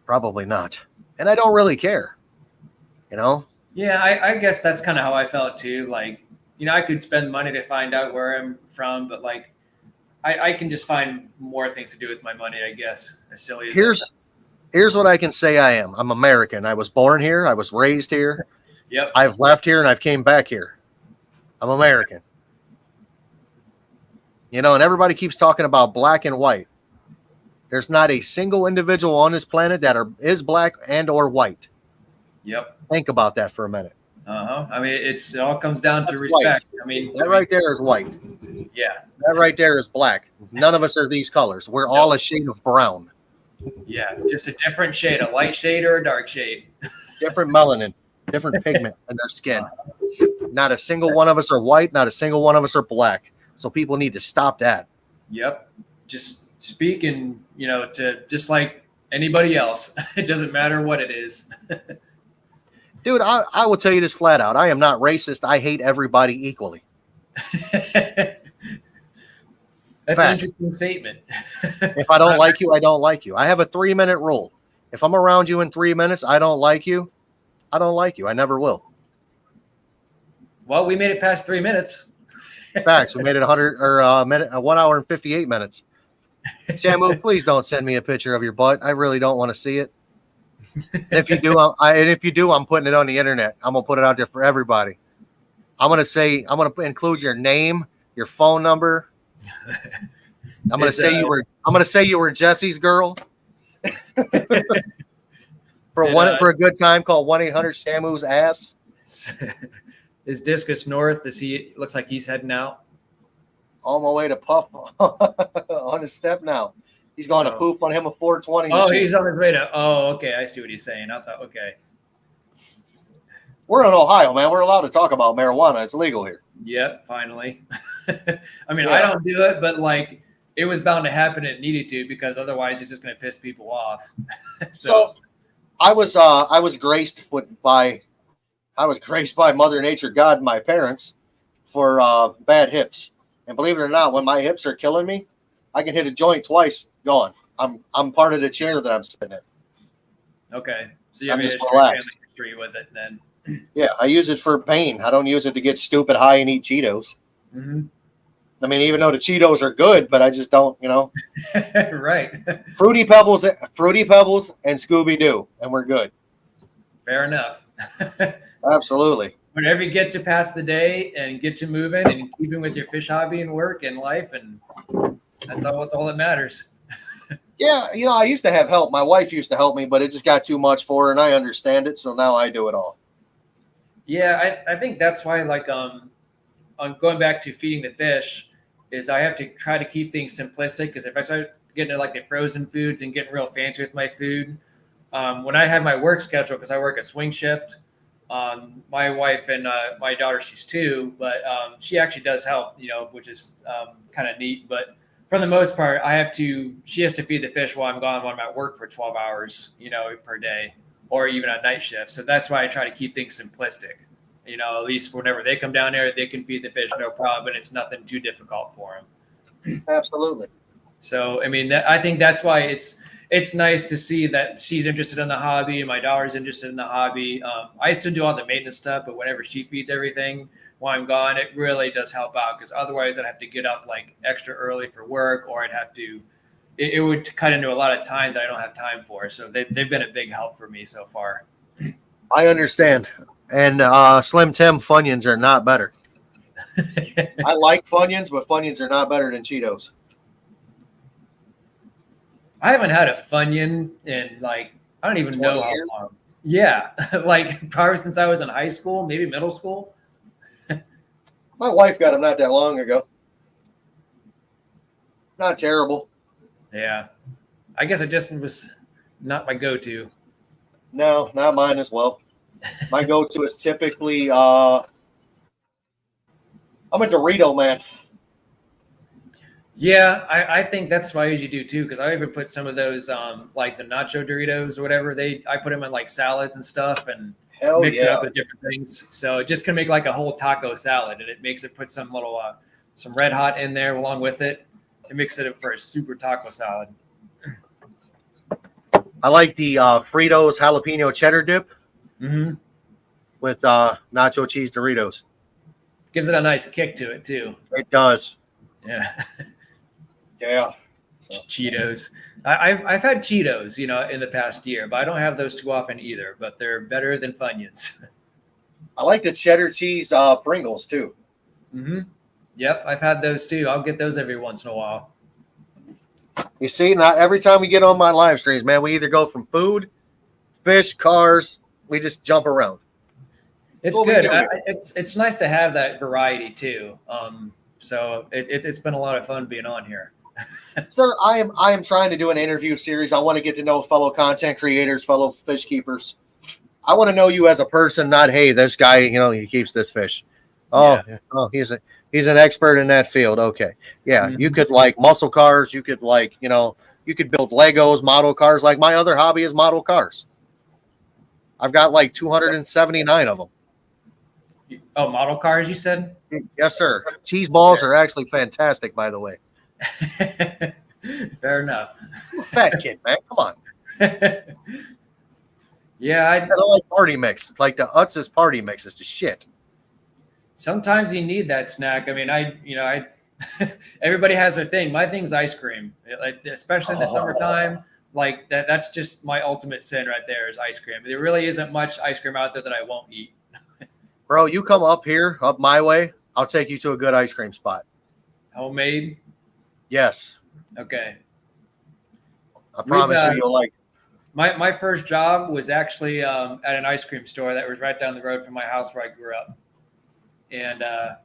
Speaker 1: Probably not. And I don't really care.
Speaker 2: Yeah, I guess that's kind of how I felt too. Like, I could spend money to find out where I'm from, but like, I can just find more things to do with my money, I guess. As silly as
Speaker 1: here's what I can say I am. I'm American. I was born here. I was raised here.
Speaker 2: Yep.
Speaker 1: I've left here and I've came back here. I'm American. And everybody keeps talking about black and white. There's not a single individual on this planet that is black and or white.
Speaker 2: Yep.
Speaker 1: Think about that for a minute.
Speaker 2: I mean, it all comes down to respect.
Speaker 1: White. That right there is white.
Speaker 2: Yeah.
Speaker 1: That right there is black. None of us are these colors. We're all a shade of brown.
Speaker 2: Yeah, just a different shade, a light shade or a dark shade.
Speaker 1: Different melanin, different pigment in their skin. Not a single one of us are white. Not a single one of us are black. So people need to stop that.
Speaker 2: Yep. Just speak and, to just like anybody else. It doesn't matter what it is.
Speaker 1: Dude, I will tell you this flat out. I am not racist. I hate everybody equally.
Speaker 2: That's an interesting statement.
Speaker 1: If I don't like you, I don't like you. I have a 3-minute rule. If I'm around you in 3 minutes, I don't like you. I don't like you. I never will.
Speaker 2: Well, we made it past 3 minutes.
Speaker 1: Facts. We made it 1 hour and 58 minutes. Shamu, please don't send me a picture of your butt. I really don't want to see it. And if you do, I'm putting it on the internet. I'm gonna put it out there for everybody. I'm gonna include your name, your phone number. I'm gonna say you were Jesse's girl. for a good time, call 1-800-SHAMU's ass.
Speaker 2: Is Discus North? Looks like he's heading out.
Speaker 1: On my way to Puff on his step now. He's going to poof on him a 420.
Speaker 2: Oh, he's on his way to. Oh, okay. I see what he's saying. I thought, okay.
Speaker 1: We're in Ohio, man. We're allowed to talk about marijuana. It's legal here.
Speaker 2: Yep, finally. I mean, I don't do it, but like it was bound to happen. It needed to because otherwise it's just going to piss people off.
Speaker 1: So I was graced by Mother Nature, God, and my parents for bad hips. And believe it or not, when my hips are killing me, I can hit a joint twice. Gone. I'm part of the chair that I'm sitting in.
Speaker 2: Okay, so you have
Speaker 1: a
Speaker 2: history with it then.
Speaker 1: Yeah, I use it for pain. I don't use it to get stupid high and eat Cheetos.
Speaker 2: Mm-hmm.
Speaker 1: I mean, even though the Cheetos are good, but I just don't,
Speaker 2: Right.
Speaker 1: Fruity Pebbles, and Scooby Doo, and we're good.
Speaker 2: Fair enough.
Speaker 1: Absolutely.
Speaker 2: Whatever gets you past the day and get you moving and keeping with your fish hobby and work and life, and that's all that matters.
Speaker 1: Yeah, I used to have help. My wife used to help me, but it just got too much for her, and I understand it, so now I do it all.
Speaker 2: Yeah, I think that's why, like, on going back to feeding the fish, is I have to try to keep things simplistic, because if I start getting into like the frozen foods and getting real fancy with my food, when I have my work schedule, because I work a swing shift, my wife and my daughter, she's 2, but she actually does help, which is kind of neat. But for the most part, she has to feed the fish while I'm gone, while I'm at work for 12 hours, per day, or even on night shift. So that's why I try to keep things simplistic. At least whenever they come down there, they can feed the fish, no problem, and it's nothing too difficult for them.
Speaker 1: Absolutely.
Speaker 2: So, I mean, I think that's why it's nice to see that she's interested in the hobby and my daughter's interested in the hobby. I still do all the maintenance stuff, but whenever she feeds everything while I'm gone, it really does help out, because otherwise I'd have to get up like extra early for work, or it would cut into a lot of time that I don't have time for. So they've been a big help for me so far.
Speaker 1: I understand. And Slim Tim Funyuns are not better. I like Funyuns, but Funyuns are not better than Cheetos.
Speaker 2: I haven't had a Funyun in like, I don't even know how long. Yeah, like probably since I was in high school, maybe middle school.
Speaker 1: My wife got them not that long ago. Not terrible.
Speaker 2: Yeah, I guess it just was not my go-to.
Speaker 1: No, not mine as well. My go-to is typically I'm a Dorito man.
Speaker 2: Yeah, I think that's what I usually do too, because I even put some of those like the nacho Doritos or whatever, I put them in like salads and stuff, and mix it up with different things. So it just can make like a whole taco salad, and it makes it put some little some Red Hot in there along with it. It makes it for a super taco salad.
Speaker 1: I like the Fritos jalapeno cheddar dip with nacho cheese Doritos.
Speaker 2: Gives it a nice kick to it too.
Speaker 1: It does.
Speaker 2: Yeah.
Speaker 1: Yeah.
Speaker 2: So. Cheetos. I've had Cheetos, in the past year, but I don't have those too often either. But they're better than Funyuns.
Speaker 1: I like the cheddar cheese Pringles too.
Speaker 2: Yep, I've had those too. I'll get those every once in a while.
Speaker 1: You see, not every time we get on my live streams, man, we either go from food, fish, cars. We just jump around.
Speaker 2: It's good. It's nice to have that variety too. So it's been a lot of fun being on here.
Speaker 1: Sir, I am trying to do an interview series. I want to get to know fellow content creators, fellow fish keepers. I want to know you as a person, not, hey, this guy, he keeps this fish. Oh, yeah. Oh, he's an expert in that field. Okay. Yeah. You could like muscle cars. You could like, you could build Legos, model cars. Like my other hobby is model cars. I've got like 279 of them.
Speaker 2: Oh, model cars, you said?
Speaker 1: Yes, sir. Cheese balls are actually fantastic, by the way.
Speaker 2: Fair enough.
Speaker 1: You fat kid, man. Come on.
Speaker 2: Yeah, I
Speaker 1: don't like party mix. It's like the Utz's party mix. It's just shit.
Speaker 2: Sometimes you need that snack. I mean, I everybody has their thing. My thing's ice cream, like especially in the summertime. Like that's just my ultimate sin right there is ice cream. There really isn't much ice cream out there that I won't eat.
Speaker 1: Bro, you come up here, up my way, I'll take you to a good ice cream spot.
Speaker 2: Homemade?
Speaker 1: Yes.
Speaker 2: Okay.
Speaker 1: I promise you'll like it.
Speaker 2: My first job was actually at an ice cream store that was right down the road from my house where I grew up. And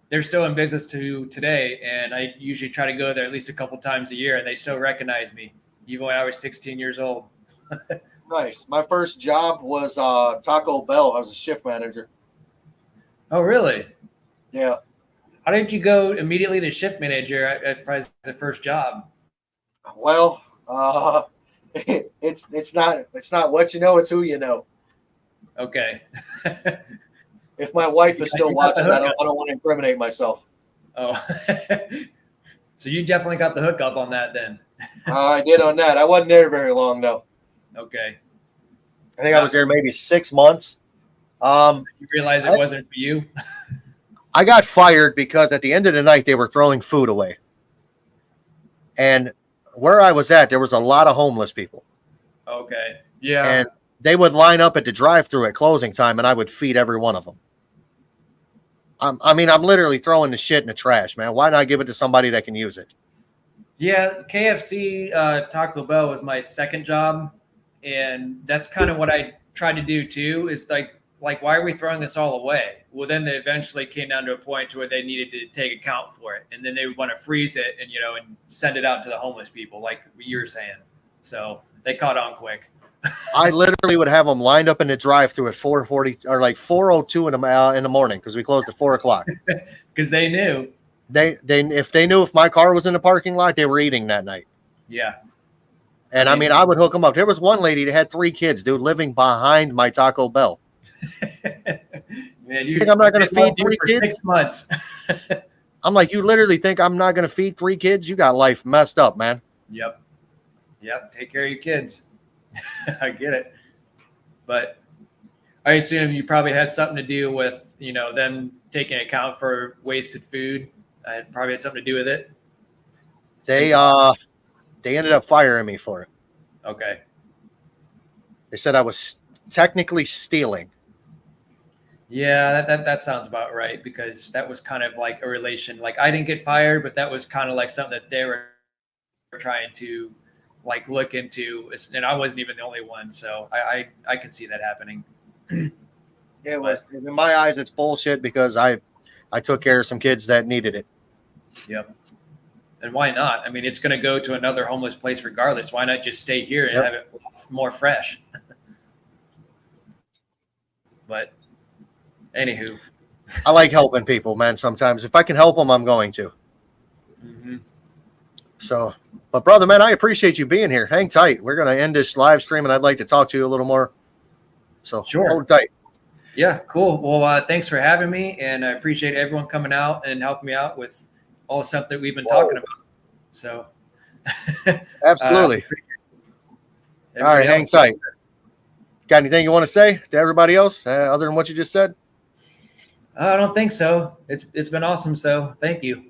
Speaker 2: they're still in business today. And I usually try to go there at least a couple times a year, and they still recognize me, even when I was 16 years old.
Speaker 1: Nice. My first job was Taco Bell. I was a shift manager.
Speaker 2: Oh, really?
Speaker 1: Yeah.
Speaker 2: How did you go immediately to shift manager as the first job?
Speaker 1: Well, it's not what you know, it's who you know.
Speaker 2: Okay.
Speaker 1: If my wife is still watching, I don't want to incriminate myself.
Speaker 2: Oh, so you definitely got the hookup on that then.
Speaker 1: I did on that. I wasn't there very long though.
Speaker 2: Okay.
Speaker 1: I think I was there maybe 6 months.
Speaker 2: You realize it wasn't for you?
Speaker 1: I got fired because at the end of the night they were throwing food away. And where I was at, there was a lot of homeless people.
Speaker 2: Okay. Yeah.
Speaker 1: And they would line up at the drive-thru at closing time, and I would feed every one of them. I mean, I'm literally throwing the shit in the trash, man. Why not give it to somebody that can use it?
Speaker 2: Yeah, KFC, Taco Bell was my second job, and that's kind of what I tried to do too. Is like why are we throwing this all away? Well, then they eventually came down to a point where they needed to take account for it, and then they would want to freeze it and and send it out to the homeless people, like you were saying. So they caught on quick.
Speaker 1: I literally would have them lined up in the drive-thru at 4:40 or like 4:02 in the morning because we closed at 4:00.
Speaker 2: Because they knew.
Speaker 1: They knew if my car was in the parking lot, they were eating that night.
Speaker 2: Yeah.
Speaker 1: And I mean, I would hook them up. There was one lady that had 3 kids, dude, living behind my Taco Bell.
Speaker 2: Man, you
Speaker 1: think I'm not going to feed 3
Speaker 2: for
Speaker 1: kids?
Speaker 2: 6 months.
Speaker 1: I'm like, you literally think I'm not going to feed 3 kids? You got life messed up, man.
Speaker 2: Yep. Take care of your kids. I get it. But I assume you probably had something to do with, them taking account for wasted food. It probably had something to do with it.
Speaker 1: They ended up firing me for it.
Speaker 2: Okay.
Speaker 1: They said I was technically stealing.
Speaker 2: Yeah, that sounds about right, because that was kind of like a relation. Like I didn't get fired, but that was kind of like something that they were trying to like look into, and I wasn't even the only one. So I can see that happening.
Speaker 1: It was, in my eyes, it's bullshit because I took care of some kids that needed it.
Speaker 2: Yep. And why not? I mean, it's going to go to another homeless place regardless. Why not just stay here and have it more fresh? But anywho,
Speaker 1: I like helping people, man. Sometimes if I can help them, I'm going to.
Speaker 2: Mm-hmm.
Speaker 1: So, but brother, man, I appreciate you being here. Hang tight. We're going to end this live stream and I'd like to talk to you a little more. So
Speaker 2: sure.
Speaker 1: Hold tight.
Speaker 2: Yeah, cool. Well, thanks for having me. And I appreciate everyone coming out and helping me out with all the stuff that we've been talking about. So
Speaker 1: absolutely. All right. Hang tight. Got anything you want to say to everybody else other than what you just said?
Speaker 2: I don't think so. It's been awesome. So thank you.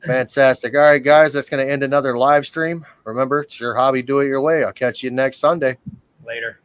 Speaker 1: Fantastic. All right, guys, that's going to end another live stream. Remember, it's your hobby. Do it your way. I'll catch you next Sunday.
Speaker 2: Later.